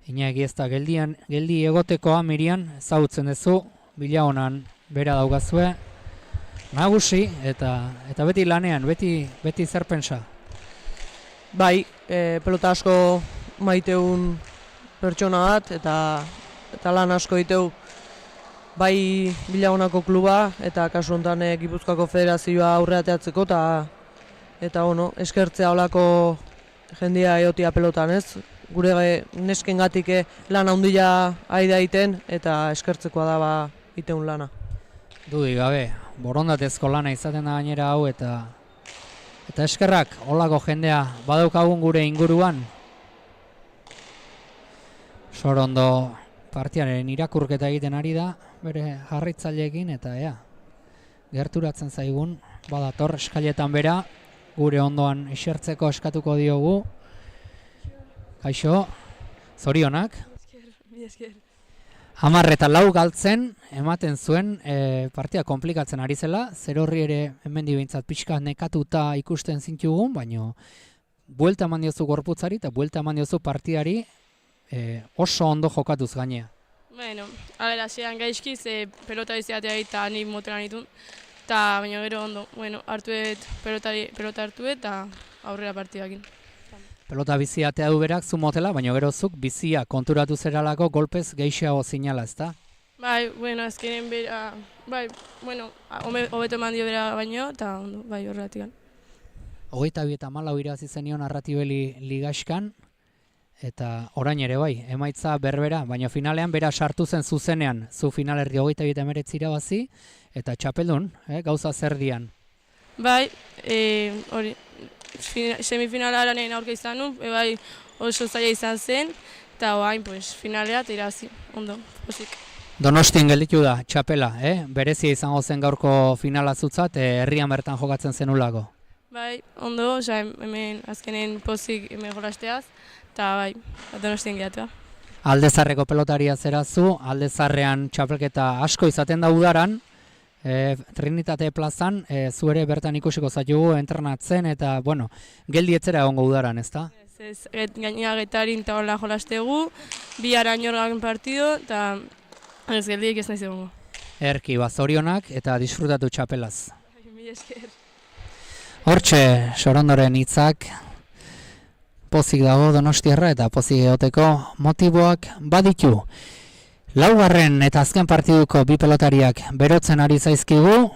Iñaki ez da geldi egotekoa Mirian, ezagutzen duzu, bila honan bera daugazue. Nagusi eta beti lanean, beti zer pentsa. Bai, pelota asko maiteun pertsona bat eta lan asko diteu bai bila honako kluba eta kasu honetan Gipuzkoako Federazioa aurreateatzeko eta eskertzea holako jendia egotia pelotan ez. Gure neskengatik lan handia ari da egiten eta eskertzekoa da iteun lana. Dudik gabe, borondatezko lana izaten da gainera hau eta eskerrak holako jendea badaukagun gure inguruan. Sorondo partiaren irakurketa egiten ari da, bere jarraitzaileekin eta gerturatzen zaigun, badator eskailetan bera, gure ondoan esertzeko eskatuko diogu. Kaixo, zorionak. Mi esker. 10-4 galtzen, ematen zuen partida komplikatzen ari zela, zer horri ere hemendi behintzat pixka nekatuta ikusten zintugun, baino buelta eman diozu gorputzari eta buelta eman diozu partidari oso ondo jokatuz gainea. Bueno, hasieran gaizki, ze pelota izatea eta nik moteran ditun, eta baina gero ondo, bueno, pelota hartu eta aurrera partidakin. Pelota bizia atea du berak zu motela, baina gero zuk bizia konturatu zeralako golpez gehiago zinala, ezta? Bai, bueno, azkenen bera, bai, bueno, hobeto eman dio bera baino, eta ondo, bai, horretik. 22 irabazi zenion Arratibeli ligaxkan, eta orain ere bai, emaitza berbera, baina finalean bera sartu zen zuzenean, zu finalerdi 29 irabazi, eta txapeldun, gauza zer dian. Bai, hori, semifinalaren aurka izan nu, bai oso zaila izan zen, eta oain, pues, finalea eta irabazi, ondo, posik. Donostien gelditu da, txapela, berezia izango zen gaurko finala zutzat, herrian bertan jokatzen zenulako. Bai, ondo, hemen azkenen pozik hemen jolasteaz, eta bai, Donostien gehiatua. Aldezarreko pelotaria zerazu, Aldezarrean txapelketa asko izaten da udaran, Trinitate plazan, zu ere bertan ikusiko zaitu entrenatzen, eta, bueno, geldi etzera egongo udaran, ezta? Ez, gaina Getarin eta hola jolastegu, bi Arañorgan partido, eta ez geldiek ez naiz egongo. Erki, zorionak eta disfrutatu txapelaz. Mi esker. Hortxe, Sorondoren hitzak, pozik dago Donostiarra eta pozik egoteko motiboak baditu. Laugarren eta azken partiduko bi pelotariak berotzen ari zaizkigu,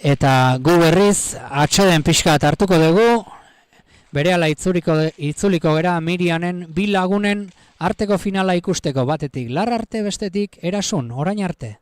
eta gu berriz atseden pixkat hartuko dugu, berehala itzuliko gera Mirianen bi lagunen arteko finala ikusteko, batetik Larrarte, bestetik Erasun, orain arte.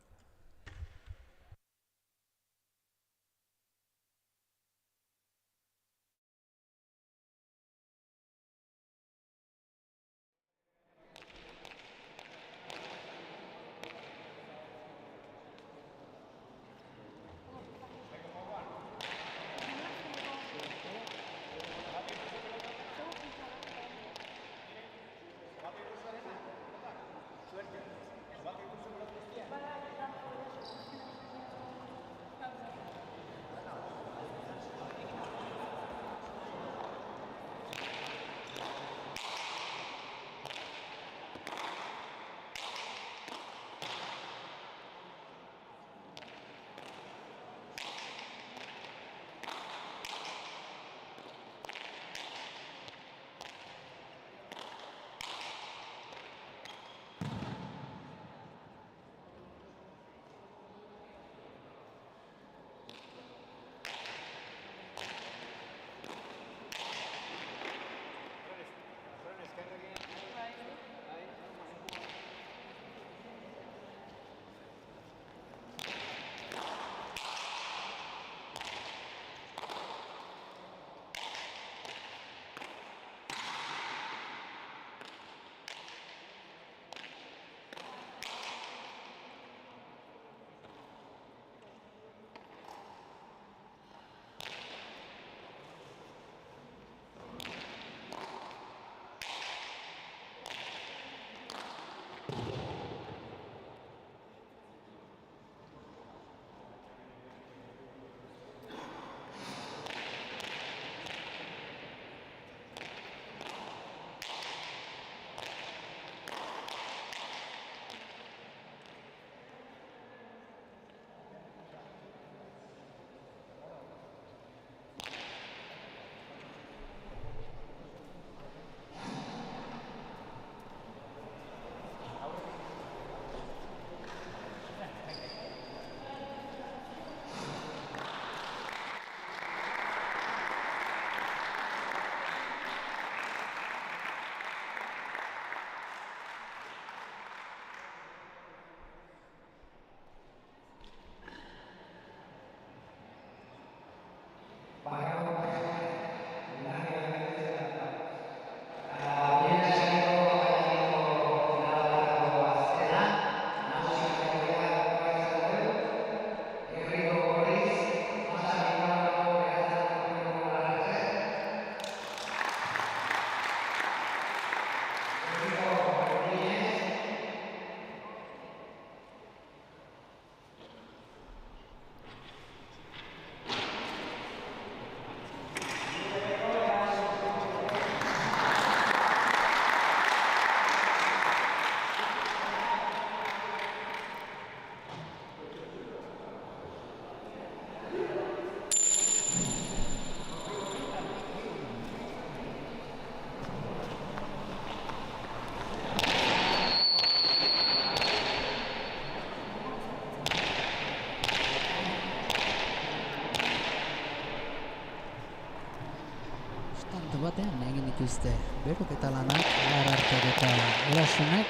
batean egin dituzte beroketa lanak, Larartek eta Erasunek.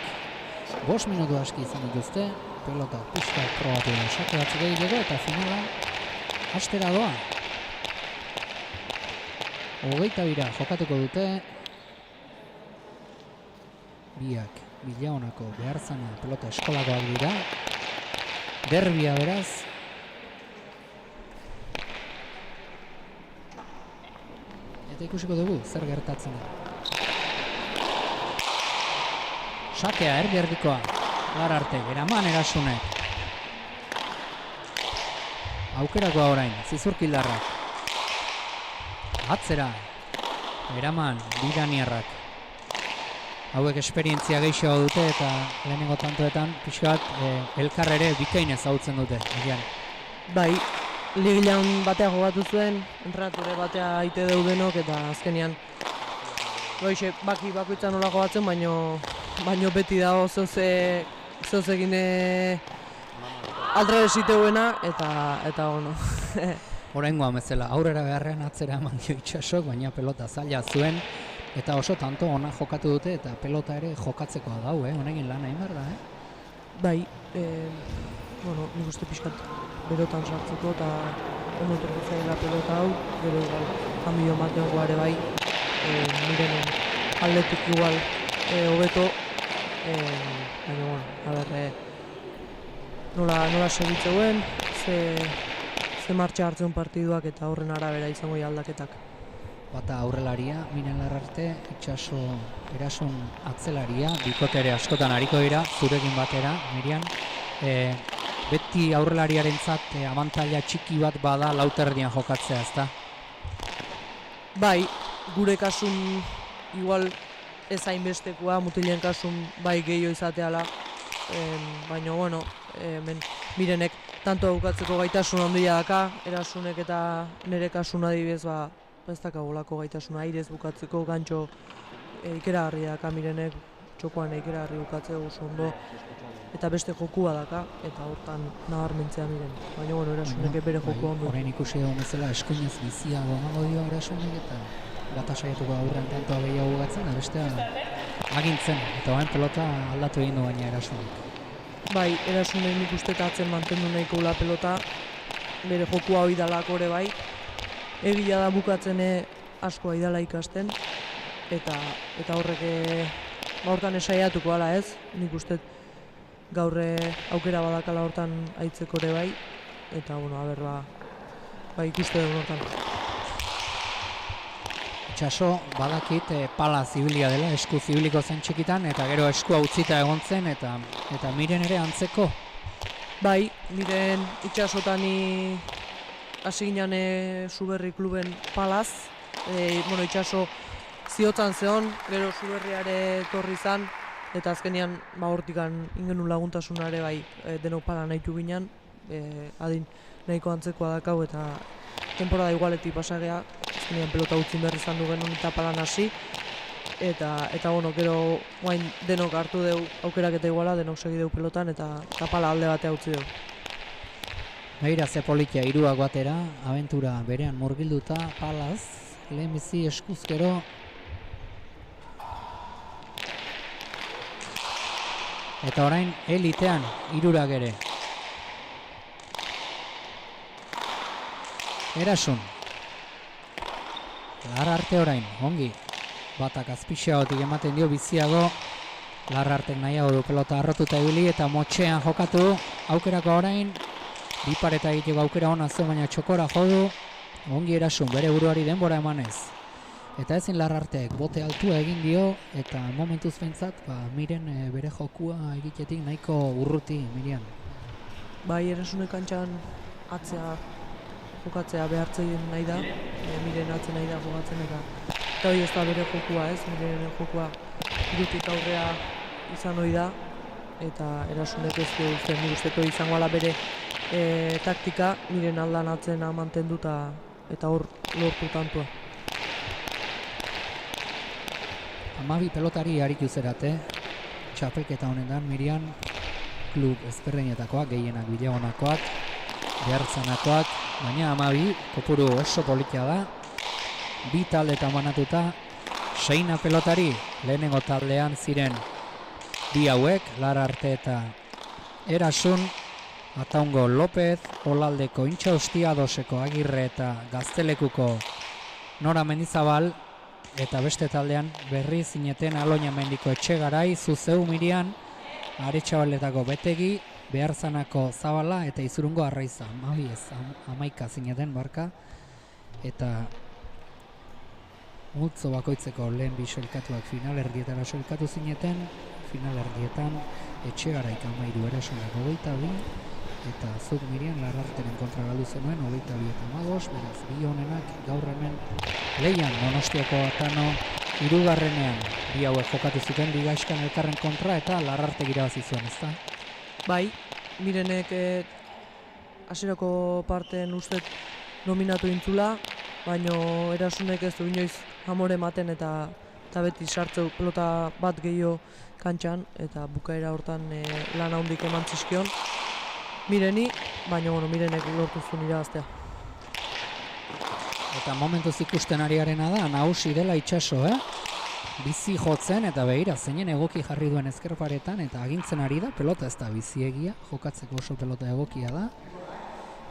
5 minutu aski izan dituzte, pelota pixka probatu da sake batzuk egiteko eta finala hastera doa. 22 jokatuko dute. Biak Villaonako Beharzana pelota eskolakoak dira. Derbia beraz. Eta ikusiko dugu zer gertatzen da. Sakea erdi-erdikoa. Larartek, eraman Erasunek. Aukerakoa orain, Zizurkildarrak. Atzera. Eraman, Bidaniarrak. Hauek esperientzia gehiago dute eta lehenengo tantoetan pixka bat elkarrere bikainez hautzen dute. Bai, ligilan batea jogatu zuen, entrenatore batea aite daudenok eta azkenean baki bakoitzan nola jogatzen, baino beti dago zoz egin aldre esiteuena eta ono. Oraingoan bezala aurrera beharrean atzera eman dio Itsasok, baina pelota zaila zuen eta oso tanto ona jokatu dute eta pelota ere jokatzekoa dau, honekin lana egin behar da, Bai, nik uste pixkat berotan sartzeko eta ondo etorko zaila pelota hau, gero igual kambio ematen ere bai, miren aldetik igual hobeto, baina nola segitzeuen, ze martxa hartzen partiduak eta horren arabera izango aldaketak. Bata aurrelaria, Miren Larrarte, Itsaso Erasun atzelaria, bikotere askotan ariko dira, zurekin batera, Mirian. Beti aurrelariarentzat abantaila txiki bat bada lauterdian jokatzea, ezta? Bai, gure kasun igual ez hainbestekoa, mutilen kasun bai gehiago izateala, baina Mirenek tanto aukatzeko gaitasun handia daka, Erasunek eta nire kasun adibidez ez dakagolako gaitasuna airez bukatzeko gantxo ikeragarria daka Mirenek, txokoan ikeragarri bukatzeko oso ondo eta beste jokua daka eta hortan nabarmentzea Miren. Baina Erasunek bere jokua ondo. Horrein ikusi egon bezala eskuinez biziago emango dio Erasunek eta bata saiatuko aurrean tantoa gehiago bukatzen, eta bestea agintzen eta orain pelota aldatu egin du baina Erasunek. Bai, Erasunek nik uste atzen mantendu nahiko la pelota, bere jokua hori dalako ere bai. Egia da bukatzen askoa idala ikasten, eta horrek hortan esaiatuko ala ez, nik uste gaur aukera badakala hortan aitzeko ere bai, eta ikuste dugu hortan. Itsaso badakit pala zibilia dela, esku zibiliko zen txikitan, eta gero eskua utzita egon zen, eta Miren ere antzeko. Bai, Miren Itsasotani hasi ginen Zuberri kluben palaz, Itsaso ziotzan zehon, gero Zuberriare torri zan, eta azkenean hortikan ingenun laguntasunare bai denok pala nahitu ginen, adin nahiko antzekoa dakau eta temporada igualetik pasagea, azkenean pelota utzin berri izan du genuen eta palan hasi, eta gero guain denok hartu dugu aukerak eta iguala, denok segi dugu pelotan eta pala alde batea utzi dugu. Begira ze politia hiruak batera, abentura berean murgilduta, palaz, lehenbizi eskuzkero. Eta orain elitean hirurak ere. Erasun. Larrarte orain, ongi. Batak azpixeagotik ematen dio biziago. Larrartek nahiago du pelota arrotuta ibili eta motxean jokatu. Aukerako orain. Bipareta egiteko aukera hona zen, baina txokora jodu. Ongi Erasun, bere buruari denbora emanez. Eta ezin Larrartek bote altua egin dio, eta momentuz behintzat, Miren bere jokua egitetik nahiko urruti, Mirian. Bai, Erasunek kantxan atzea jokatzea behartzen nahi da, Miren atzen nahi da jokatzen eta hori ez da bere jokua ez, Miren jokua irutik aurrea izan hori da, eta Erasunek ez du zen nik usteko izango ala bere taktika, Miren aldan atzena mantendu eta hor lortu tantua. 12 pelotari aritu zerate, txapelketa honetan, Mirian, klub ezberdinetakoak, gehienak Bilagonakoak, Behartzanakoak, baina 12 kopuru oso politia da, 2 taldetan banatuta, seina pelotari, lehenengo taldean ziren bi hauek, Lararte eta Erasun, Ataungo Lopez, Olaldeko Intxaustia, Doseko Agirre eta Gaztelekuko Nora Mendizabal, eta beste taldean berri zineten Aloña Mendiko Etxegarai, Zuzeu Mirian, Aretxabaletako Betegi, Beharzanako Zabala eta Izurungo Arraiza. Amaika zineten barka, eta multzo bakoitzeko lehen bi sailkatuak finalerdietara sailkatu zineten, finalerdietan Etxegaraik 13, Erasunak 22, eta Zuk Mirian Lararteren kontra galdu zenuen 22 eta 15, beraz bi honenak gaur hemen lehian Donostiako Atano hirugarrenean bi hauek jokatu zuten Bigaixkan elkarren kontra eta Larartek irabazi zuen, ezta? Bai, Mirenek hasierako parteen ustez nominatu intzula, baino Erasunek ez du inoiz amore ematen eta beti sartzeu pelota bat gehiago kantxan, eta bukaera hortan lan handik eman zizkion Mireni, baina Mirenek lortu zuen irabaztea. Eta momentuz ikusten ariarena da, nagusi dela Itxaso, bizi jotzen eta behira zeinen egoki jarri duen ezkerparetan, eta agintzen ari da, pelota ez da biziegia, jokatzeko oso pelota egokia da.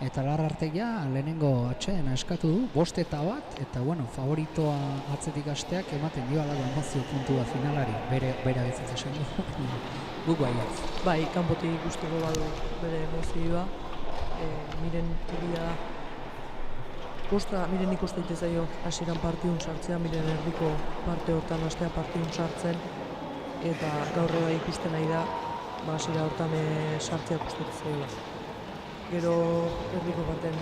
Eta Larartek lehenengo atsedena eskatu du, 5 eta 1, eta favoritoa atzetik hasteak ematen dio alako emozio puntua finalari, bere bizitza esan du, guk baiatz. Bai, kanpotik ikusteko badu bere emozioa, Miren egia da, Miren ikusteite zaio hasieran partidun sartzea, Miren erdiko parte hortan hastea partidun sartzen, eta gaur bai ikusten nahi da, hasiera hortan sartzea ikusteite zaiola. Gero erdiko baten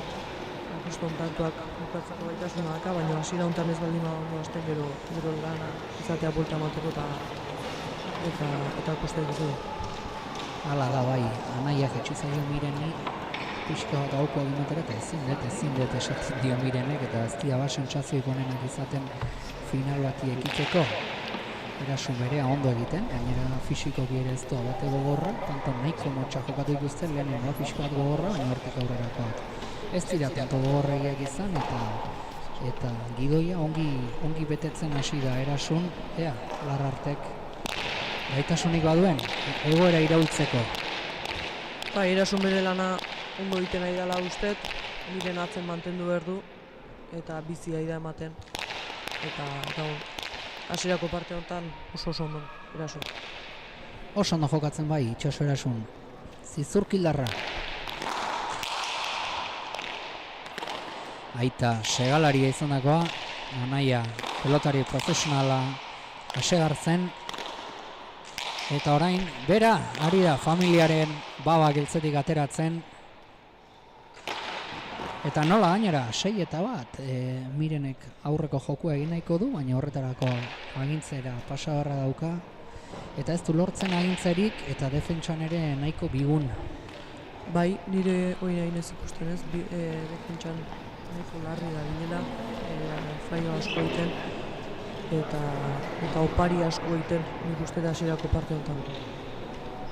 akuston tantuak bukatzeko gaitasuna daka, baina hasiera honetan ez baldin ondo hasten, gero lana izatea buelta emateko eta ikusten duzu. Hala da bai, anaiak etxizaio Mireni, pixka bat hauko egimetera eta ezin dut esatzen dio Mirenek, eta ez dira sentsazioik onenak izaten final bati ekiteko. Erasun berea ondo egiten, gainera fisikoki ere ez du abate gogorra, tanto nahiko motxa jokatu ikusten, lehenengoa pixko bat gogorra, baina hortik aurrerakoak. Ez dira tanto gogorregiak izan, eta gidoia ongi betetzen hasi da Erasun, Larartek gaitasunik baduen, egoera iraultzeko. Erasun bere lana ondo egiten nahi dela ustez, Miren atzen mantendu behar du, eta bizi da ematen, eta hasierako parte honetan oso ondo Erasun. Oso ondo jokatzen bai, Itxaso Erasun. Zizurkildarra. Aita segalaria izandakoa, anaia pelotari profesionala asegartzen, eta orain bera ari da familiaren baba giltzetik ateratzen, eta nola gainera 6 eta 1, Mirenek aurreko jokua egin nahiko du, baina horretarako agintzera pasabarra dauka, eta ez du lortzen agintzerik, eta defentsan ere nahiko bigun. Bai, nire hori nahi ez ikusten ez, defentsan nahiko larri da ginela, fallo asko egiten, eta opari asko egiten, nik uste da hasierako parte honetan.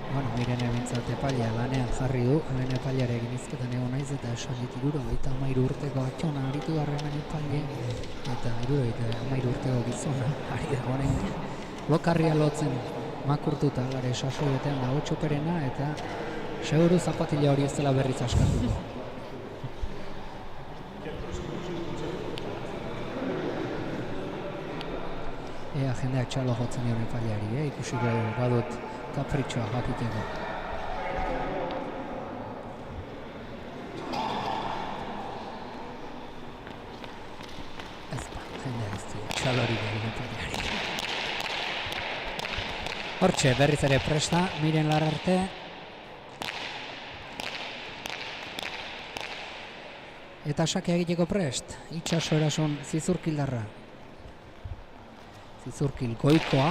Mirene bintzat epailea lanean jarri du, lehen epailearekin izketan egon naiz, eta esan dit 73 urteko atxona aritu garrenan epaile, eta 73 urteko gizona ari da orain lokarria lotzen makurtuta lare sasoietan dago txoperena, eta seguru zapatila hori ez dela berriz askatuko. Jendeak txalo jotzen dion epaileari, ikusiko badut kapritxoa jakiteko. Ez jendea ez du txalori dion epaileari. Hortxe, berriz ere presta, Miren Lararte. Eta sakea egiteko prest, Itxaso Erasun Zizurkildarra. Zizurkil goikoa,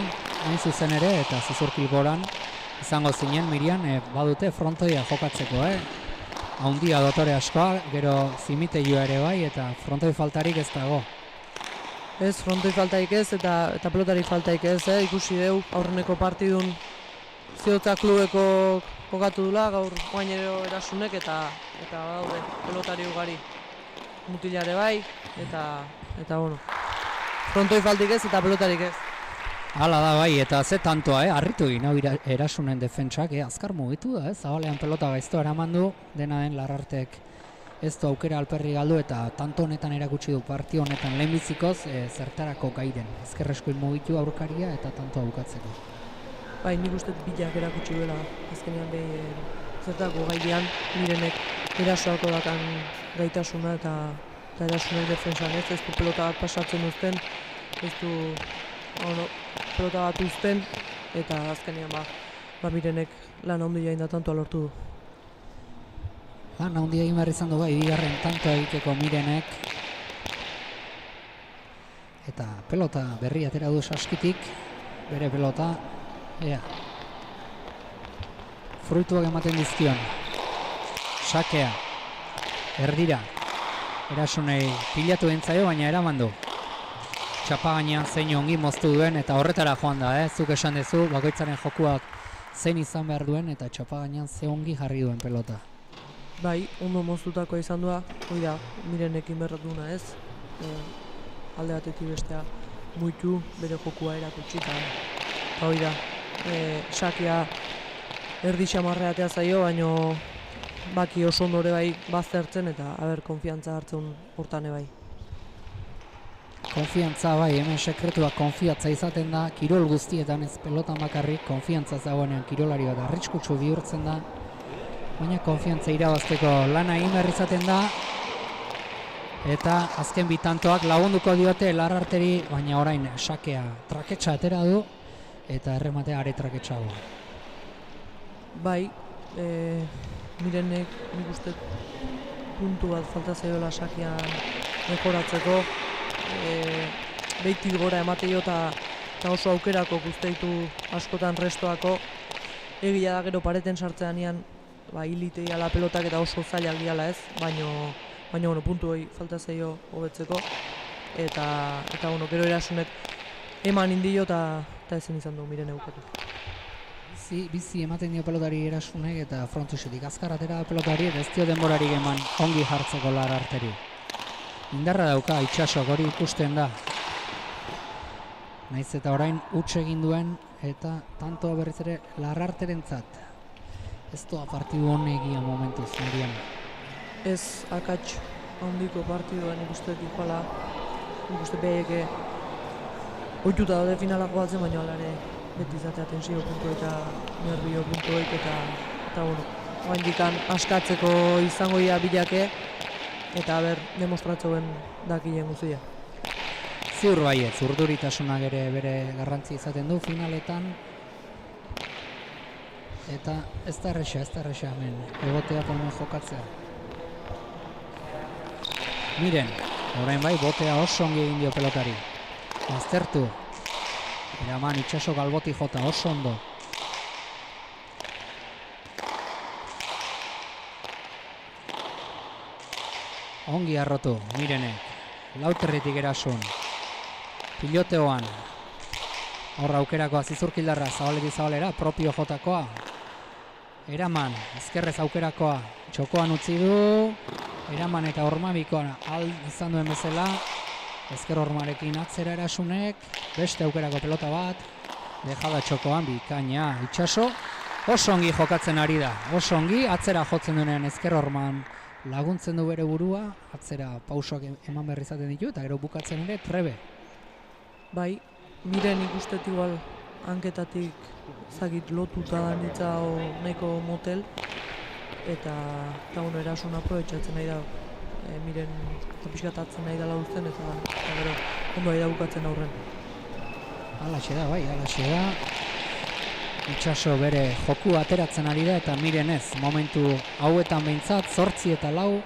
hain zuzen ere, eta Zizurkil goran izango zinen Mirian badute frontoia jokatzeko, haundia dotore askoa, gero zimiteioa ere bai, eta frontoi faltarik ez dago. Ez, frontoi faltarik ez, eta pelotari faltarik ez, ikusi deu, aurreneko partidun Ziotza klubeko jokatu dula, gaur guainero Erasunek, eta daude pelotari ugari mutilare bai, eta bueno. frontoi faltik ez eta pelotarik ez. Hala da bai, eta ze tantoa, harritu egin hau Erasunen defentsak, azkar mugitu da, zabalean pelota gaizto eraman du, dena den Larrartek ez du aukera alperri galdu eta tanto honetan erakutsi du partio honetan lehenbizikoz zertarako gai den. Ezkerreskuin mugitu aurkaria eta tantoa bukatzeko. Bai, nik uste bilak erakutsi duela azkenean behi zertako gaidean Mirenek erasoako dakan gaitasuna eta Erasunen defensan ez du pelota bat pasatzen uzten, ez du pelota bat uzten eta azkenean Mirenek lan handia egin da tantoa lortu du. Lan handia egin behar izan du bai, bigarren tantoa egiteko Mirenek. Eta pelota berri atera du Saskitik, bere pelota, ea. Fruituak ematen dizkion. Sakea, erdira. Erasunei pilatu entzaio, baina eraman du. Txapa gainean zein ongi moztu duen eta horretara joan da, zuk esan dezu, bakoitzaren jokuak zein izan behar duen eta txapa gainean ze ongi jarri duen pelota. Bai, ondo moztutakoa izan dua, hoi da, Mirenekin berratuna ez. Alde batetik bestea muitu, bere jokua erakutsi eta hoi da. Sakea erdi xamarreatea zaio, baino baki oso ondore bai baztertzen eta konfiantza hartzen hortan bai. Konfiantza bai, hemen sekretua konfiatza izaten da, kirol guztietan ez pelotan bakarrik, konfiantza zagoenean kirolari bat arriskutsu bihurtzen da, baina konfiantza irabazteko lana egin behar izaten da, eta azken bitantoak lagunduko diote Larrarteri, baina orain Sakea traketsa atera du, eta errematea are traketsago. Bai, Mirenek nik uste puntu bat falta zaiola Sakean mejoratzeko, behitik gora emateio eta oso aukerako guzteitu askotan restoako, egia da gero pareten sartzean ian hilitei ala pelotak eta oso zailak diala ez, baina puntu hori falta zaio hobetzeko eta gero Erasunek eman indio eta ezin izan du Mirene bukatu. Bizi ematen dio pelotari Erasunek eta frontusetik azkar atera pelotari eta ez dio denborarik eman ongi jartzeko Larrarteri. Indarra dauka Itxasok hori ikusten da. Naiz eta orain huts egin duen eta tantoa berriz ere Larrarterentzat. Ez doa partidu honegia momentuz, Marian. Ez akats handiko partiduan ikustetik ikuala, ikuste beheke ohituta daude finala joatzen, baina alare beti izatea tensio puntu eta nervio puntuek eta oaindikan askatzeko izango dira bilake eta demostratzen dakien guztia. Ziur baietz, urduritasunak ere bere garrantzi izaten du finaletan. Eta ez da erresa hemen, egotea hemen jokatzea. Miren, orain bai, botea oso ongi egin dio pelotari. Aztertu. Eraman Itxasok alboti jota, oso ondo. Ongi arrotu, Mirenek. Lauterritik Erasun. Piloteoan. Horra aukerakoa zizurkildarra, zabaletik zabalera, propio jotakoa. Eraman, ezkerrez aukerakoa, txokoan utzi du. Eraman eta Ormabikoa izan duen bezala. Ezker Ormarekin atzera Erasunek, beste aukerako pelota bat. Dejada txokoan, bikaina, Itxaso. Oso ongi jokatzen ari da, oso ongi, atzera jotzen duenean Ezker Orman laguntzen du bere burua, atzera pausoak eman berri izaten ditu, eta gero bukatzen ere trebe. Bai, Miren ikustet igual hanketatik zagit lotuta da nitza nahiko motel, eta Erasun aprobetxatzen nahi da, Miren pixkatatzen nahi dela uzten, eta gero ondo ari da bukatzen aurren. Halaxe da, bai, halaxe da. Itxaso bere joku ateratzen ari da eta Miren ez, momentu hauetan behintzat, 8 eta 4.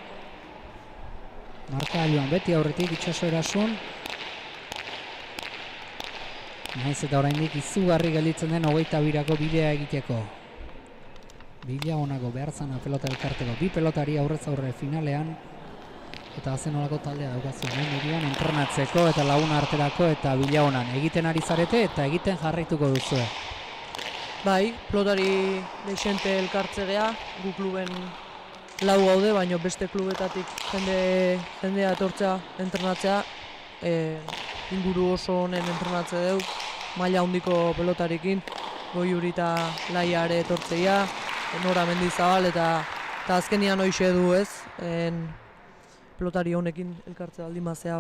Markagailuan beti aurretik Itxaso Erasun. Naiz eta oraindik izugarri gelditzen den 22ko bidea egiteko. Bila honako behar zana pelota elkarteko. Bi pelotari aurrez aurre finalean. Eta hazen olako taldea daukazu. Mirian entrenatzeko eta laguna arterako eta bila honan. Egiten ari zarete eta egiten jarraituko duzue. Bai, pelotari deixente elkartze gea, gu kluben 4 gaude, baina beste klubetatik jendea etortzea, entrenatzea, inguru oso honen entrenatze dugu, maila handiko pelotarekin, Goiuri eta Laiare etortzeia, Nora Mendizabal eta azkenian hoxe du ez, pelotari honekin elkartze baldin bazea,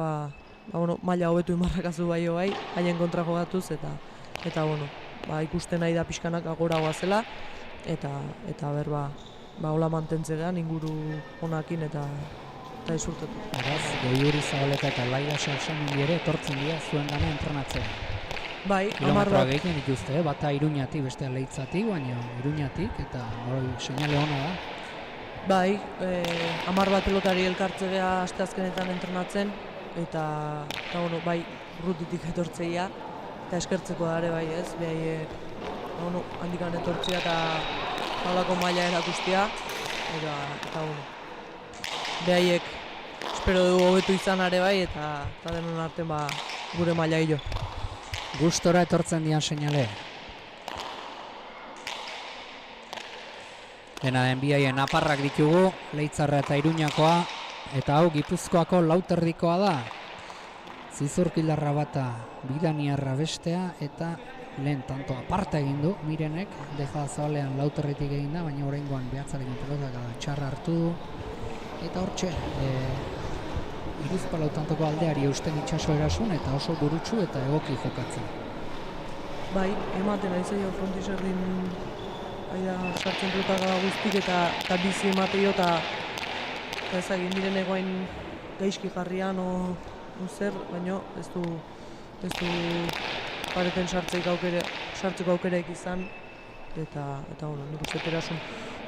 maila hobetu imarrakazu bai, haien kontra jogatuz eta ikusten nahi da pixkanak agora goazela eta hola mantentzean inguru honakin eta izurtetu. Beraz, Goiuri Zabaleta eta Laia Salsamindi ere etortzen dira zuen gana entrenatzea. Bai, kilometroa gehien dituzte, bata Iruñatik, bestea Leitzatik, baina Iruñatik eta seinale ona da. Bai, 10 bat pelotari elkartzea asteazkenetan entrenatzen eta bai, Urrutitik etortzeia eta eskertzeko da ere bai ez, behaiek handikan etortzea eta halako maila erakustia eta behaiek espero dugu hobetu izan ere bai eta denon artean gure maila hilo. Gustora etortzen dian seinale. Dena den biaien aparrak ditugu, Leitzarra eta Iruñakoa, eta hau Gipuzkoako Lauterdikoa da. Zizurkilarra bata Bidaniarra bestea eta lehen tanto aparta egin du Mirenek, deja zabalean Lauterritik egin da, baina oraingoan behatzarekin pelotaka txarra hartu du. Eta hortxe, Hiruzpalau tantoko aldeari eusten itxaso erasun eta oso burutsu eta egoki jokatzen. Bai, ematen ari zaio frontiserdin sartzen pelotaka guztik eta bizi emateio eta ezagin Mirenek guain gaizki jarrian zer, baina ez du pareten sartzeko aukereik izan eta nik uste erasun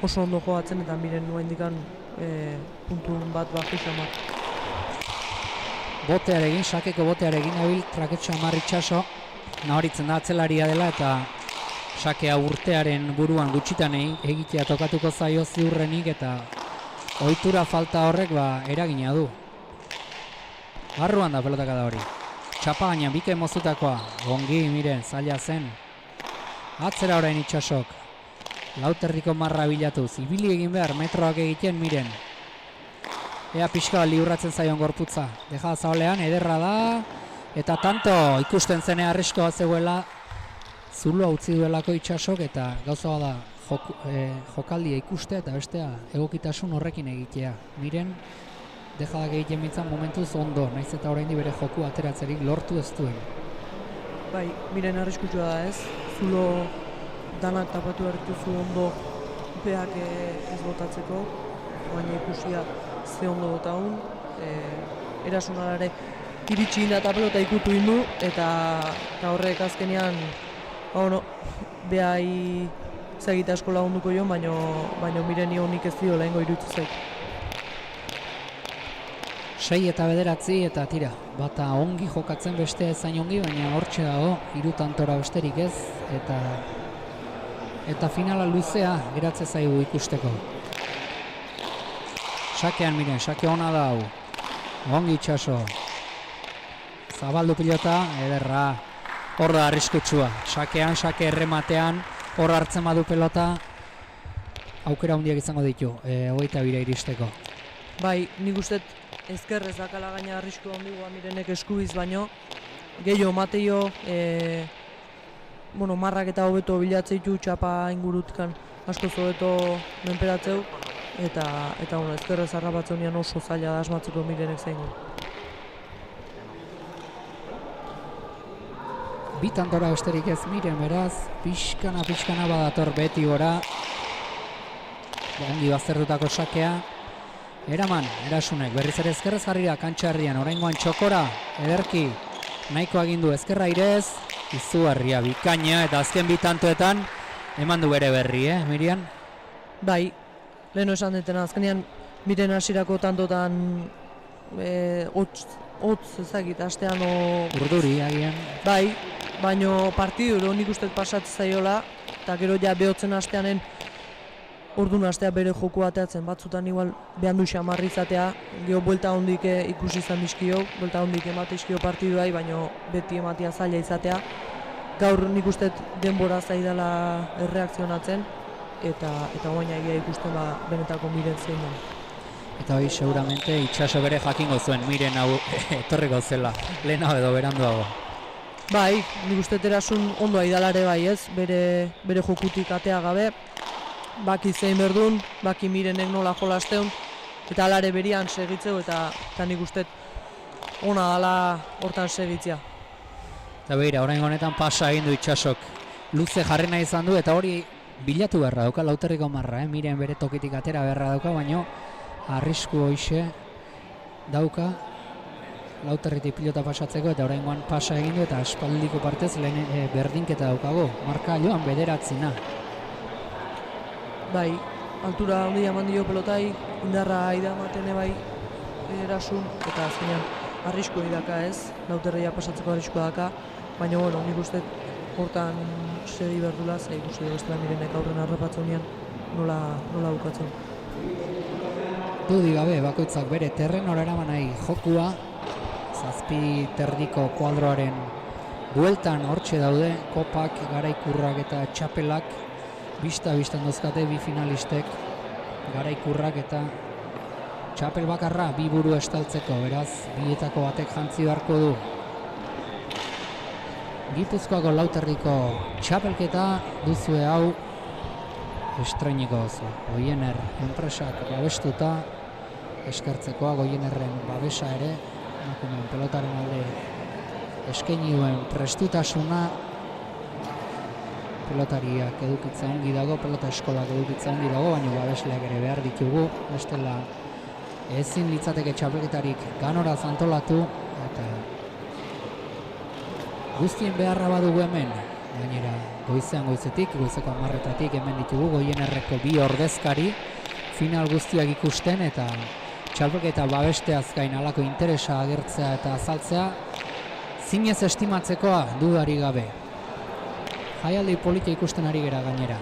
oso ondo joatzen eta Miren nuen dikan puntu bat xamar. Botearekin, sakeko botearekin abil, traketxo Amar Itxaso, nahoritzen da atzelaria dela eta sakea urtearen buruan gutxitan egitea tokatuko zaio ziurrenik eta ohitura falta horrek eragina du. Barruan da pelotaka da hori. Txapa gainean bike mozutakoa, ongi Miren, zaila zen. Atzera orain Itxasok. Lauterriko marra bilatuz, ibili egin behar metroak egiten Miren. Ea pixka liurratzen zaion gorputza. Deja zabalean, ederra da. Eta tanto ikusten zenea arriskoa zegoela zuloa utzi duelako Itxasok eta gauza da jokaldia ikustea eta bestea egokitasun horrekin egitea. Miren, deja da egiten mintzan momentuz ondo, naiz eta oraindik bere joku ateratzerik lortu ez duen. Bai, Miren arriskutsua da ez, zulo danak tapatu ertuzu ondo beak ez botatzeko, baina ikusia ze ondo botaun, erasunarare iritsi inda eta pelota ikutu indu, eta horrek azkenean, behai zegita asko lagunduko joan, baina Mireni honik ez dio lehengo iruditu zait. 6 eta 9 eta tira, bata ongi jokatzen bestea ezain ongi, baina hortxe dago, 3 tantora besterik ez, eta finala luzea geratze zaigu ikusteko. Sakean Miren, sake ona da hau, ongi Itxaso, zabaldu pilota, ederra, hor da arriskutsua, sakean, sake errematean, hor hartzen badu pelota, aukera handiak izango ditu, 22 iristeko. Bai, nik uste ezkerrez dakala gaina arrisku handigoa Mirenek eskubiz baino, gehiago mateio, marrak eta hobeto bilatzeitu txapa ingurutkan asko hobeto menperatzeu, eta ezkerrez harrapatzeunean oso zaila da asmatzeko Mirenek zaingo. Bitantora besterik ez Miren, beraz, pixkana badator beti gora, ongi baztertutako sakea, eraman, erasunek, berriz ere ezkerrez jarri da kantxarrian, oraingoan txokora, ederki, nahiko agindu ezkerra irez, izugarria, bikaina, eta azken bitantoetan, eman du bere berri, Mirian? Bai, leheno esan detena, azkenean Miren hasierako tantotan hotz ezagit, astean urduri, agian. Bai, baino partidu nik uste pasatzen zaiola, eta gero ja behotzen asteanen orduan astea bere joku ateatzen, batzutan igual behan du xamarri izatea, geho buelta hondik ikusi izan dizkio, buelta hondik emate izkio partiduai, baino beti ematea zaila izatea. Gaur nik uste denbora zaidala erreakzionatzen, eta baina egia ikusten benetako Miren zein den. Eta hori seguramente itxaso bere jakingo zuen, miren hau etorriko zela, lehenago edo beranduago. Bai, nik uste Erasun ondo aidalare bai ez, bere jokutik atea gabe, baki zein berdun, baki Mirenek nola jolasteun, eta alare berian segitzeu eta nik uste ona dala hortan segitzea. Eta behira, orain honetan pasa egin du itxasok, luze jarrena izan du, eta hori bilatu beharra dauka Lauterriko marra, Miren bere tokitik atera beharra dauka, baino arrisku hoixe dauka Lauterritik pilota pasatzeko, eta oraingoan pasa egin du eta aspaldiko partez lehen berdinketa daukago, marka joan 9. Bai, altura handia eman dio pelotai, indarra aida ematen bai Erasun, eta azkenean arrisku daka ez, Lauterria pasatzeko arriskua daka, baina bueno, nik uste hortan segi berdula, ze ikusi dugu estela Mirenek aurren harrapatzen nola bukatzen. Dudi gabe, bakoitzak bere terrenora eraman nahi jokua, 7 terdiko kuadroaren bueltan hortxe daude, kopak, garaikurrak eta txapelak, bistan dozkate bi finalistek, garaikurrak eta txapel bakarra 2 buru estaltzeko, beraz, bietako batek jantzi beharko du. Gipuzkoako Lauterriko txapelketa duzue hau estrainiko oso. Goiener enpresak babestuta, eskertzekoa Goienerren babesa ere, emakumeen pelotaren alde eskaini duen prestutasuna, pelotariak edukitza ongi dago, pelota eskolak edukitza ongi dago, baina babesleak ere behar ditugu, bestela ezin litzateke txapelketarik ganoraz antolatu, eta guztien beharra badugu hemen, gainera goizetik, goizeko 10:00 hemen ditugu Goienerreko 2 ordezkari, final guztiak ikusten eta txapelketa babesteaz gain alako interesa agertzea eta azaltzea, zinez estimatzekoa dudari gabe. Jaialdi polita ikusten ari gera gainera.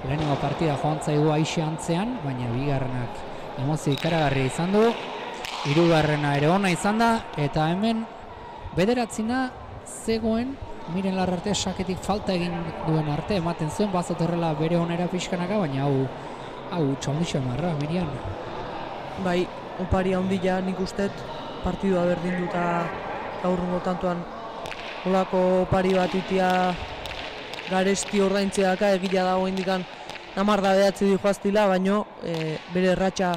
Lehenengo partida joan zaigu aixe antzean, baina bigarrenak emozio ikaragarria izan du, hirugarrena ere ona izan da, eta hemen 9 zegoen Miren Larrarte saketik falta egin duen arte, ematen zuen bazotorrela bere onera pixkanaka, baina hau txondixo marra, Mirian. Bai, opari handia nik ustet, partidua berdin duta gaurrungo tantuan olako opari bat itia garesti ordaintzeaka egila dago indikan 10 di joaztila, baino bere erratxa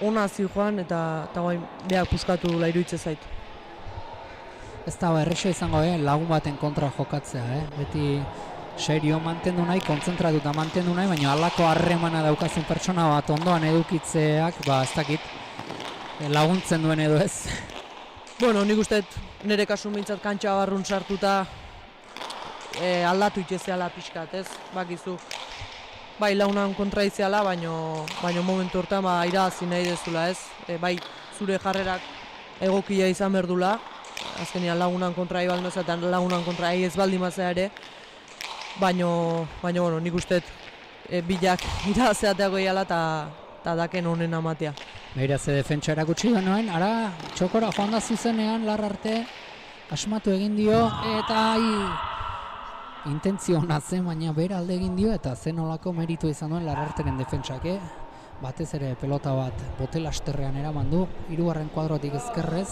ona zijoan eta guain beak puskatu lairuitze zait. Ez da erresa izango, lagun baten kontra jokatzea, beti serio mantendu nahi, kontzentratuta mantendu nahi, baina halako harremana daukazen pertsona bat ondoan edukitzeak, ez dakit, laguntzen duen edo ez. Bueno, nik uste nire kasu mintzat kantxa barrun sartuta aldatu itxezeala pixkat, ez? Bakizu, bai launan kontra izeala, baina momentu hortan irabazi nahi dezula, ez? Bai zure jarrerak egokia izan berdula, azkenean lagunan kontra ibalno eta lagunan kontra ez baldin mazea ere, baina bueno, nik uste bilak irabazeateako iala eta daken honen amatea. Beira ze defentsa erakutsi denuen, ara txokora joan da zuzenean Larrarte asmatu egin dio eta intentzio ona zen, baina bera alde egin dio eta zen olako meritu izan duen Larrarteren defentsak, batez ere pelota bat botelasterrean eraman du, 3. kuadrotik ezkerrez,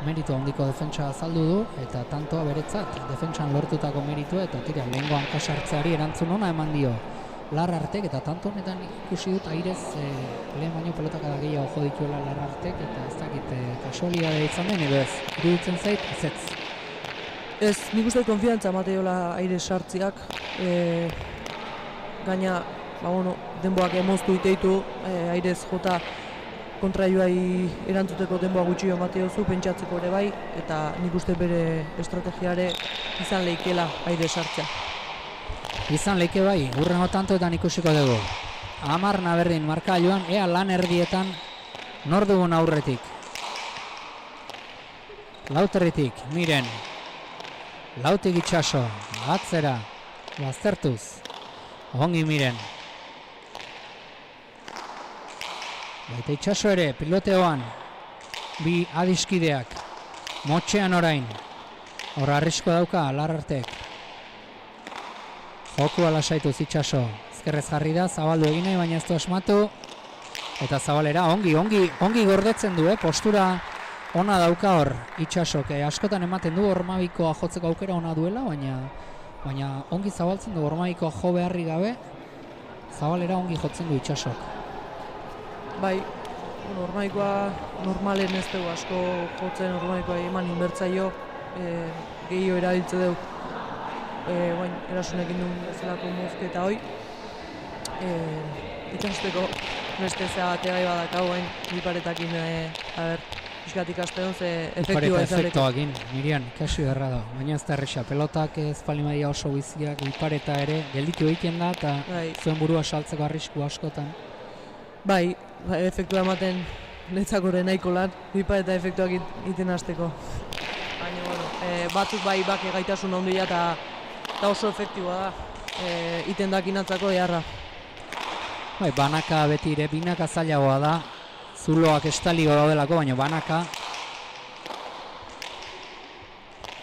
meritu handiko defentsa azaldu du eta tantoa beretzat defentsan lortutako meritu eta tira lehengo hankasartzeari erantzun ona eman dio Larrartek eta tanto honetan ikusi dut airez lehen baino pelotak da gehiago jo dituela Larrartek eta ez dakit kasualidadea izan den edo ez, iruditzen zait ezetz. Ez, nik uste konfiantza emateola airez sartziak, gaina denboak emoztu iteitu, airez jota kontraioai erantzuteko denboa gutxi emateo zu, pentsatzeko ere bai, eta nik uste bere estrategiare izan leikela aire sartzea. Izan leike bai, urrengo tantoetan ikusiko dugu. 10 berdin marka joan, ea lan erdietan nor dugun aurretik. Lauterritik, Miren. Lautik itxaso, atzera, baztertuz. Ongi Miren. Baita itxaso ere, piloteoan, bi adiskideak, motxean orain, horra arrisko dauka, Larrartek. Joku alasaituz itxaso, ezkerrez jarri da, zabaldu egin nahi, baina ez du asmatu, Eta Zabalera ongi gordetzen du, postura ona dauka hor Itsasok. Askotan ematen du Ormabikoa jotzeko aukera ona duela, baina ongi zabaltzen du Ormabikoa jo beharri gabe. Zabalera ongi jotzen du Itsasok. Bai, Ormabikoa normalen ez dugu asko jotzen, Ormabikoa eman inbertzaio, gehiago erabiltze dugu. Bain, erasunekin duen zelako mozketa hoi. Itxasteko beste zea bategai badakau, bain, biparetakin, pixkatik aste duen, ze efektiboa ezareko. Efektoakin, Mirian, kasu erra da. Baina ez da erresa, pelotak ez palimadia oso biziak, bipareta ere, gelditu egiten da, eta zuen burua saltzeko arrisku askotan. Bai, efektua ematen netzakore nahiko lan, bipareta efektuak egiten hasteko. Baina, bueno, batzuk bai bake gaitasun handia eta oso efektiboa da, iten dakinatzako eharra. Bai, banaka beti ere, binaka zailagoa da, zuloak estaligo daudelako, baina banaka.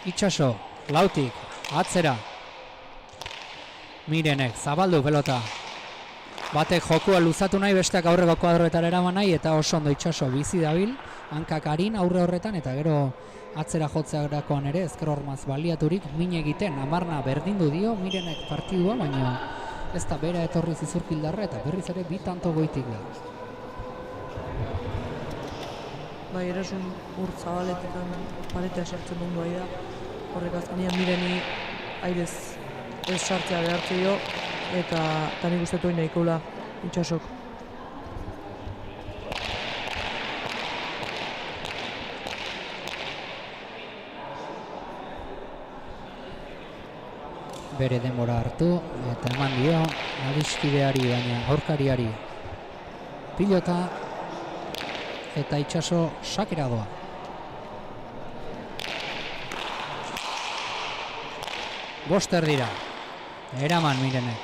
Itxaso, lautik, atzera. Mirenek, zabaldu pelota. Batek jokua luzatu nahi, besteak aurreko kuadroetara eraman nahi, eta oso ondo Itxaso bizi dabil, hankak harin aurre horretan, eta gero atzera jotzearakoan ere, ezker hormaz baliaturik, min egiten, amarna berdindu dio, Mirenek partidua, baina ez da bera etorri zizurkildarra, eta berriz ere bi tanto goitik da. Bai, erasun ur zabaletetan paretea sartzen mundu da, horrek azkenean Mireni airez ez sartzea behartze dio, eta nik uste toin nahikola Itsasok. Bere denbora hartu, eta eman dio, adiskideari, baina aurkariari. Pilota, eta Itxaso sakera doa. Boster dira, eraman Mirenek.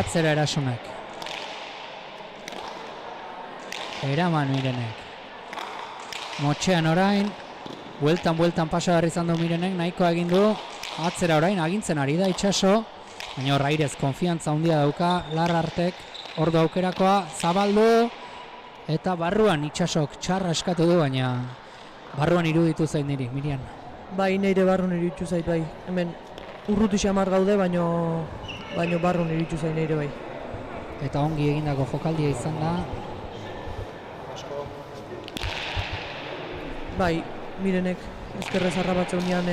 Atzera erasunek. Eraman Mirenek. Motxean orain, bueltan pasa behar izan du Mirenek, nahikoa egin du, atzera orain, agintzen ari da Itxaso, baina horrairez konfiantza handia dauka, Larrartek, ordu aukerakoa, zabaldu, eta barruan Itxasok txarra eskatu du, baina barruan iruditu zain niri, Mirian. Bai, neire barrun iruditu zait bai. Hemen urruti xamar gaude, baino barrun iruditu zain neire bai. Eta ongi egindako jokaldia izan da. Bai, Mirenek ezkerrez harrapatzeunean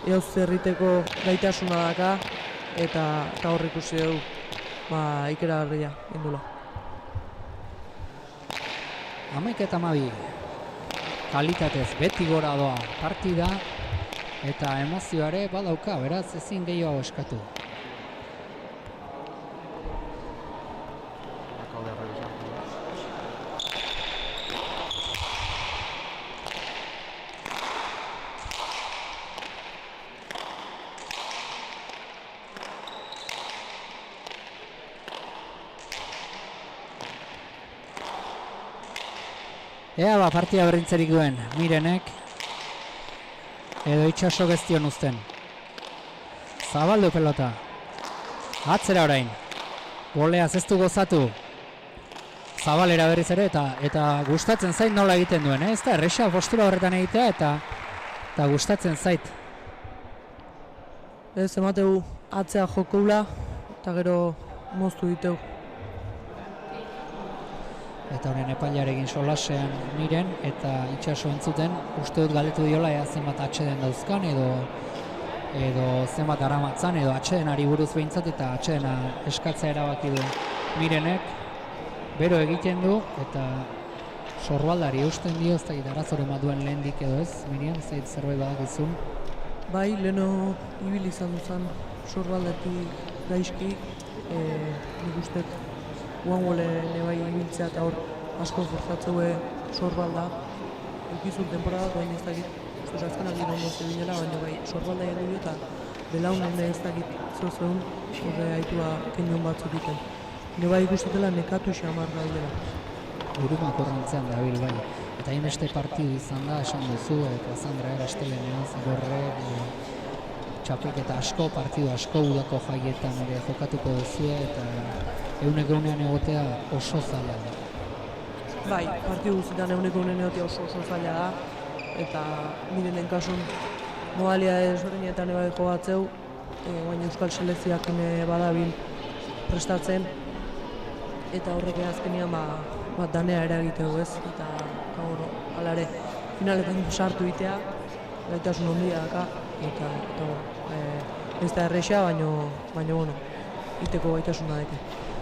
ehoz zerriteko gaitasuna daka, eta hor ikusi dugu ikeragarria indula. 11-12, kalitatez beti gora doa partida, eta emozioare badauka, beraz ezin gehiago eskatu. Ea partida berrintzerik duen, Mirenek, edo Itxasok ez dion uzten. Zabaldu pelota. Atzera orain. Goleaz ez du gozatu. Zabalera berriz ere, eta gustatzen zait nola egiten duen, ez da erresa postura horretan egitea, eta gustatzen zait. Ez emateu atzea jokoula, eta gero moztu diteu. Eta horren epailarekin solasean Miren, eta Itxaso entzuten, uste dut galdetu diola ea zenbat atxeden dauzkan, edo zenbat aramatzan, edo atxedenari buruz behintzat, eta atxedena eskatzea erabaki du Mirenek, bero egiten du, eta sorbaldari eusten dio, ez da arazoren bat duen lehendik edo ez, Miriam, zait zerbait badakizun? Bai, leheno ibil izan duzan sorbaldatik gaizki, nik usteet guangole nebai ibiltzea eta hor asko forzatzeu sorbalda. Eukizun temporada, baina ez dakit, zuz azkenak gero ondo zebilela, baina bai sorbalda egin du eta belaunen ez dakit zozeun horre haitua kendion batzuk egiten. Nebai ikustetela nekatu xamar gaudela. Burumak horrentzean dabil bai. Eta hainbeste partidu izan da, esan duzu, Kasandra erastelenean, zigorre, txapelketa asko, partidu asko udako jaietan ere jokatuko duzue, eta egunean egotea oso zaila da. Bai, partidu guztietan egunean egotea oso zaila da, eta Mirenen kasun modalidade desberdinetan bai jogatzeu, baina Euskal Selekzioak badabil prestatzen, eta horrek azkenean danea eragiteu ez, eta hala ere, finaletan sartu itea, gaitasun ondia daka, eta ez da erresa, baina iteko gaitasuna dake.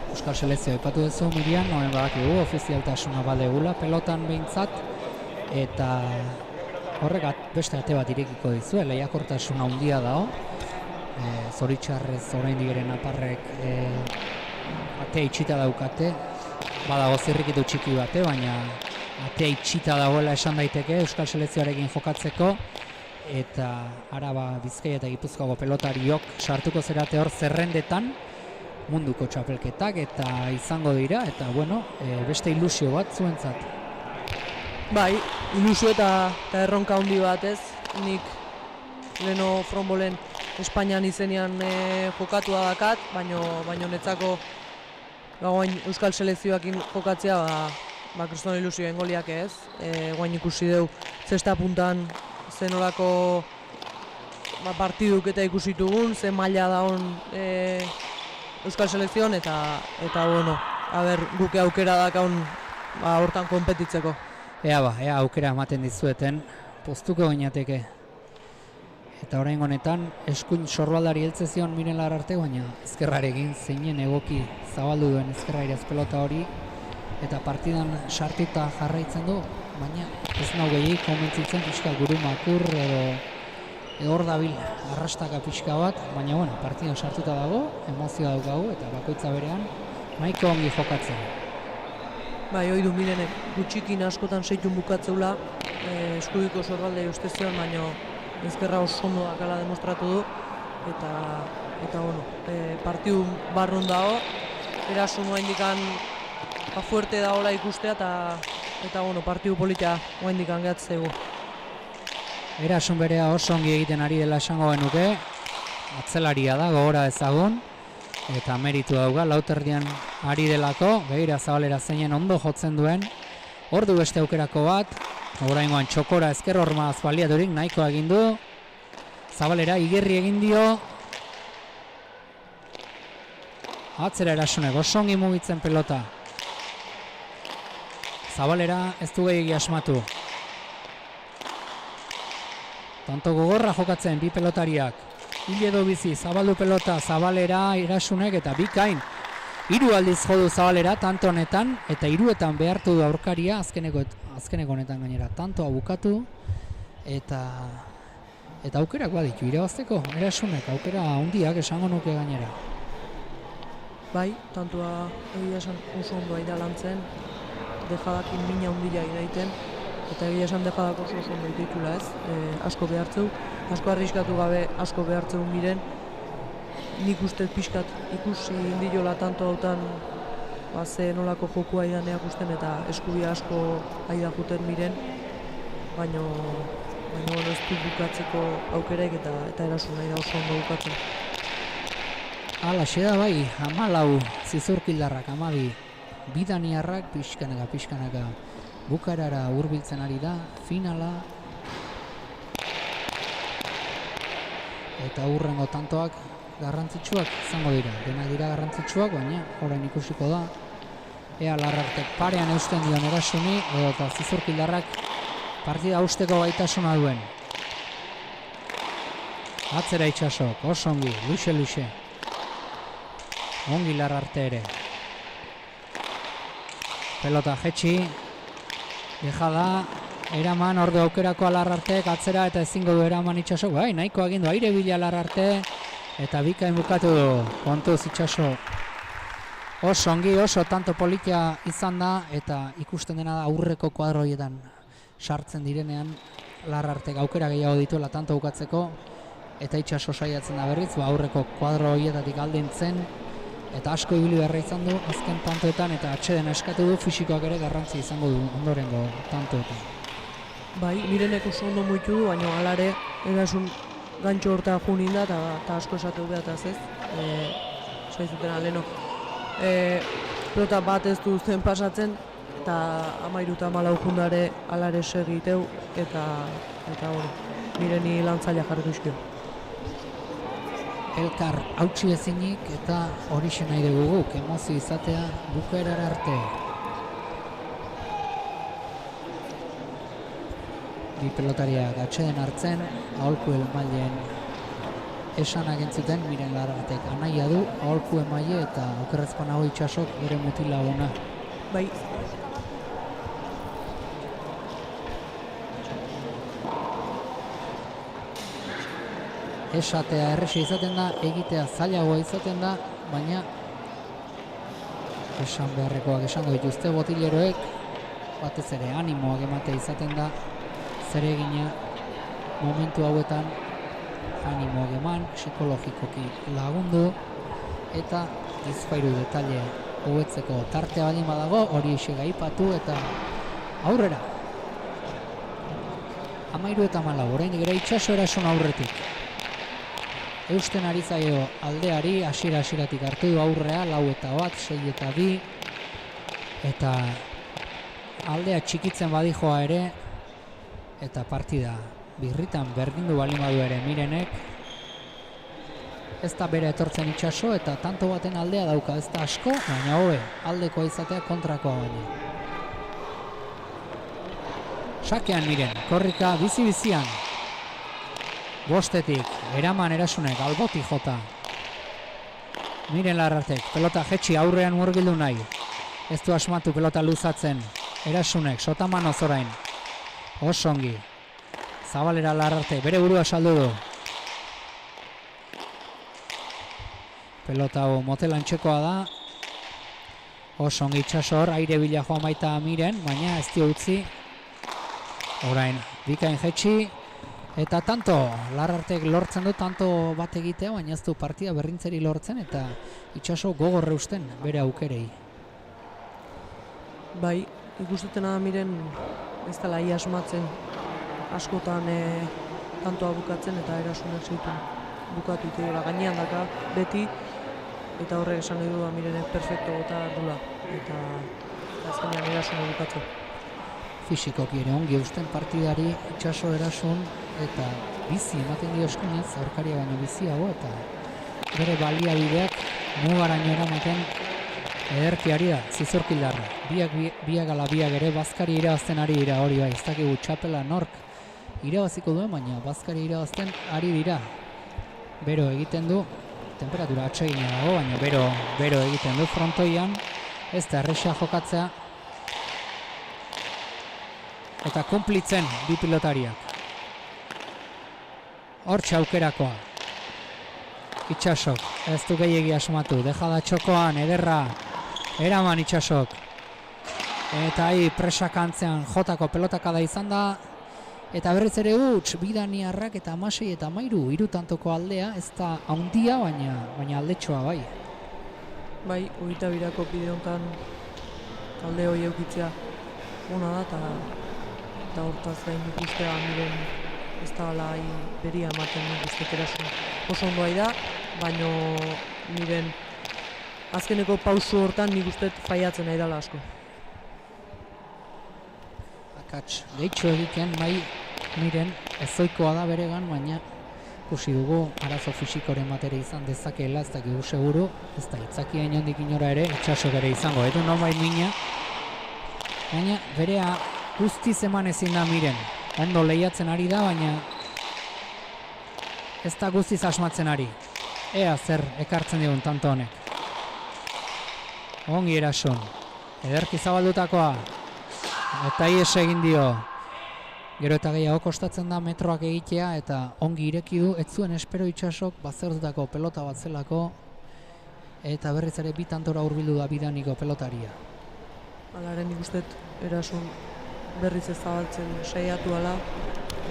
Euskal Selekzioa aipatu duzu, Mirian, noen badakigu, ofizialtasuna badegula pelotan behintzat, eta horrek beste ate bat irekiko dizue, lehiakortasuna handia dago, zoritxarrez oraindik ere naparrek atea itxita daukate, badago zirrikitu txiki bate, baina atea itxita dagoela esan daiteke Euskal Selekzioarekin jokatzeko, eta Araba, Bizkaia eta Gipuzkoako pelotariok sartuko zerate hor zerrendetan munduko txapelketak eta izango dira, eta beste ilusio bat zuentzat. Bai, ilusio eta erronka handi bat ez, nik leno fronbolen Espainian izenean jokatua dakat, baina netzako guain Euskal Selekzioakin jokatzea kriston ilusioen goliak ez, guain ikusi deu zesta puntan zenolako partiduk eta ikusitugun, ze maila daun Euskal Selekzioan eta guke aukera dakaun hortan konpetitzeko. Ea aukera ematen dizueten, postuko gainateke. Eta orain honetan, eskuin sorbaldari heltze zion Miren Lararte, baina ezkerrarekin zeinen egoki zabaldu duen ezkerrairaz pelota hori, eta partidan sartuta jarraitzen du, baina ez nau gehiagik konbentzitzen pixka guru makur edo hor dabil arrastaka pixka bat, baina partidan sartuta dago, emozioa daukagu eta bakoitza berean nahiko ongi jokatzen. Bai, hoi du Mirenek gutxikin askotan seitun bukatzeula, eskubiko sorbaldei uste zion, baina ezkerra oso ondo dakala demostratu du, eta partidu barrun dago, erasun oaindikan fuerte dagoela ikustea, eta partidu politia oaindikan gehatzegu. Erasun berea oso ongi egiten ari dela esango genuke, atzelaria da, gogora ezagun, eta meritu dauka, lauterdian ari delako, begira zabalera zeinen ondo jotzen duen, hor du beste aukerako bat, oraingoan txokora ezker horma azbaliaturik nahiko egin du, zabalera igerri egin dio, atzera erasunek oso ongi mugitzen pelota, zabalera ez du gehiagi asmatu, tanto gogorra jokatzen bi pelotariak, hil edo bizi, zabaldu pelota, zabalera erasunek eta bikain, 3 aldiz jodu zabalera, tanto honetan, eta 3etan behartu du aurkaria, azkeneko honetan gainera, tantoa bukatu, eta aukerak baditu, irabazteko, erasunek, aukera handiak esango nuke gainera. Bai, tantoa egia esan oso ondo aida lantzen, dejadakin mina handia iraiten, eta egia esan dejadak oso ondo ditutula ez, asko behartzeu, asko arriskatu gabe asko behartzeu Miren, nik uste pixkat ikusi indiola tanto hautan ze nolako joku aidaneak usten eta eskubia asko aida juten Miren, baina ez du bukatzeko aukeraik eta erasun nahi da oso ondo bukatzen. Alaxe da bai, 14 zizurkildarrak, 12 bidaniarrak pixkanaka bukarara hurbiltzen ari da, finala, eta hurrengo tantoak garrantzitsuak izango dira, denak dira garrantzitsuak, baina orain ikusiko da, ea Larrartek parean eusten dion erasuni, edo zizurkildarrak partida usteko gaitasuna duen. Atzera Itxasok, oso ongi, luxe. Ongi Larrarte ere. Pelota jetxi, dejada, eraman ordu aukerako Larrartek atzera eta ezingo du eraman Itxasok, bai, nahiko agindu, aire bila Larrarte, eta bikain bukatu du, kontuz Itxasok. Oso ongi, oso tanto politia izan da, eta ikusten dena da aurreko kuadro horietan sartzen direnean Larrartek aukera gehiago dituela tanto bukatzeko, eta Itxaso saiatzen da berriz, aurreko kuadro horietatik aldintzen, eta asko ibili beharra izan du azken tantoetan, eta atxeden eskatu du, fisikoak ere garrantzi izango du ondorengo tantoetan. Bai, Mirenek oso ondo muitu du, baina alare erasun gantxo horta junin da, eta asko esatu behataz ez, saizuten aleno. pelota bat ez du zen pasatzen, eta 13 eta 14 jundare alare segiteu, eta hori, mireni lantzaila jarri duzkio. Elkar hautsi ezinik eta horixe nahi dugu guk, emozio izatea bukaerara arte. Bi pelotariak atxeden hartzen, aholku emaileen esanak entzuten, Miren Larratek anaia du, aholku emaile eta okerrezpanago Itsasok bere mutilaguna. Bai. Esatea erresa izaten da, egitea zailagoa izaten da, baina esan beharrekoak esango dituzte botileroek, batez ere animoak ematea izaten da, zeregina momentu hauetan animoak eman, psikologikoki lagundu, eta bizpahiru detaile hobetzeko tartea baldin badago, hori esega aipatu eta aurrera. 13 eta 14, oraindik ere Itsaso erason aurretik. Eusten ari zaio aldeari, hasieratik hartu du aurrea, 4 eta 1, 6 eta 2, eta aldea txikitzen badijoa ere, eta partida birritan berdindu baldin badu ere Mirenek, ez da bere etortzen Itsaso, eta tanto baten aldea dauka, ez da asko, baina hobe, aldekoa izatea kontrakoa baina. Sakean Miren, korrika bizi-bizian. Bostetik, eraman Erasunek, alboti jota. Miren Larratek, pelota jetxi aurrean murgildu nahi. Ez du asmatu pelota luzatzen. Erasunek, sotamanoz orain. Osongi. Zabalera Larrate, bere burua saldu du. Pelota hau motelantxekoa da. Osongi Itsaso hor, aire bila joan baita Miren, baina ez dio utzi. Orain, bikain jetxi. Eta tanto, Larratek lortzen du tanto bat egitea, baina ez du partida berrintzeri lortzen eta Itsaso gogorre usten bere aukerei. Bai, ikustutena da Miren ez dela ia asmatzen askotan tantoa bukatzen eta Erasunek zituen bukatu itegira gainean daka beti, eta horrek esan nahi du da Mirenek perfecto gota dula eta azkenean Erasunek bukatzen. Fisikoki ere ongi eusten partidari Itsaso Erasun eta bizi ematen dio eskuinez, aurkaria baino biziago eta bere baliabideak mugaraino eramaten ederki ari da, zizurkildarra. Biak ala biak ere bazkari irabazten ari dira, hori bai, ez dakigu txapela nork irabaziko duen, baina bazkari irabazten ari dira. Bero egiten du, temperatura atsegina dago, baina bero egiten du frontoian, ez da erresa jokatzea, eta konplitzen bi pilotariak. Hortxe aukerakoa. Itsasok, ez du gehiegi asmatu, deja da txokoan, ederra, eraman Itsasok. Eta presak antzean jotako pelotakada izan da, eta berriz ere huts, bidaniarrak eta 16 eta 13, hiru tantoko aldea, ez da haundia, baina aldetxoa bai. Bai, 22ko bide honetan talde hori eukitzea ona da, eta hortaz gain ikustea Miren ez da hala beria ematen guztiak Erasun. Oso ondo da, baina Miren azkeneko pausu hortan nik uste faiatzen nahi dela asko. Akats, gehitxo egiten bai Miren ezoikoa da beregan, baina ikusi dugu arazo fisikoren batere izan dezakeela, ez dakigu seguru, ez da itzakia inondik inora ere, Itsasok ere izango, edo nonbait mina, baina berea guztiz eman ezin da Miren. Ondo lehiatzen ari da, baina ez da guztiz asmatzen ari. Ea zer ekartzen digun tanto honek. Ongi Erasun. Ederki zabaldutakoa. Eta ies egin dio. Gero eta gehiago kostatzen da metroak egitea eta ongi ireki du. Ez zuen espero Itsasok bazerdutako pelota bat zelako. Eta berriz ere bi tantora hurbildu da bidaniko pelotaria. Alaren ikustet Erasun berriz ez zabaltzen saiatu ala,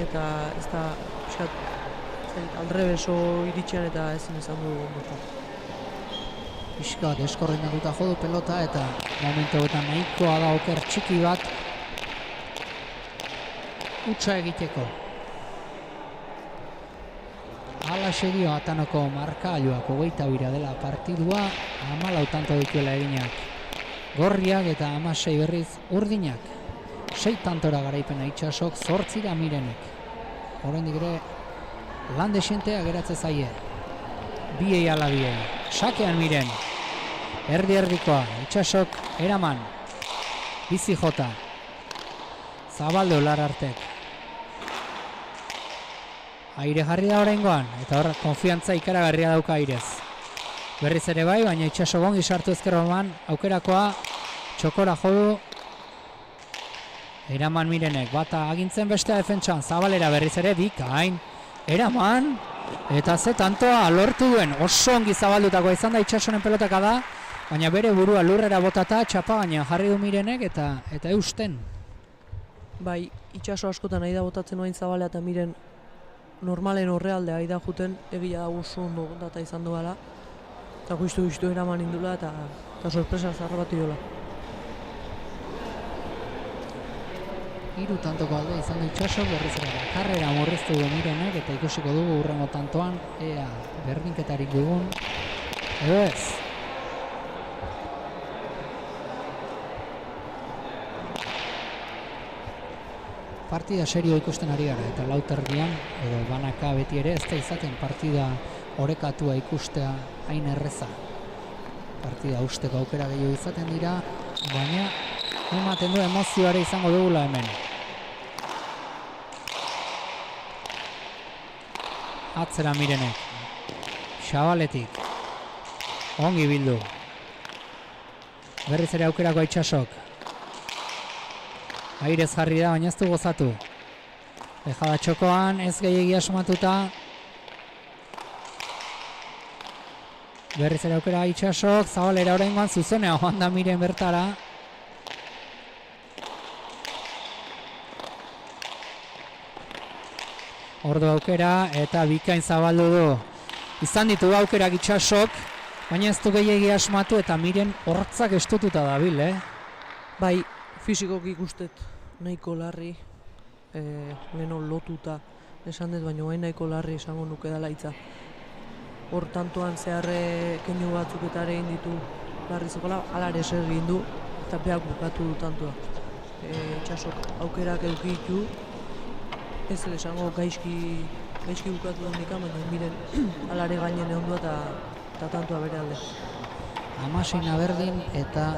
eta ez da aldrebeso iritsean eta ezin izan du ondo. Pixka deskorrendatuta jo du pelota eta momentu eta nahikoa da oker txiki bat hutsa egiteko. Hala Eta serio Atanoko markailuak 22 dela partidua, 14 tanto dituela eginak Gorriak eta 16 berriz urdinak. 6 tantora garaipena Itsasok, 8 Mirenek. Oraindik ere lan desentea geratze zaie. Biei ala biei. Sakean Miren. Erdi-erdikoa, Itsasok eraman. Bizi jota. Zabaldo Larartek. Aire jarri da oraingoan, eta hor konfiantza ikaragarria dauka Airez. Berriz ere bai, baina Itsasok ongi sartu ezkerroman, aukerakoa txokora jodu. Eraman Mirenek, bata agintzen bestea defentsan, Zabalera berriz ere bikain. Eraman, eta ze tantoa lortu duen, oso ongi zabaldutakoa izan da Itsasoren pelotaka da, baina bere burua lurrera botata txapa baina jarri du Mirenek eta eusten. Bai, Itsaso askotan nahi da botatzen oain Zabalea eta Miren normalen horrealdea aida juten, egia da oso ondo data izan duela. Eta justu eraman indula eta sorpresa zarra bat iola. 3 tantoko alde izan du Itsaso, berriz ere bakarrera murriztu du Mirenek eta ikusiko dugu hurrengo tantoan ea berdinketarik dugun edo ez. Partida serio ikusten ari gara eta lauterdian edo banaka beti ere ez da izaten partida orekatua ikustea hain erreza. Partida usteko aukera gehiago izaten dira, baina ematen du emozioare izango dugula hemen. Atzera Mirenek. Xabaletik. Ongi bildu. Berriz ere aukerako Itsasok. Airez jarri da, baina ez du gozatu. Dejada txokoan, ez gehiegi asmatuta. Berriz ere aukera Itsasok, Zabalera oraingoan zuzenea joan da Miren bertara. Ordu aukera eta bikain zabaldu du. Izan ditu aukerak Itsasok, baina ez du gehiegi asmatu eta Miren hortzak estututa dabil, Bai, fisikoki ikustet nahiko larri, leno lotuta esan dut, baina hain nahiko larri esango nuke dela hitza. Hor tantoan zeharre keinu batzuk eta ere ditu larri zekola, alare zer egin du eta beak bukatu du tantoa. Itsasok aukerak eduki ditu, ez esango gaizki bukatu den dika, baina Miren alare gainen egon du eta tantoa bere alde. 16 berdin eta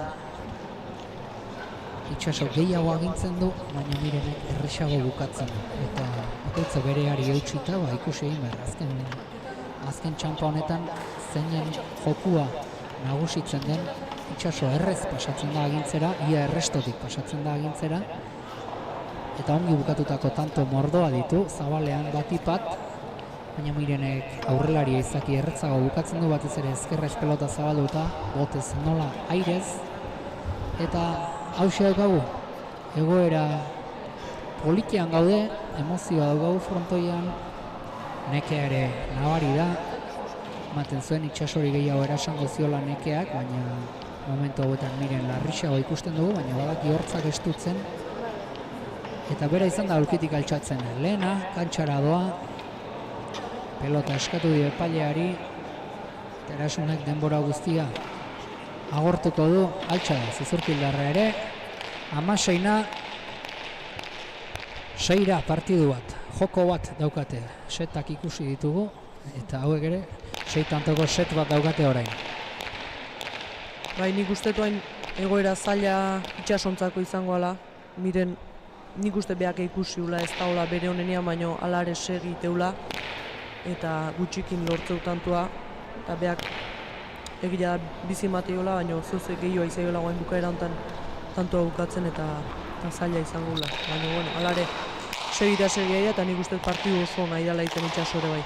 Itsasok gehiago agintzen du, baina Mirenek erresago bukatzen du. Eta bakoitza bereari eutxita, ikusi egin behar. Azken txampa honetan zeinen jokua nagusitzen den, Itsaso errez pasatzen da agintzera, ia errestotik pasatzen da agintzera. Eta ongi bukatutako tanto mordoa ditu, Zabalean batipat, baina Mirenek aurrelaria izaki erretzago bukatzen du, batez ere ezkerrez pelota zabalduta, botez nola Airez, eta hauxe daukagu, egoera politian gaude, emozioa daukagu frontoian, nekea ere nabari da, ematen zuen Itsasori gehiago erasango ziola nekeak, baina momentu hauetan Miren larrixago ikusten dugu, baina badaki hortzak estutzen, eta bera izan da aurkitik altxatzen. Lehena, kantxara doa, pelota eskatu dio epaileari, eta erasunak denbora guztia agortuko du, altxa da, Zizurkildarra ere, 16 6 partidu bat, joko bat daukate, setak ikusi ditugu, eta hauek ere, 6 tantoko set bat daukate orain. Bai, nik uste hain egoera zaila Itsasontzako izango ala, Miren nik uste beak ikusiula ez daula bere honenia, baino alare segi teula, eta gutxikin lortzeu tantua, eta beak egia bizi mateiola, baina zoze gehiago izaiola guain bukaera honetan tantoa bukatzen eta zaila izango gula. Baina, bueno, alare segia eta nik uste partidu oso nahi dela iten Itsaso ere bai.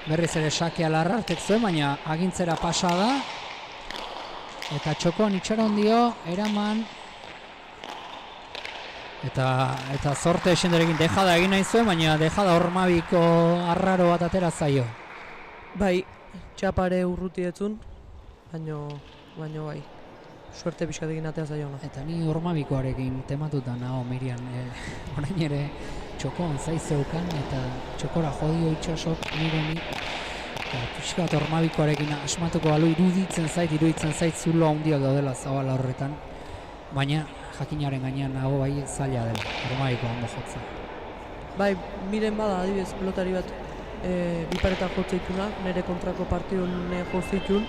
Berriz ere sakea Larrartek zuen, baina agintzera pasa da, eta txokoan itxaron dio, eraman, eta zorte esenderekin dejada egin nahi zuen, baina dejada hormabiko arraro bat atera zaio. Bai, txapare urruti etzun, baina bai, suerte pixkat egin atea zaio ona. Eta ni hormabikoarekin tematuta nago Mirian, orain ere txokon zaizeukan eta txokora jodio Itsasok Mireni eta pixka bat Ormabikoarekin asmatuko balu iruditzen zait zulo handiak daudela zabala horretan, baina jakinaren gainean nago bai zaila dela Ormabiko ondo jotza. Bai, Miren bada adibidez pelotari bat biparetan jotzeituna, nire kontrako partidun jotzeitun,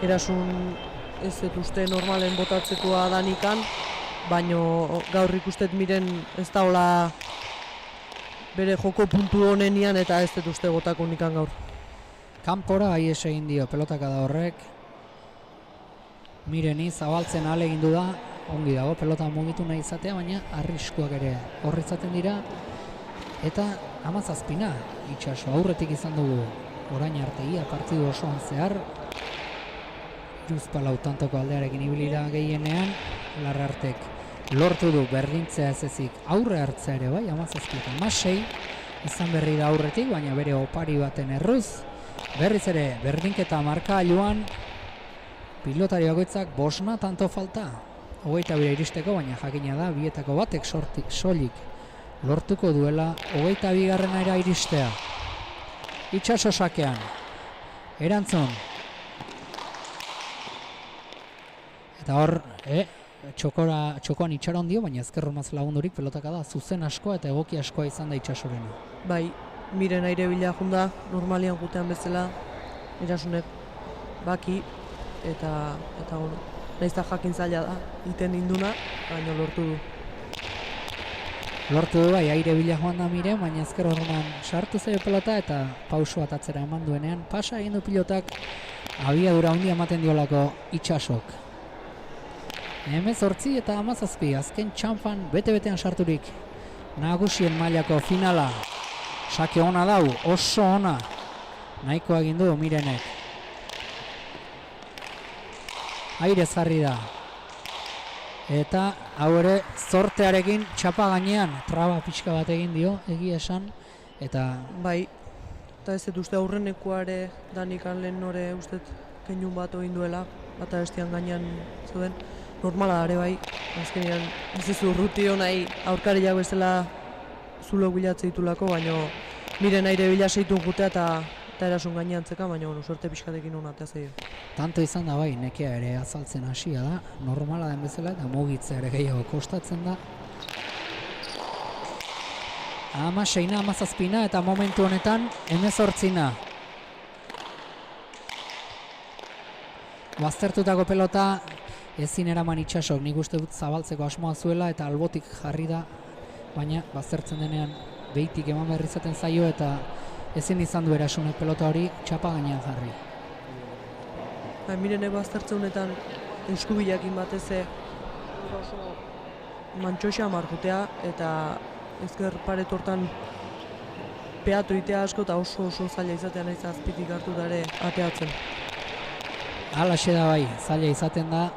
erasun ez dut uste normalen botatzekoa danikan, baino gaur ikustet Miren ez daola bere joko puntu honenian eta ez dut uste botako nikan gaur. Kanpora aies egin dio pelotakada da horrek, Mireni zabaltzen ale egin du da, ongi dago pelota mugitu nahi izatea, baina arriskuak ere horretzaten dira, eta 17 Itsaso aurretik izan dugu orain arte ia partidu osoan zehar, hiruzpalau tantoko aldearekin ibilira gehienean, Larrartek lortu du berdintzea ez ezik aurre hartzea ere bai, 17-16 izan berri da aurretik, baina bere opari baten erruz, berriz ere berdinketa markagailuan, pilotari bakoitzak 5 tanto falta, 22 iristeko, baina jakina da bietako batek soilik lortuko duela 22 iristea. Itsaso sakean, erantzun. Eta hor, txokoan itxaron dio, baina ezker hormaz lagundurik pelotaka da zuzen askoa eta egoki askoa izan da Itsasorena. Bai, Miren aire bila junda, normalian jutean bezala, erasunek baki, eta bueno, nahiz jakin zaila da, iten induna, baina lortu du. Lortu du bai, aire bila joan da Miren, baina ezker horman sartu zaio pelota eta pauso bat atzera eman duenean, pasa egin du pilotak, abiadura handia ematen diolako Itsasok. 18 eta 17, azken txanpan bete-betean sarturik nagusien mailako finala. Sake ona dau, oso ona, nahiko egin du Mirenek. Aire zarri da. Eta hau ere zortearekin txapa gainean traba pixka bat egin dio, egia esan, eta bai, eta ez dut uste aurrenekoare danikan lehen nore uste keinun bat egin duela, bata bestian gainean zeuden, normala ere bai, azkenean ez ez urrutio nahi aurkariak bezala zulo bilatzea ditulako, baina Miren aire bila seitun jutea eta erasun gainean zeka, baina suerte pixkatekin hona eta zaio. Tanto izan da bai, nekea ere azaltzen hasia da, normala den bezala eta mugitzea ere gehiago kostatzen da. 16, 17 eta momentu honetan 18. Baztertutako pelota ezin eraman Itsasok, nik uste dut zabaltzeko asmoa zuela eta albotik jarri da, baina baztertzen denean behitik eman behar izaten zaio eta ezin izan du erasunek pelota hori txapa gainean jarri. Mirenek baztertze honetan eskubilakin batez oso mantxoxa markutea eta ezker paret hortan peatu itea asko eta oso zaila izatean ez azpitik hartu da ere ateatzen. Halaxe da bai, zaila izaten da.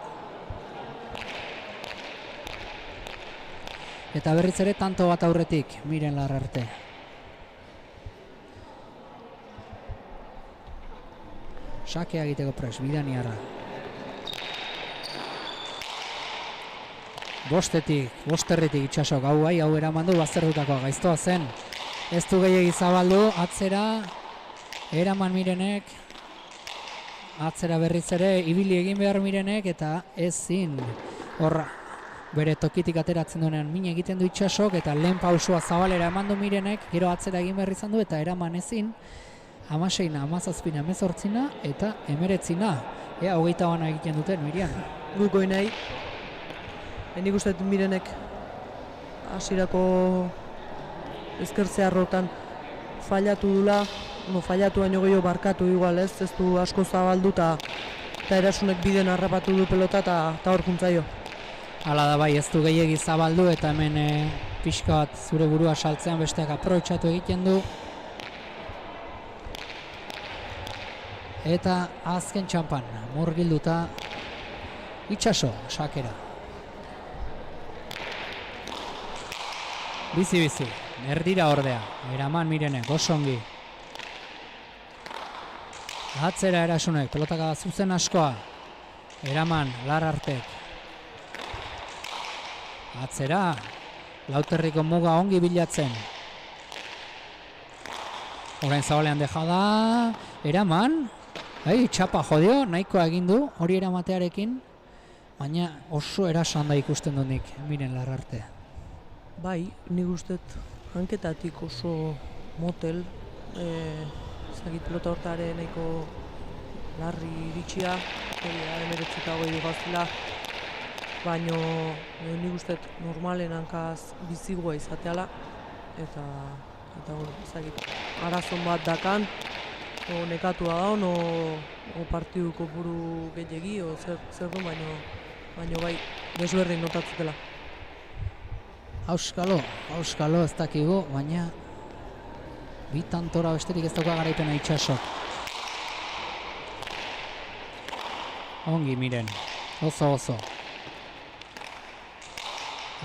Eta berriz ere tanto bat aurretik, Miren Larrarte. Sakea egiteko pres, Bidaniarra. Bosterritik Itsasok, hau bai, hau eraman du baztertutakoa, gaiztoa zen. Ez du gehiegi zabaldu, atzera, eraman Mirenek, atzera berriz ere, ibili egin behar Mirenek, eta ezin, horra, bere tokitik ateratzen duenean min egiten du Itsasok, eta lehen pausua zabalera eman du Mirenek, gero atzera egin behar izan du, eta eraman ezin, 16, 17, 18 eta 19. Ea, 20 bana egiten duten, Mirian. Guko nahi, nik uste Mirenek hasierako ezkertzea arrotan fallatu dula, fallatu baino gehiago barkatu igual ez du asko zabaldu eta erasunek biden harrapatu du pelota eta hor juntzaio. Hala da bai, ez du gehiegi zabaldu eta hemen pixka bat zure burua saltzean besteak aprobetxatu egiten du. Eta azken txampan, murgilduta Itsaso, sakera. Bizi, erdira ordea, eraman Mirenek, osongi. Atzera erasunek, pelotaka zuzen askoa, eraman Larrartek. Atzera, Lauterriko muga ongi bilatzen. Orain zabalean deja da, eraman. Txapa jodio, nahikoa egin du, hori eramatearekin. Baina oso erasan da ikusten du nik, Miren Larrarte. Bai, nik ustet hanketatik oso motel, ezagit pelota hortare nahiko larri iritsia, hori da, 19 gaztela, baino nik ustet normalen hankaz bizigoa izateala, eta ezagit, arazon bat dakan, o nekatua daun, o partidu kopuru gehiagi, o zer du, baino bai, desberdin notatzutela. Auskalo ez dakigu, baina bi tantora besterik ez dauka garaipena Itsasok. Ongi Miren, oso.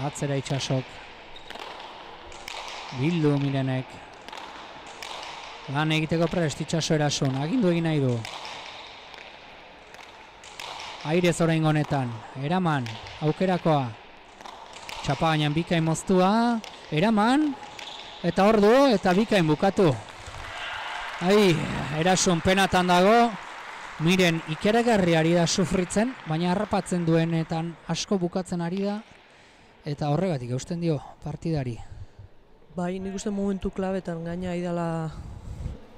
Atzera Itsasok. Bildu Mirenek. Lan egiteko prest Itsaso erasun, agindu egin nahi du. Airez orain honetan, eraman, aukerakoa. Txapa gainean bikain moztua, eraman, eta hor du, eta bikain bukatu. Erasun penatan dago, Miren ikeragarri ari da sufritzen, baina harrapatzen duenetan asko bukatzen ari da, eta horregatik eusten dio partidari. Bai, nik uste momentu klabetan gaina idala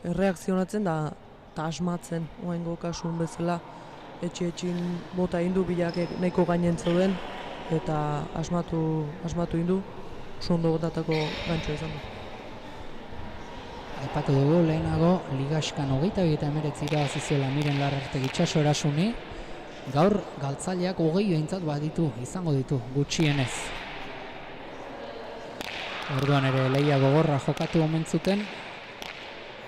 erreakzionatzen da asmatzen, oaingo kasun bezala, etxin bota indu bilak nahiko gainen zeuden, eta asmatu indu, oso ondo botatako gantxoa izan du. Aipatu dugu lehenago, Ligaskan 29 irabazizuela Miren Larrarte Itsaso erasuni, gaur galtzaileak 20 behintzat baditu, izango ditu, gutxienez. Orduan ere lehia gogorra jokatu omentzuten,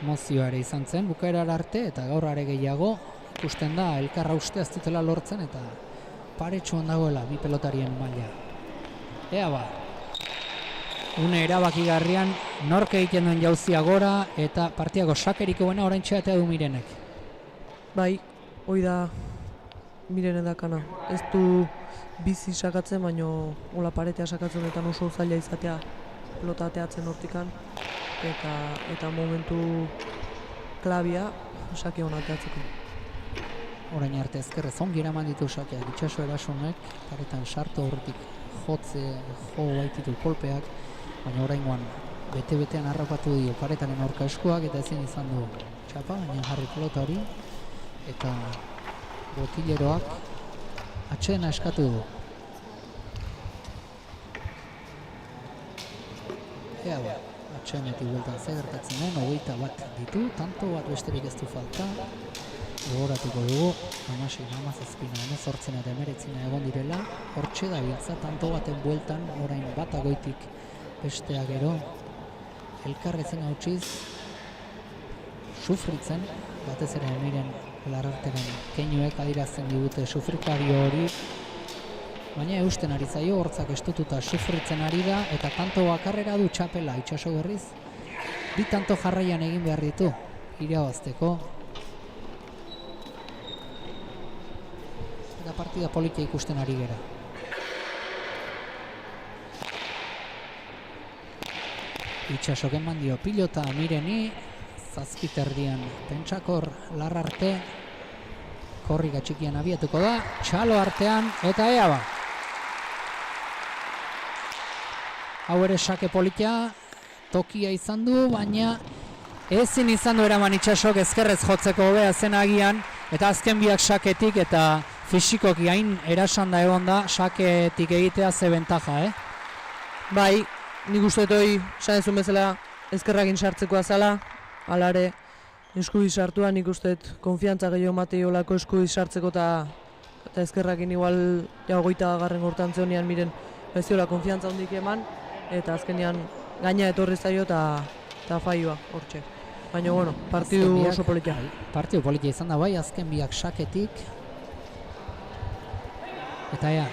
emozioa ere izan zen, bukaerara arte, eta gaur are gehiago, ikusten da, elkarra uste ez dutela lortzen, eta paretsuan dagoela bi pelotarien maila. Ea ba, une erabakigarrian nork egiten duen jauzia gora, eta partiako sakeriko buena orain txeatea du Mirenek. Bai, hoi da Mirene dakana. Ez du bizi sakatzen, baino hola paretea sakatzen eta oso zaila izatea pelota ateatzen hortikan, eta momentu klabia sake hona ateatzeko. Orain arte ezkerrez ongi eraman ditu sakeak Itsaso erasunek, paretan sartu horretik jo baititu kolpeak, baina oraingoan bete-betean harrapatu dio paretaren aurka eskuak eta ezin izan du txapa, baina jarri pelota hori, eta botileroak atsedena eskatu du. Ea ba, atsedenetik bueltan ze gertatzen den, 21 ditu, tanto bat besterik ez du falta. Gogoratuko dugu, 16, 17, 18 eta 19 egon direla, hortxe da biltza, tanto baten bueltan, orain bata goitik bestea gero, elkarrezen hautsiz, sufritzen, batez ere Miren Larrarteren keinuek adirazten digute sufrikario hori, baina eusten ari zaio, hortzak estututa sufritzen ari da, eta tanto bakarrera du txapela, Itsaso berriz, bi tanto jarraian egin behar ditu, irabazteko, eta partida politia ikusten ari gera. Itsasok eman dio pilota Mireni, zazpiterdian pentsakor Larrarte, korrika txikian abiatuko da, txalo artean, eta ea ba. Hau ere sake politia, tokia izan du, baina ezin izan du eraman Itsasok ezkerrez jotzeko hobea zen agian, eta azken biak saketik eta fisikoki hain erasan da egon da, saketik egitea ze bentaja, Bai, nik uste hori saezun bezala ezkerrakin sartzeko azala, alare eskubi sartua nik uste konfiantza gehiago matei olako eskubi sartzeko eta ezkerrakin igual ja 20. Urtean zehonean Miren ez diola konfiantza hondik eman, eta azkenean gaina etorri zaio eta faioa hortxe. Baina, bueno, partidu oso politia. Partidu politia izan da bai, azken biak saketik. Eta ea,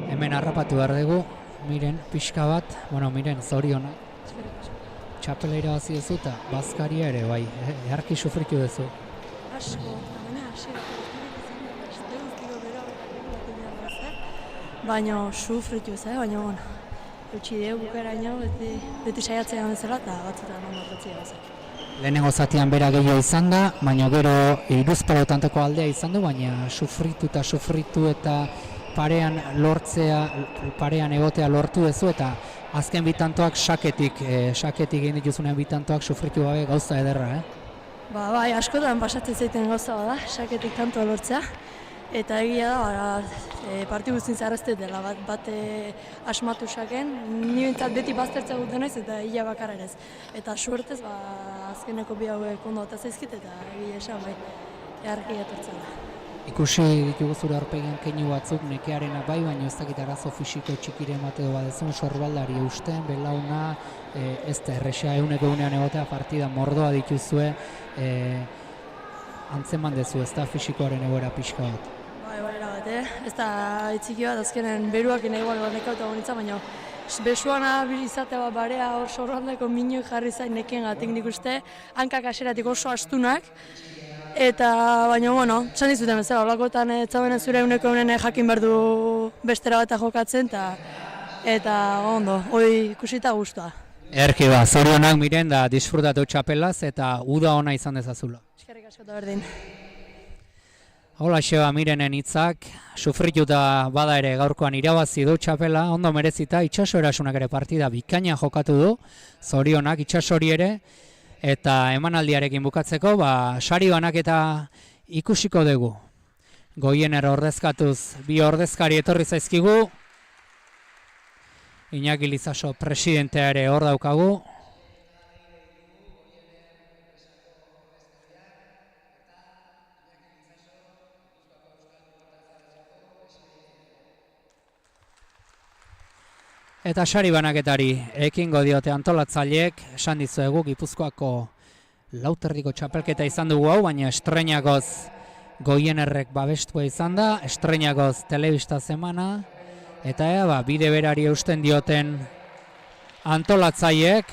hemen harrapatu behar dugu, Miren, pixka bat, Miren, zoriona. Txapela irabazi duzu eta bazkaria ere, bai, eharki sufritu duzu. Asko, baina sufritu ez, baina, eutxi deu bukeraino, beti saiatzea bezala eta batzutan ondo jotzea bezala. Lehenengo zatian bera gehiago izan da, baina gero hiruzpalau tantoko aldea izan du, baina sufritu eta parean egotea lortu duzu eta azken bitantoak saketik egin dituzunean bitantoak sufritu gabe gauza ederra, Bai, askotan pasatzen zaiten gauza bada, saketik tantoa lortzea. Eta egia da, parti guztien zarrazte dela, bat asmatu saken, ni bintzat beti baztertzea dut naiz eta hila bakarra ere ez. Eta suertez, azkeneko bi hauek ondo eta zaizkit eta egia esan, bai, eharki etortzea da. Ikusi ditugu zure aurpegian keinu batzuk nekearena bai, baina ez dakit arazo fisiko txikire emate du badezun sorbaldari eusten, belauna, ez da erresa egunean egotea partida mordoa dituzue, antzeman dezu, ez da fisikoaren egoera pixka bat. Bai, bat, ez da itziki bat, azkenen beruak igual nekauta bonitza, baina besuana izatea barea hor sorrandako minuk jarri zain nekien gatik nik uste, hankak aseratik oso astunak, eta baina, txan dizuten bezala, olakotan etzauen zure egunen jakin behar du bestera bat jokatzen, eta ondo, hori ikusita guztua. Erki zorionak miren da disfrutatu txapelaz eta uda ona izan dezazula. Eskerrik asko eta berdin. Hola Xeba Mirenen hitzak, sufrituta bada ere gaurkoan irabazi du txapela, ondo merezita, Itxaso Erasunak ere partida bikaina jokatu du, zorionak Itxasori ere, eta emanaldiarekin bukatzeko, sari banak eta ikusiko dugu. Goiener ordezkatuz, bi ordezkari etorri zaizkigu, Iñaki Lizaso presidentea ere hor daukagu. Eta sari banaketari ekingo diote antolatzaileek, esan dizuegu Gipuzkoako Lauterriko txapelketa izan dugu hau, baina estreinakoz Goienerrek babestua izan da, estreinakoz telebista zemana, eta bide berari eusten dioten antolatzaileek,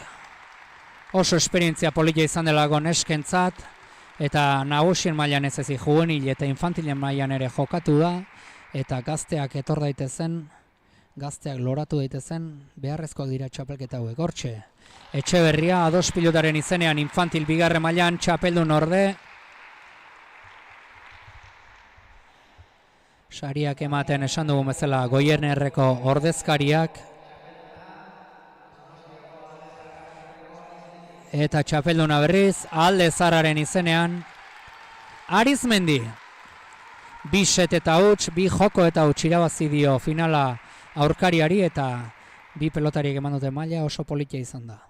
oso esperientzia polita izan delako neskentzat, eta nagusien mailan ez ezik juvenil eta infantilen mailan ere jokatu da, eta gazteak etor daitezen, gazteak loratu daitezen, beharrezkoak dira txapelketa hauek. Hortxe, Etxeberria, ados pilotaren izenean infantil bigarren mailan txapeldun orde, sariak ematen esan dugu bezala Goiernerreko ordezkariak, eta txapelduna berriz Alde Zarraren izenean Arizmendi, bi set eta huts, bi joko eta huts irabazi dio finala aurkariari eta bi pelotariek eman dute maila, oso politia izan da.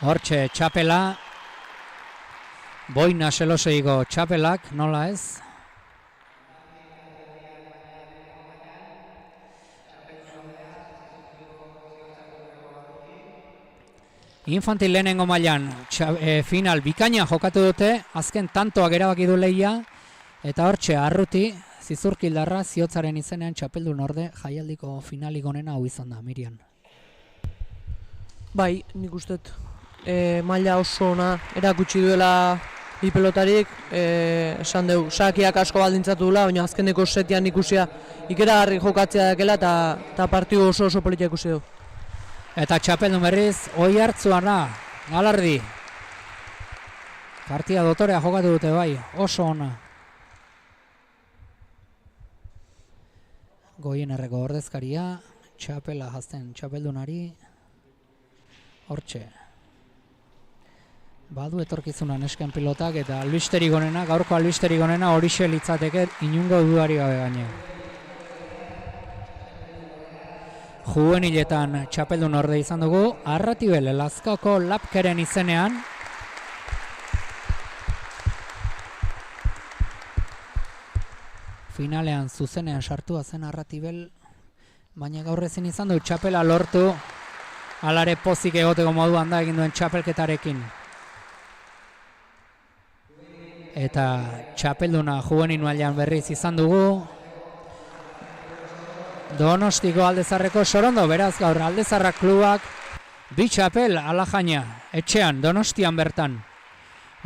Hortxe txapela, Boina Seloseiko txapelak, nola ez? Infantil lehenengo mailan final bikaina jokatu dute, azken tantoak erabaki du lehia, eta hortxe Arruti, Zizurkildarra, Ziotzaren izenean txapeldun orde jaialdiko finalik onena hau izan da, Mirian. Bai, nik ustet maila oso ona erakutsi duela bi pelotarik, esan dugu, sakiak asko baldintzatu dula, baina azkeneko setian ikusia ikeragarri jokatzea dakela eta partidu oso politia ikusi du. Eta txapeldun berriz, Oiartzuana, Galardi. Partida dotorea jokatu dute bai, oso ona. Goienerreko ordezkaria, txapela jazten txapeldunari, hortxe. Badu etorkizuna nesken pilotak eta albisterik onena, gaurko albisterik onena horixe litzateke inungo dudari gabe gaine. Juveniletan txapeldun orde izan dugu, Arratibel Lazkaoko Lapkeren izenean. Finalean zuzenean sartua zen Arratibel, baina gaur ezin izan du txapela lortu, alare pozik egoteko moduan da egin duen txapelketarekin. Eta txapelduna juvenil mailan berriz izan dugu. Donostiko Alde Zarreko Sorondo, beraz gaur Alde Zarra klubak bi txapel alajaina, etxean, Donostian bertan.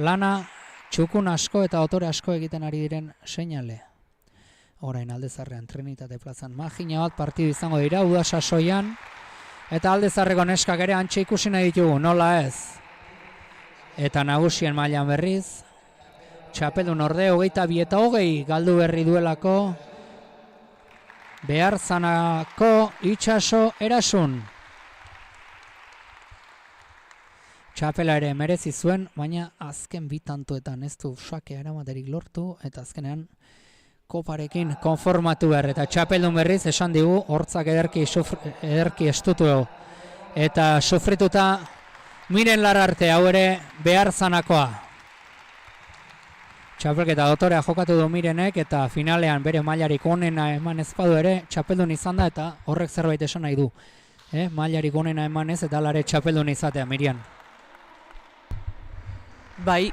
Lana txukun asko eta otore asko egiten ari diren seinale. orain Aldezarrean Trinitate plazan magina bat partidu izango dira uda sasoian, eta Aldezarreko neskak ere antxe ikusi nahi ditugu, nola ez. Eta nagusien mailan berriz, txapeldun orde 22 eta 20 galdu berri duelako Beharzanako Itxaso Erasun. Txapela ere merezi zuen, baina azken bi tantoetan ez du sakea eramaterik lortu, eta azkenean koparekin konformatu behar, eta txapeldun berriz esan digu, hortzak ederki estutu eta sufrituta Miren Lararte, hau ere Beharzanakoa. Txapelketa dotorea jokatu du Mirenek, eta finalean bere mailarik onena eman ezpadu ere txapeldun izan da, eta horrek zerbait esan nahi du. Mailarik onena emanez eta alare txapeldun izatea, Mirian. Bai,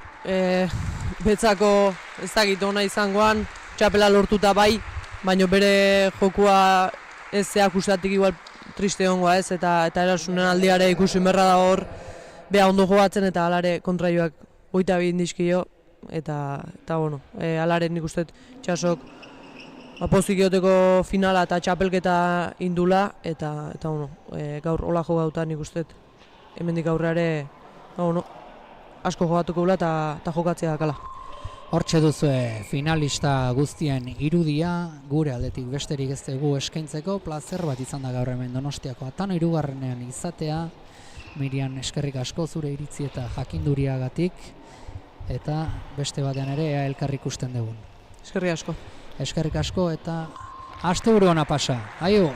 betzako ez dakit ona izangoan, txapela lortuta bai, baina bere jokua ez zeak usteatik igual triste hongoa ez, eta Erasunen aldiare ikusi berra da hor, beha ondo jogatzen eta alare kontraioak 22 indizkio, eta bueno, alare nik uste Itxasok pozik egoteko finala eta txapelketa indula, eta bueno, gaur hola jogauta nik uste hemendik aurreare, bueno, asko jogatuko gula eta jokatzea dakala. Hortxe duzue finalista guztien irudia, gure aldetik besterik ez dugu eskaintzeko, plazer bat izan da gaur hemen Donostiako Atano hirugarrenean izatea. Mirian, eskerrik asko zure iritzi eta jakinduriagatik, eta beste batean ere ea elkar ikusten dugun. Eskerrik asko. Eskerrik asko eta asteburu ona pasa. Aio!